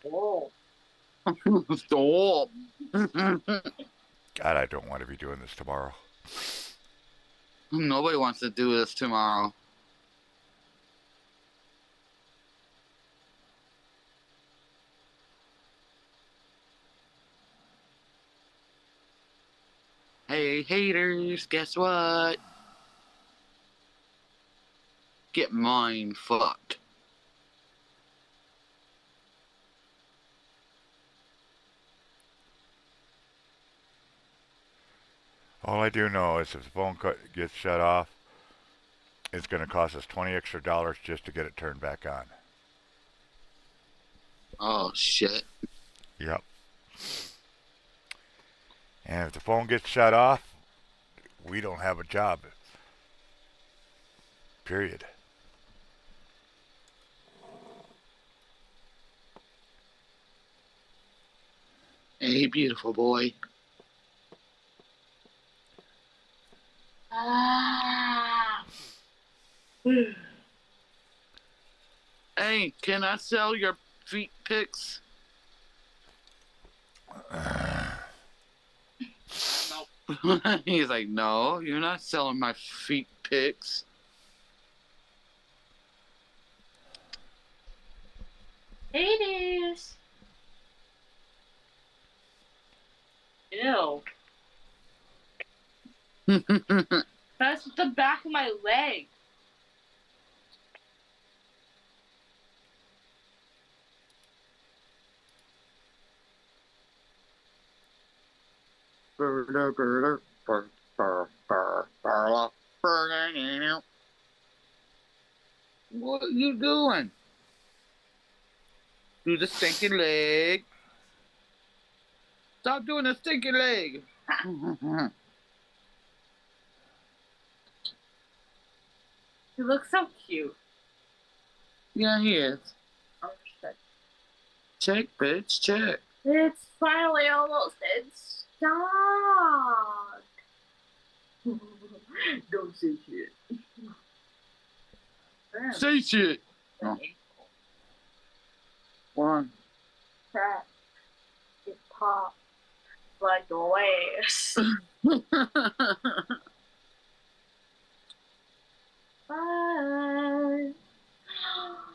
Oh. Stop. God, I don't want to be doing this tomorrow. Nobody wants to do this tomorrow. Hey, haters, guess what? Get mine fucked. All I do know is if the phone gets shut off, it's going to cost us $20 extra just to get it turned back on. Oh, shit. Yep. And if the phone gets shut off, we don't have a job. Period. Hey, beautiful boy. Ah. Hey, can I sell your feet pics? Nope. He's like, no, you're not selling my feet pics. It is. Ew. That's the back of my leg. What are you doing? Do the stinking leg. Stop doing a stinky leg. He looks so cute. Yeah, he is. Oh shit. Check, bitch, check. It's finally almost installed. Don't say shit. Say shit. No. One. Crap. It popped like a lace. But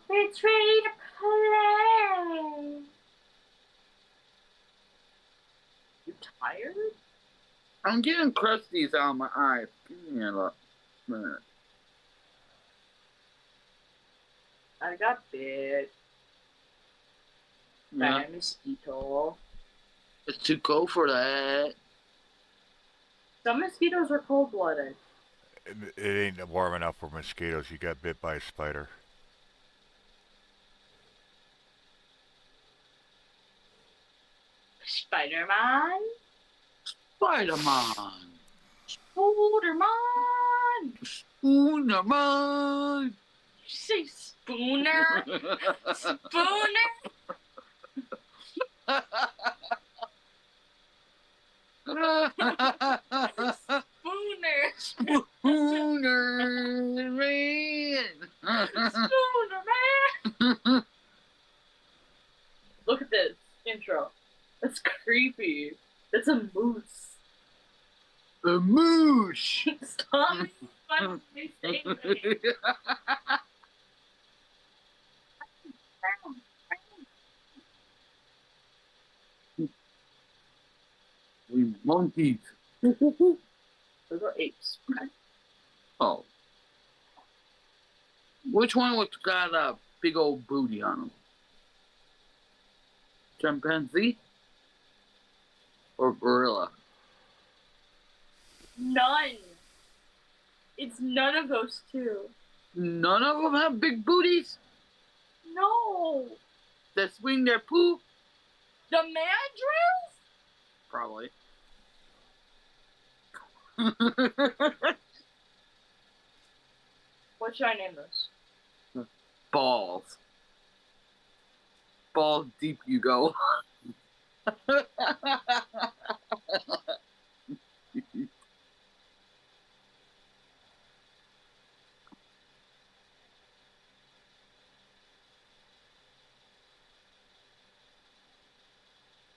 it's ready to play. You tired? I'm getting crusties out of my eyes. Give me a minute. I got bit by Yeah, a mosquito. it's too cold for that. Some mosquitoes are cold-blooded. It ain't warm enough for mosquitoes. You got bit by a spider. Spider-Man. Spider-Man. Spooderman. Spoonerman. You say Spooner? Spooner? Spooner. Spooner man. Spooner, man. Look at this intro. That's creepy. That's a moose. The moosh. Stop making fun of me saying that. We monkeys. Those are apes. Oh. Which one was got a big old booty on him? Chimpanzee? Or gorilla? None. It's none of those two. None of them have big booties No. that swing their poop? The mandrills? Probably. What should I name this? Balls. Balls deep you go.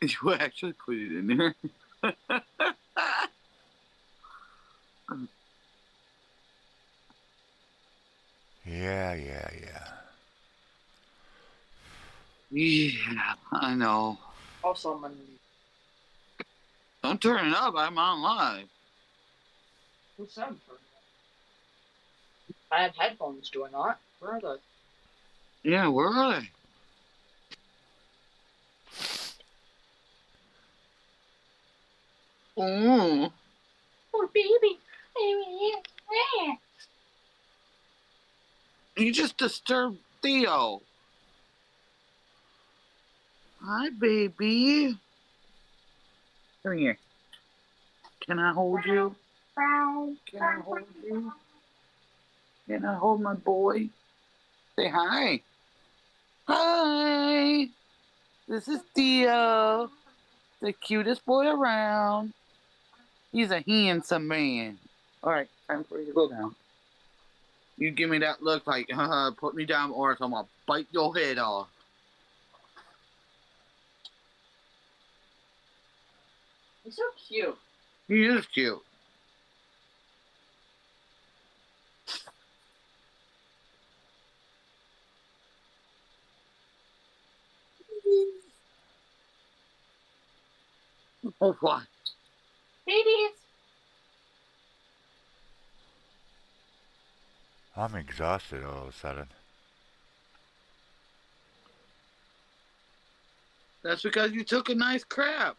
You actually put it in there. Yeah. Yeah, I know. Also, I'm gonna. Don't turn it up. I'm on live. Who said I'm turning it? I have headphones, do I not? Where are they? Yeah, where are they? Oh, Oh, baby. you just disturbed Theo. Hi, baby. Come here. Can I hold you? Can I hold you? Can I hold my boy? Say hi. Hi. This is Theo, the cutest boy around. He's a handsome man. All right, time for you to go down. You give me that look like, put me down or else I'm gonna bite your head off. He's so cute. He is cute. Oh, what? Babies. I'm exhausted all of a sudden. That's because you took a nice crap.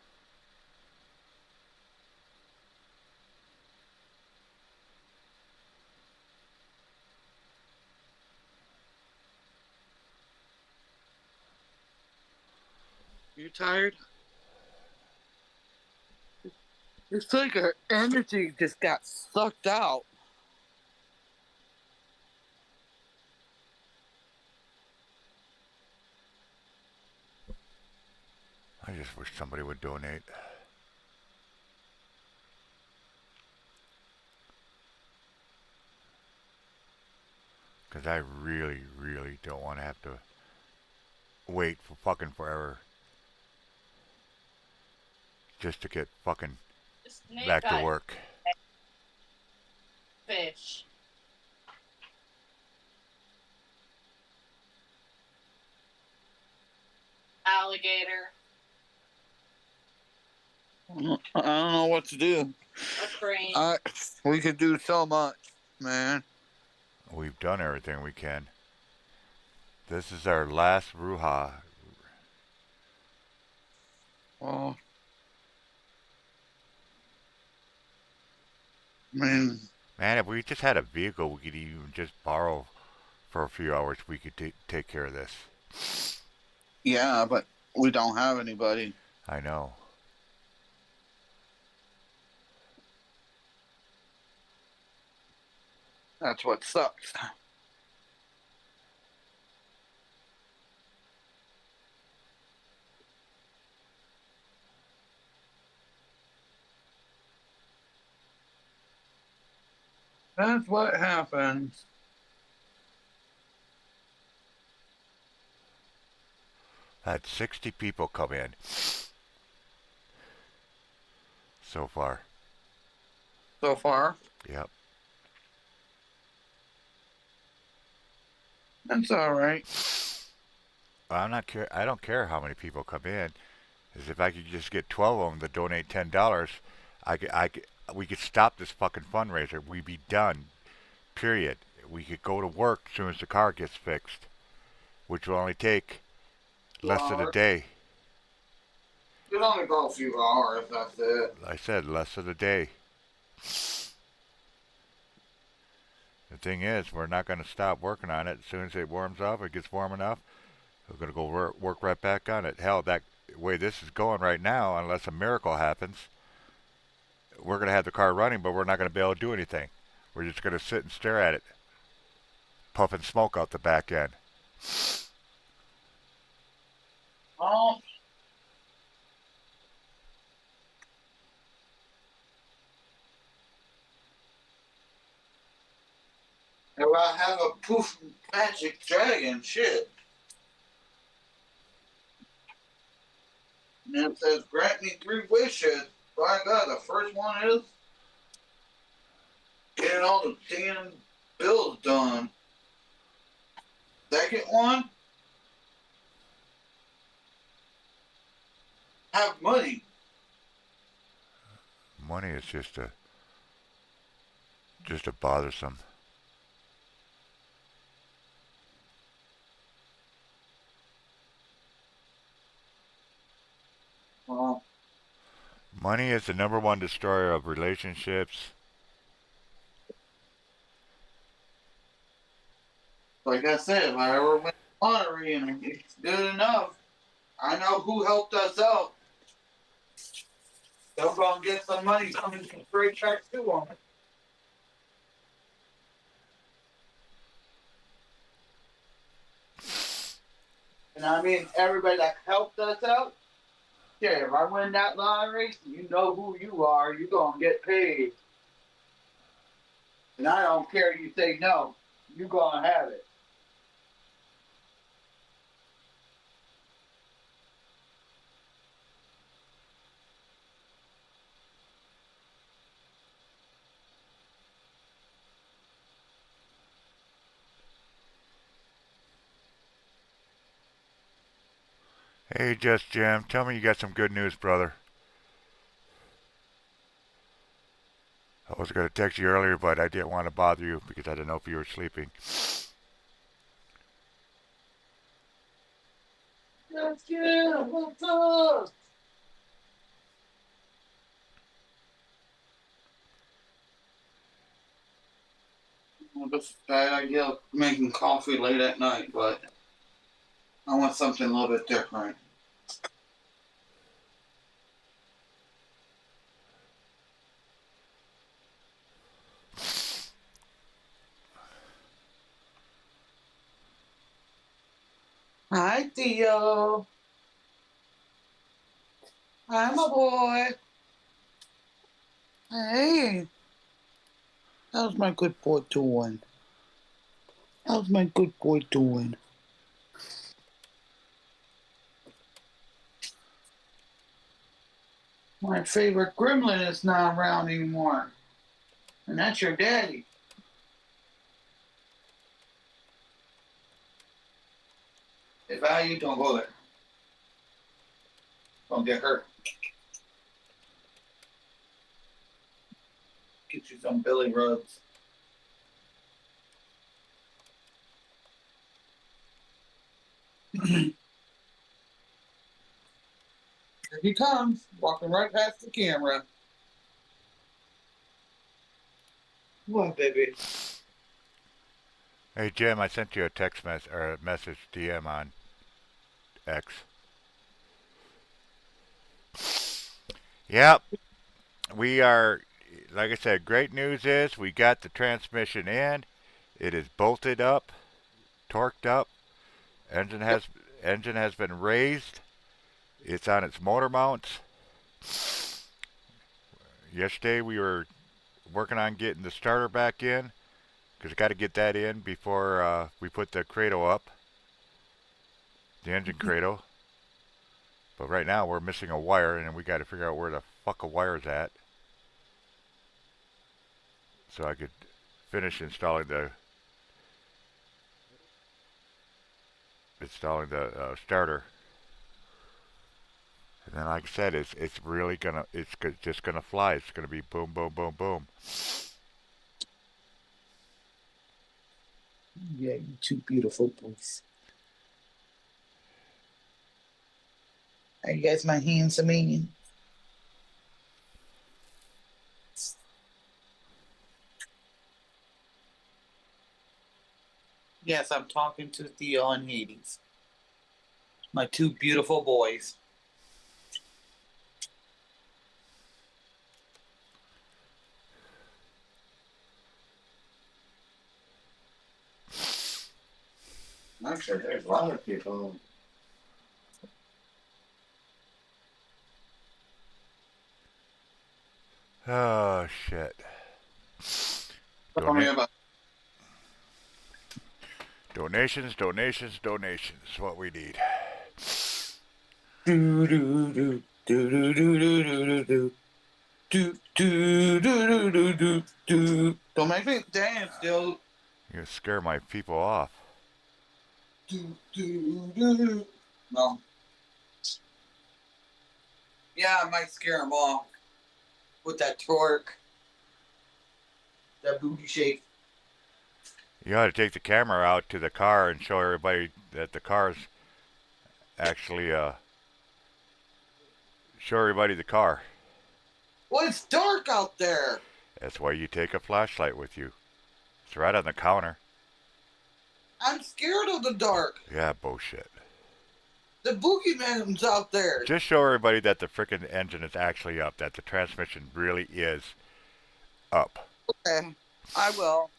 You tired? It's like our energy just got sucked out. I just wish somebody would donate. Because I really, really don't want to have to wait for fucking forever just to get fucking back to work. Fish. Alligator. I don't know what to do. A crane. We could do so much, man. We've done everything we can. This is our last Ruha. Well, I mean, Man, if we just had a vehicle we could even just borrow for a few hours, we could take care of this. yeah, but we don't have anybody. I know. That's what sucks. That's what happens. Had 60 people come in so far. So far, Yep. that's all right. I don't care how many people come in. Is if I could just get 12 of them to donate $10, we could stop this fucking fundraiser. We'd be done. Period. We could go to work as soon as the car gets fixed, which will only take less than a day. It'll only go a few hours. That's it. I said less than a day. The thing is, we're not going to stop working on it. As soon as it warms up, it gets warm enough, we're going to go work right back on it. Hell, that way this is going right now, unless a miracle happens, we're going to have the car running, but we're not going to be able to do anything. We're just going to sit and stare at it, puffing smoke out the back end. Oh. If I have a poof magic dragon, shit. And it says, grant me 3 wishes. By God, the first one is getting all the damn bills done. Second one, have money. Money is just a bothersome. Well, Money is the number one destroyer of relationships. like I said, if I ever win the lottery and it's good enough, I know who helped us out. They'll go and get some money coming from straight checks to them. And I mean, everybody that helped us out, yeah, if I win that lottery, you know who you are. You're going to get paid. And I don't care if you say no. You're going to have it. Hey, Just Jim, tell me you got some good news, brother. I was going to text you earlier, but I didn't want to bother you because I didn't know if you were sleeping. Yes, yeah, what's up? Well, this bad idea of making coffee late at night, but I want something a little bit different. Hi, Theo. Hi, my boy. Hey. How's my good boy doing? How's my good boy doing? My favorite gremlin is not around anymore. And that's your daddy. Hey, Value, don't go there. Don't get hurt. Get you some Billy rubs. Here he comes, walking right past the camera. What, baby? Hey Jim, I sent you a text message or a message DM on X. Yep, we are. Like I said, great news is we got the transmission in. It is bolted up, torqued up. Engine Yep. has engine has been raised. It's on its motor mounts. Yesterday we were working on getting the starter back in because I got to get that in before we put the cradle up, the engine cradle. But right now we're missing a wire and we got to figure out where the fuck a wire's at so I could finish installing the starter. And then, like I said, it's really gonna just gonna fly. It's gonna be boom, boom, boom, boom. Yeah, you two beautiful boys. Are you guys my handsome man? Yes, I'm talking to Theo and Hades. My two beautiful boys. Actually, there's a lot of people. Oh shit. Tell me about Donations, donations, donations. What we need. do do do do do do do do do do do do do do do. Don't make me dance, dude. You scare my people off. Do do do do. No. Yeah, I might scare them off with that torque, that booty shake. You ought to take the camera out to the car and show everybody that the car's actually show everybody the car. Well, it's dark out there. That's why you take a flashlight with you. It's right on the counter. I'm scared of the dark. Yeah, bullshit. The boogeyman's out there. Just show everybody that the frickin' engine is actually up, that the transmission really is up. Okay, I will.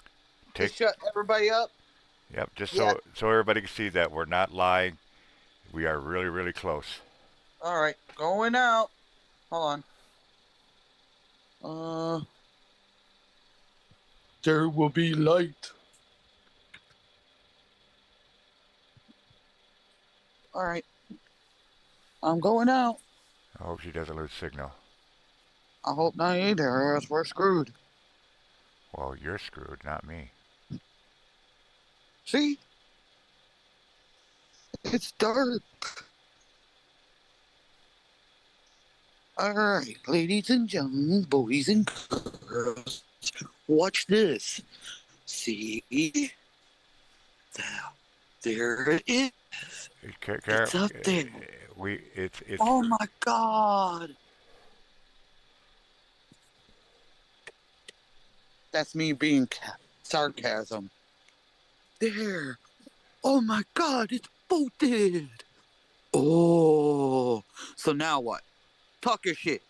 Take, Just shut everybody up. yep, just Yeah. so everybody can see that we're not lying. We are really, really close. All right, going out. Hold on. There will be light. All right, I'm going out. I hope she doesn't lose signal. I hope not either, or else we're screwed. Well, you're screwed, not me. See? It's dark. All right, ladies and gentlemen, boys and girls, watch this. See? There it is. It's up there. It's. Oh my God. That's me being sarcasm. There. Oh my God, it's bolted. Oh. So now what? Talk your shit.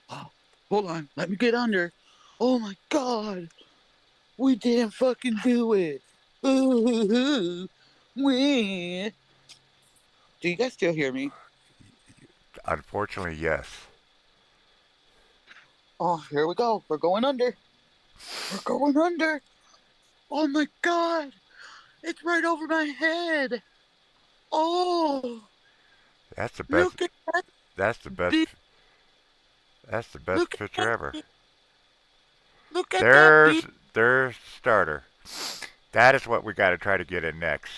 Oh, hold on. Let me get under. Oh my God. We didn't fucking do it. Ooh. Wee. Do you guys still hear me? Unfortunately, yes. Oh, here we go. We're going under. We're going under. Oh my god. It's right over my head. Oh, That's the best. look at that That's the best. big. That's the best Look at picture that. ever. Look at that big. There's starter. That is what we got to try to get in next.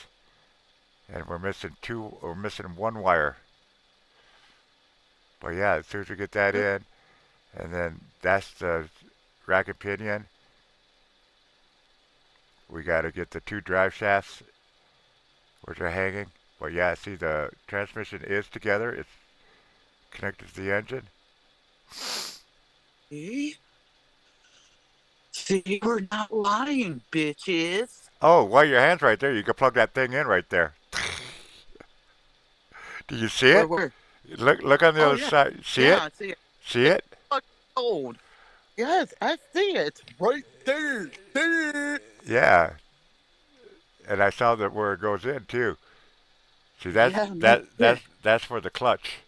And we're missing two. We're missing one wire. But yeah, as soon as we get that in, and then that's the racket pinion. We got to get the two drive shafts, which are hanging. But yeah, see the transmission is together. It's connected to the engine. See? See, we're not lying, bitches. Oh, while your hand's right there, you can plug that thing in right there. Do you see it? Where? Look on the Oh other yeah, side. See yeah. it? I see it. See It's it? fucking cold. Yes, I see it. Right there. There. Yeah. And I saw that where it goes in too. See, Yeah, me too. that's for the clutch.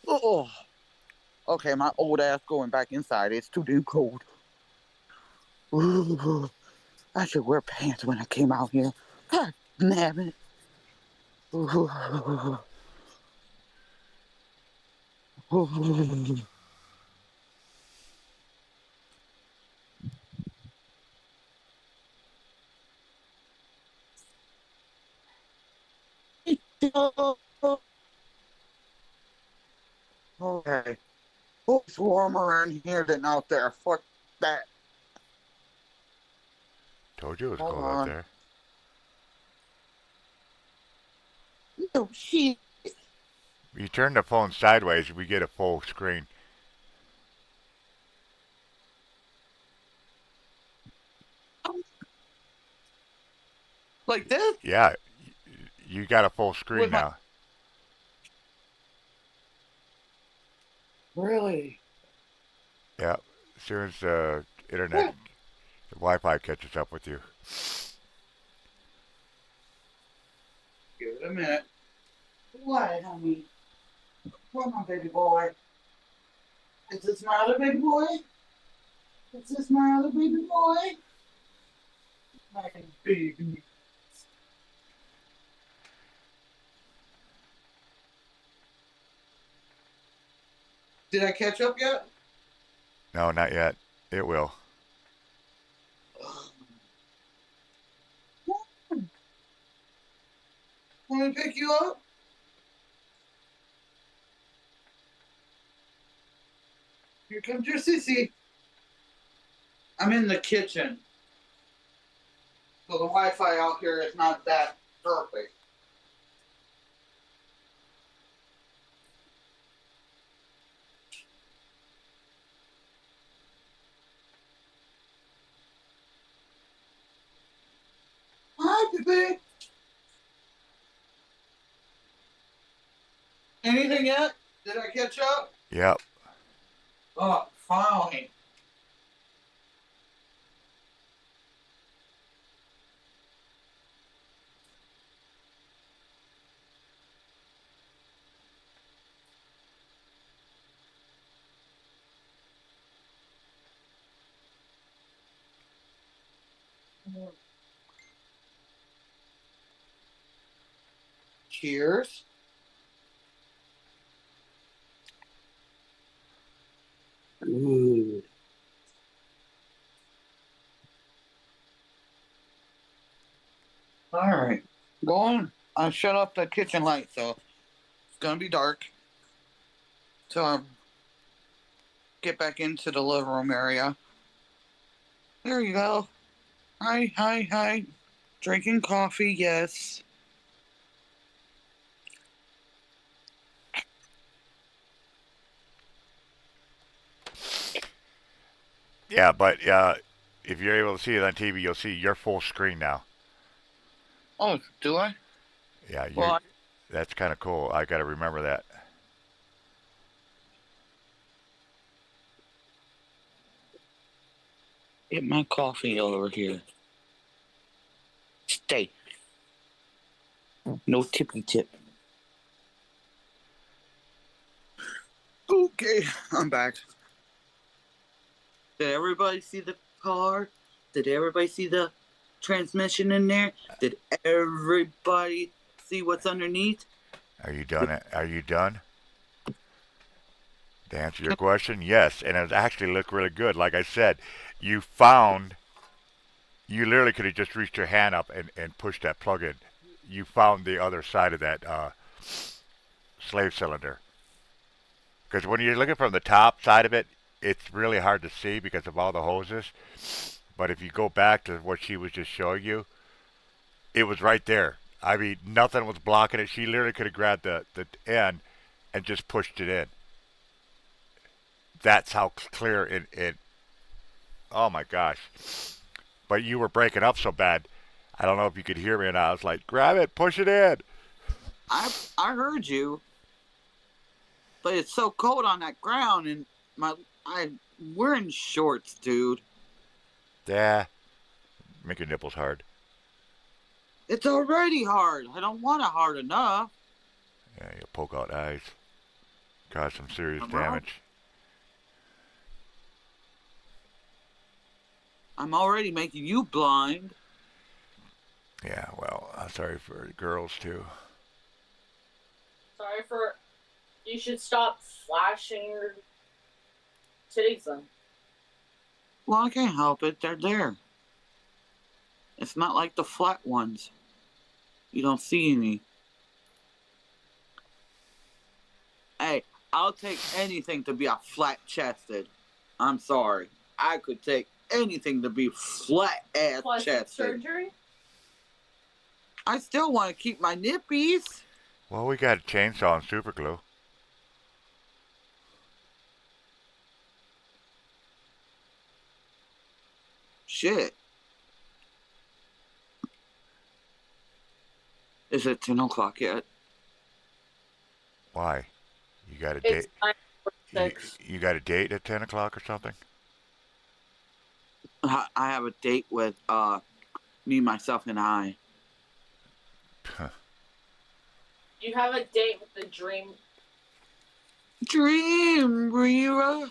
Oh. Okay, my old ass going back inside. It's too damn cold. Ooh, I should wear pants when I came out here. God damn it. Ooh. Ooh. Okay. Oh, it's warmer in here than out there. Fuck that. Told you it was Hold cold out on. there. No shit. You turn the phone sideways, we get a full screen. Like this? Yeah, you got a full screen With my. now. Really? Yeah. As soon as the internet, the Wi-Fi catches up with you. Give it a minute. What, honey? Come on, baby boy. Is this my other baby boy? Is this my other baby boy? My baby. Did I catch up yet? No, not yet. It will. Want me to pick you up? Here comes your sissy. I'm in the kitchen. So the Wi-Fi out here is not that perfect. Hi, baby. Anything yet? Did I catch up? Yep. Oh, fine. Cheers. Good. All right. Go on. I shut off the kitchen light, so it's gonna be dark. So get back into the living room area. There you go. Hi, hi, hi. Drinking coffee, yes. Yeah, but if you're able to see it on TV, you'll see your full screen now. Oh, do I? Yeah, you. Well, That's kind of cool. I got to remember that. get my coffee over here. No tippy tip. Okay, I'm back. Did everybody see the car? Did everybody see the transmission in there? Did everybody see what's underneath? Are you done? Are you done? To answer your question, yes, and it actually looked really good. Like I said, you found, you literally could have just reached your hand up and pushed that plug in. You found the other side of that slave cylinder. Because when you're looking from the top side of it, it's really hard to see because of all the hoses. But if you go back to what she was just showing you, it was right there. I mean, nothing was blocking it. She literally could have grabbed the end and just pushed it in. That's how clear it. Oh my gosh. But you were breaking up so bad. I don't know if you could hear me, and I was like, grab it, push it in. I heard you, but it's so cold on that ground, and we're in shorts, dude. Yeah, make your nipples hard. It's already hard. I don't want it hard enough. Yeah, you'll poke out eyes. Cause some serious I'm damage. I'm already making you blind. Yeah, well, I'm sorry for girls too. Sorry for. You should stop flashing your titties then. Well, I can't help it. They're there. It's not like the flat ones. You don't see any. Hey, I'll take anything to be a flat-chested. I'm sorry. I could take anything to be flat-ass Plastic chested. surgery? I still want to keep my nippies. Well, we got a chainsaw and super glue. Shit. Is it 10 o'clock yet? Why? You got a It's date? 9:46. You got a date at 10 o'clock or something? I have a date with me, myself, and I. You have a date with the dream. Dream, Rira.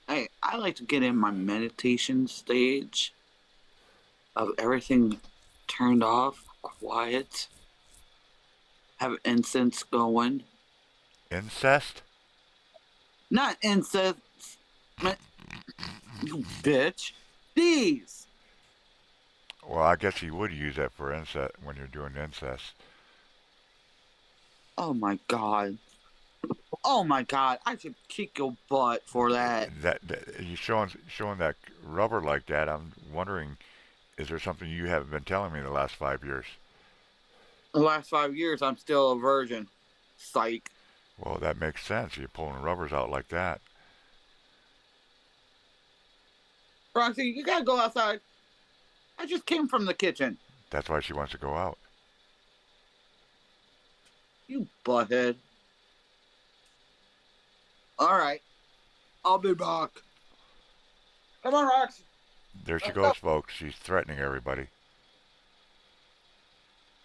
Hey, I like to get in my meditation stage of everything turned off, quiet, have incense going. Incest? Not incense, you bitch. These. Well, I guess you would use that for incest when you're doing incest. Oh my god. Oh my god. I should kick your butt for that. That you showing that rubber like that. I'm wondering, is there something you haven't been telling me in the last 5 years? The last 5 years, I'm still a virgin. Psych. Well, that makes sense. You're pulling rubbers out like that. Roxy, you gotta go outside. I just came from the kitchen. That's why she wants to go out. You butthead. Alright. I'll be back. Come on, Roxy. There she goes, folks. She's threatening everybody.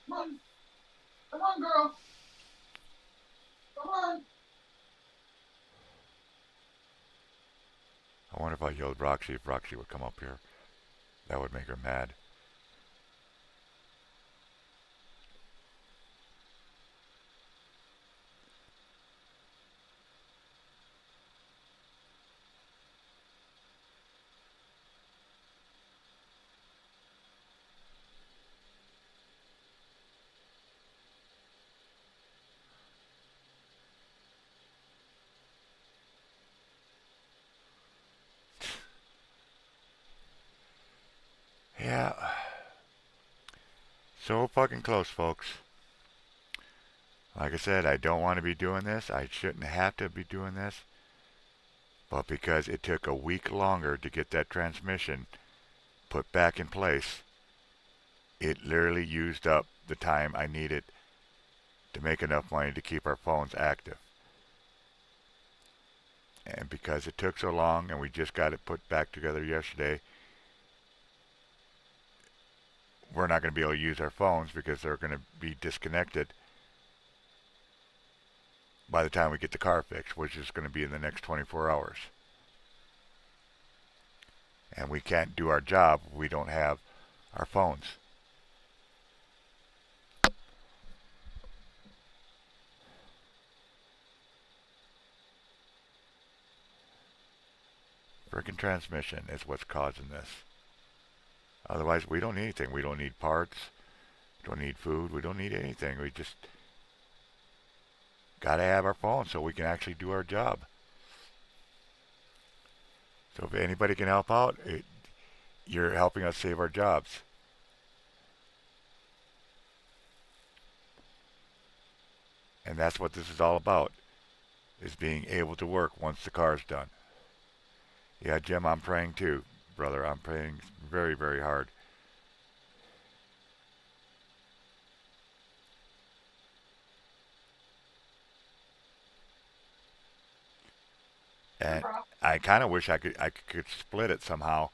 Come on. Come on, girl. Come on. I wonder if I yelled Roxy if Roxy would come up here. That would make her mad. Yeah. So fucking close, folks. Like I said, I don't want to be doing this. I shouldn't have to be doing this. But because it took a week longer to get that transmission put back in place, it literally used up the time I needed to make enough money to keep our phones active. And because it took so long and we just got it put back together yesterday, we're not going to be able to use our phones because they're going to be disconnected by the time we get the car fixed, which is going to be in the next 24 hours. And we can't do our job if we don't have our phones. Freaking transmission is what's causing this. Otherwise, we don't need anything. We don't need parts. We don't need food. We don't need anything. We just got to have our phone so we can actually do our job. So if anybody can help out, you're helping us save our jobs. And that's what this is all about, is being able to work once the car's done. Yeah, Jim, I'm praying too, brother. I'm praying very, very hard. And I kind of wish I could split it somehow,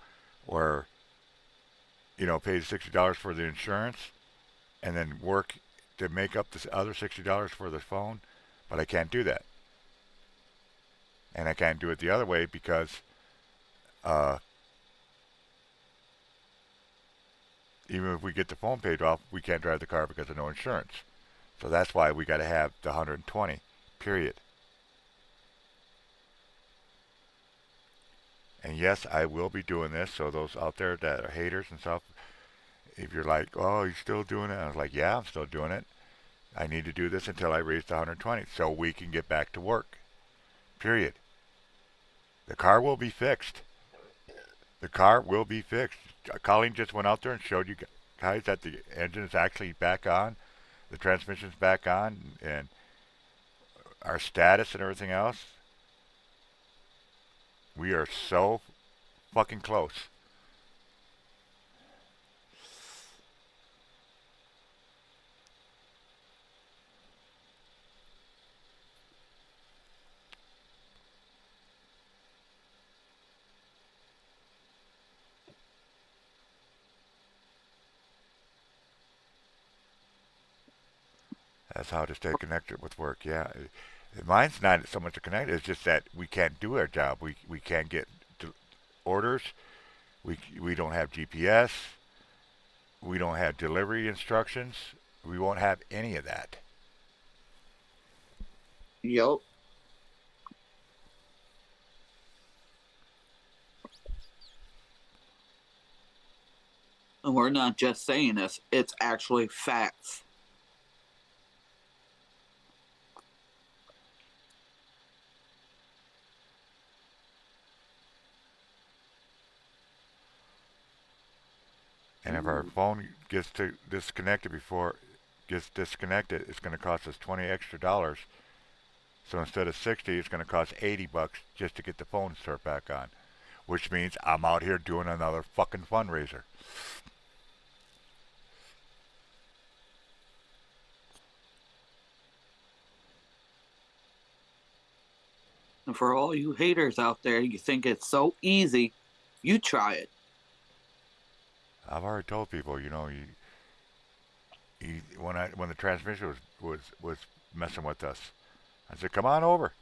where pay the $60 for the insurance, and then work to make up this other $60 for the phone, but I can't do that. And I can't do it the other way because uh, even if we get the phone paid off, we can't drive the car because of no insurance. So that's why we got to have the 120, period. And yes, I will be doing this. So those out there that are haters and stuff, if you're like, oh, you're still doing it, I was like, yeah, I'm still doing it. I need to do this until I raise the 120 so we can get back to work. Period. The car will be fixed. The car will be fixed. Colleen just went out there and showed you guys that the engine is actually back on, the transmission's back on, and our status and everything else. We are so fucking close. That's how to stay connected with work. Yeah, mine's not so much a connect. It's just that we can't do our job. We can't get orders. We don't have GPS. We don't have delivery instructions. We won't have any of that. Yup. And we're not just saying this, it's actually facts. And if our phone disconnected it's going to cost us 20 extra dollars. So instead of 60, it's going to cost $80 just to get the phone start back on, which means I'm out here doing another fucking fundraiser. And for all you haters out there, you think it's so easy, you try it. I've already told people, when the transmission was messing with us, I said, come on over.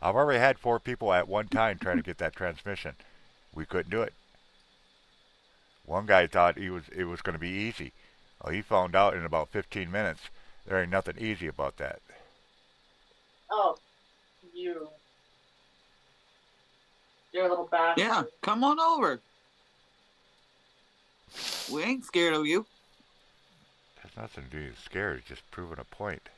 I've already had 4 people at one time trying to get that transmission. We couldn't do it. One guy thought it was going to be easy. Well, he found out in about 15 minutes there ain't nothing easy about that. Oh, you're a little bastard. Yeah, come on over. We ain't scared of you. Has nothing to do with scared. It's just proving a point.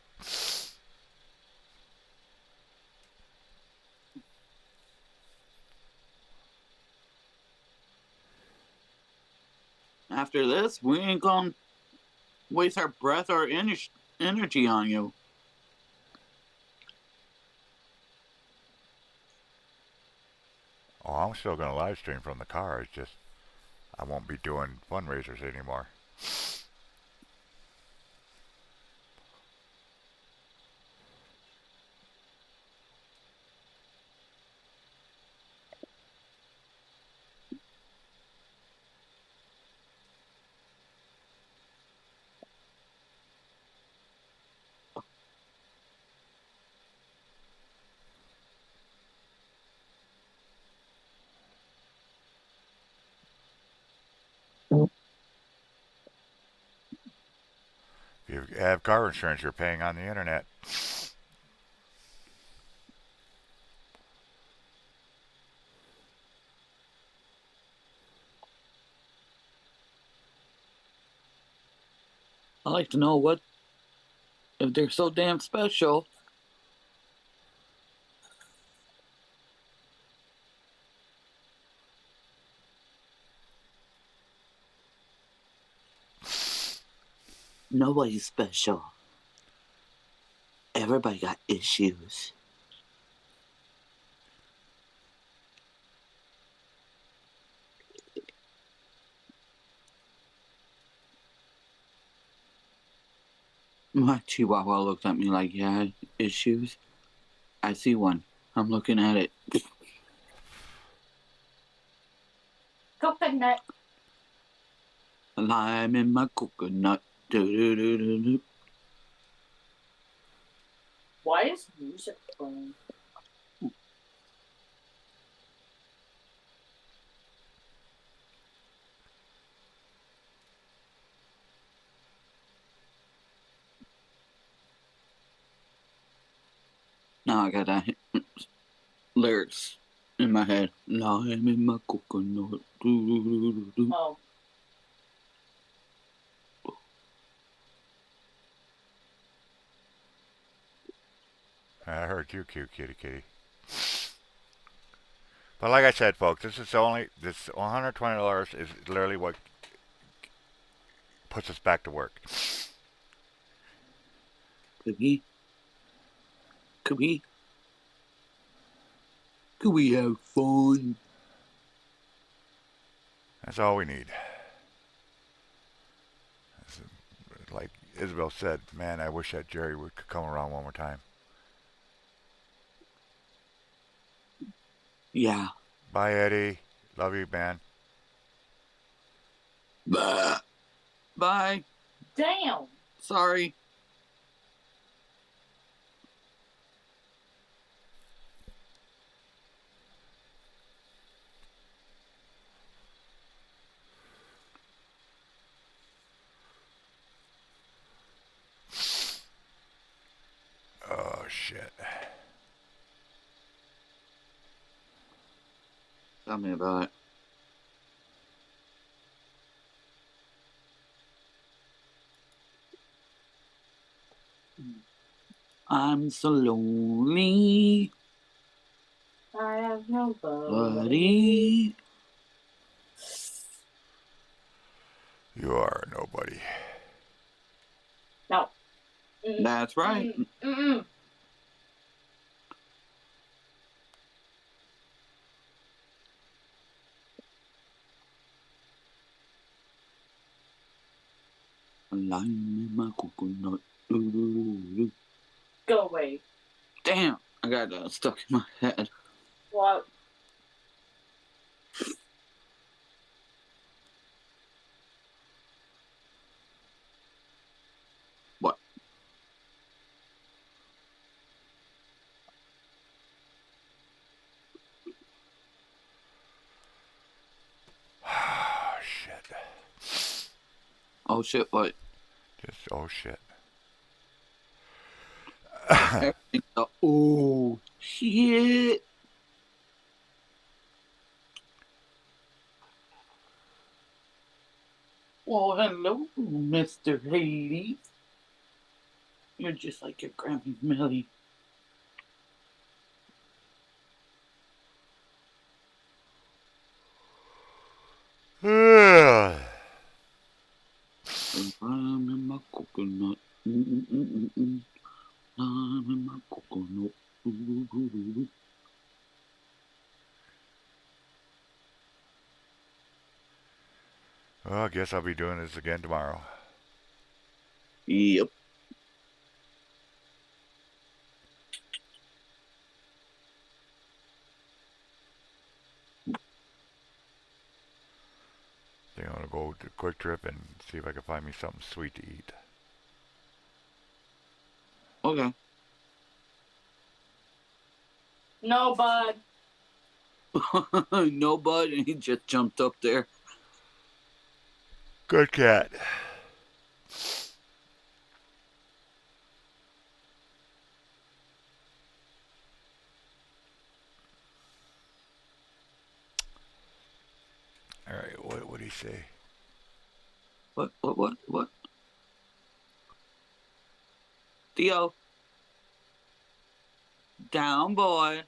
After this, we ain't gonna waste our breath or energy on you. Oh, I'm still going to live stream from the car. It's just I won't be doing fundraisers anymore. You have car insurance you're paying on the internet. I like to know what if they're so damn special. Nobody's special. Everybody got issues. My chihuahua looked at me like, yeah, issues. I see one. I'm looking at it. Coconut. Lime in my coconut. Do-do-do-do-do. Why is music playing? Now I got that lyrics in my head. Lime in my coconut. Do-do-do-do-do. Oh. I heard you, cute kitty kitty. But like I said, folks, this $120 is literally what puts us back to work. Could we have fun? That's all we need. Like Isabel said, man, I wish that Jerry could come around one more time. Yeah. Bye, Eddie. Love you, man. Bah. Bye. Damn. Sorry. Oh, shit. Tell me about it. I'm so lonely. I have nobody. Buddy. You are nobody. No. That's right. Mm-mm. Lime in my coconut. Go away. Damn, I got that stuck in my head. What? What? Oh, shit. Oh shit, what? Just, oh, shit. Oh shit. Well, hello, Mr. Hades. You're just like your Grammy Millie. I'm in my coconut. I'm in my coconut. Well, I guess I'll be doing this again tomorrow. Yep. I think I'm gonna go to a quick trip and see if I can find me something sweet to eat. Okay. No, bud. No, bud, and he just jumped up there. Good cat. say? What? Theo. Down, boy.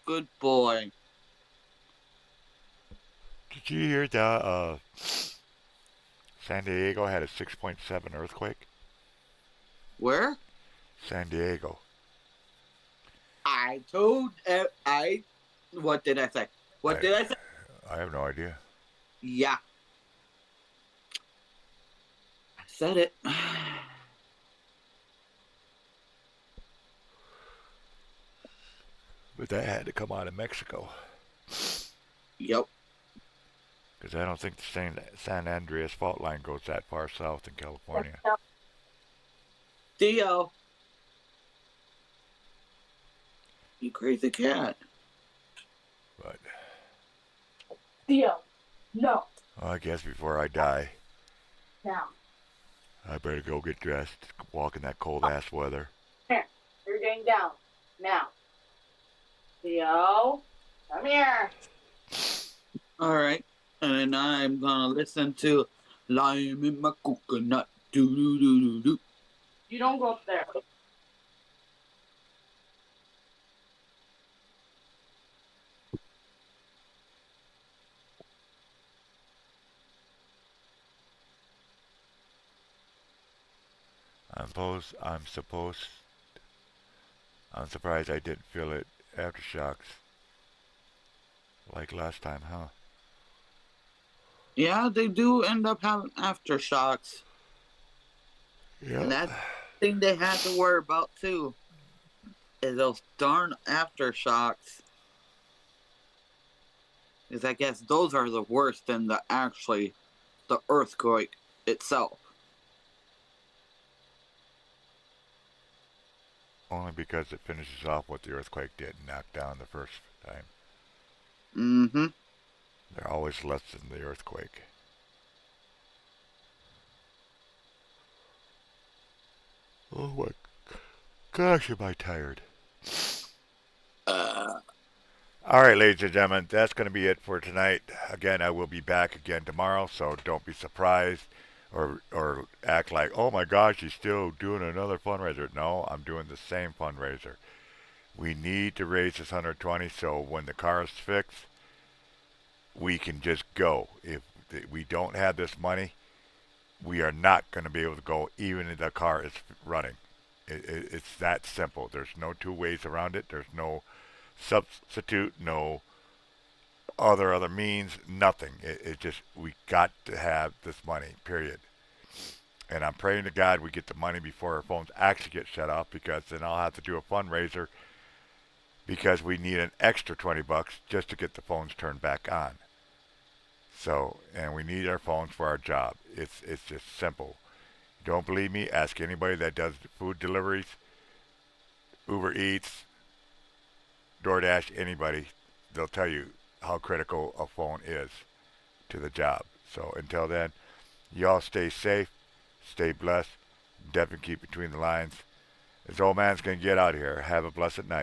Good boy. Did you hear that San Diego had a 6.7 earthquake? Where? San Diego. What did I say? What did I say? I have no idea. Yeah. I said it. But that had to come out of Mexico. Yep. Because I don't think the San Andreas fault line goes that far south in California. Theo. You crazy cat. But Theo, no. well, I guess before I die, Now. I better go get dressed, walk in that cold ass weather. Here. You're getting down. Now. Theo, come here. All right. And I'm gonna listen to Lime in My Coconut. Do do do do do. You don't go up there. I'm surprised I didn't feel it aftershocks like last time, huh? Yeah, they do end up having aftershocks. Yeah. And that's the thing they had to worry about too. Is those darn aftershocks. Because I guess those are the worst than the earthquake itself. Only because it finishes off what the earthquake did and knocked down the first time. Mm-hmm. They're always less than the earthquake. Oh my gosh, am I tired. All right, ladies and gentlemen, that's going to be it for tonight. Again, I will be back again tomorrow, so don't be surprised or act like, oh my gosh, he's still doing another fundraiser. No, I'm doing the same fundraiser. We need to raise this 120 so when the car is fixed, we can just go. If we don't have this money, we are not going to be able to go even if the car is running. It's that simple. There's no two ways around it. There's no substitute, no other means, nothing. It just, we got to have this money, period. And I'm praying to God we get the money before our phones actually get shut off, because then I'll have to do a fundraiser because we need an extra 20 bucks just to get the phones turned back on. So, and we need our phones for our job. It's just simple. Don't believe me? Ask anybody that does food deliveries, Uber Eats, DoorDash, anybody. They'll tell you how critical a phone is to the job. So until then, y'all stay safe, stay blessed, definitely keep between the lines. This old man's going to get out of here. Have a blessed night.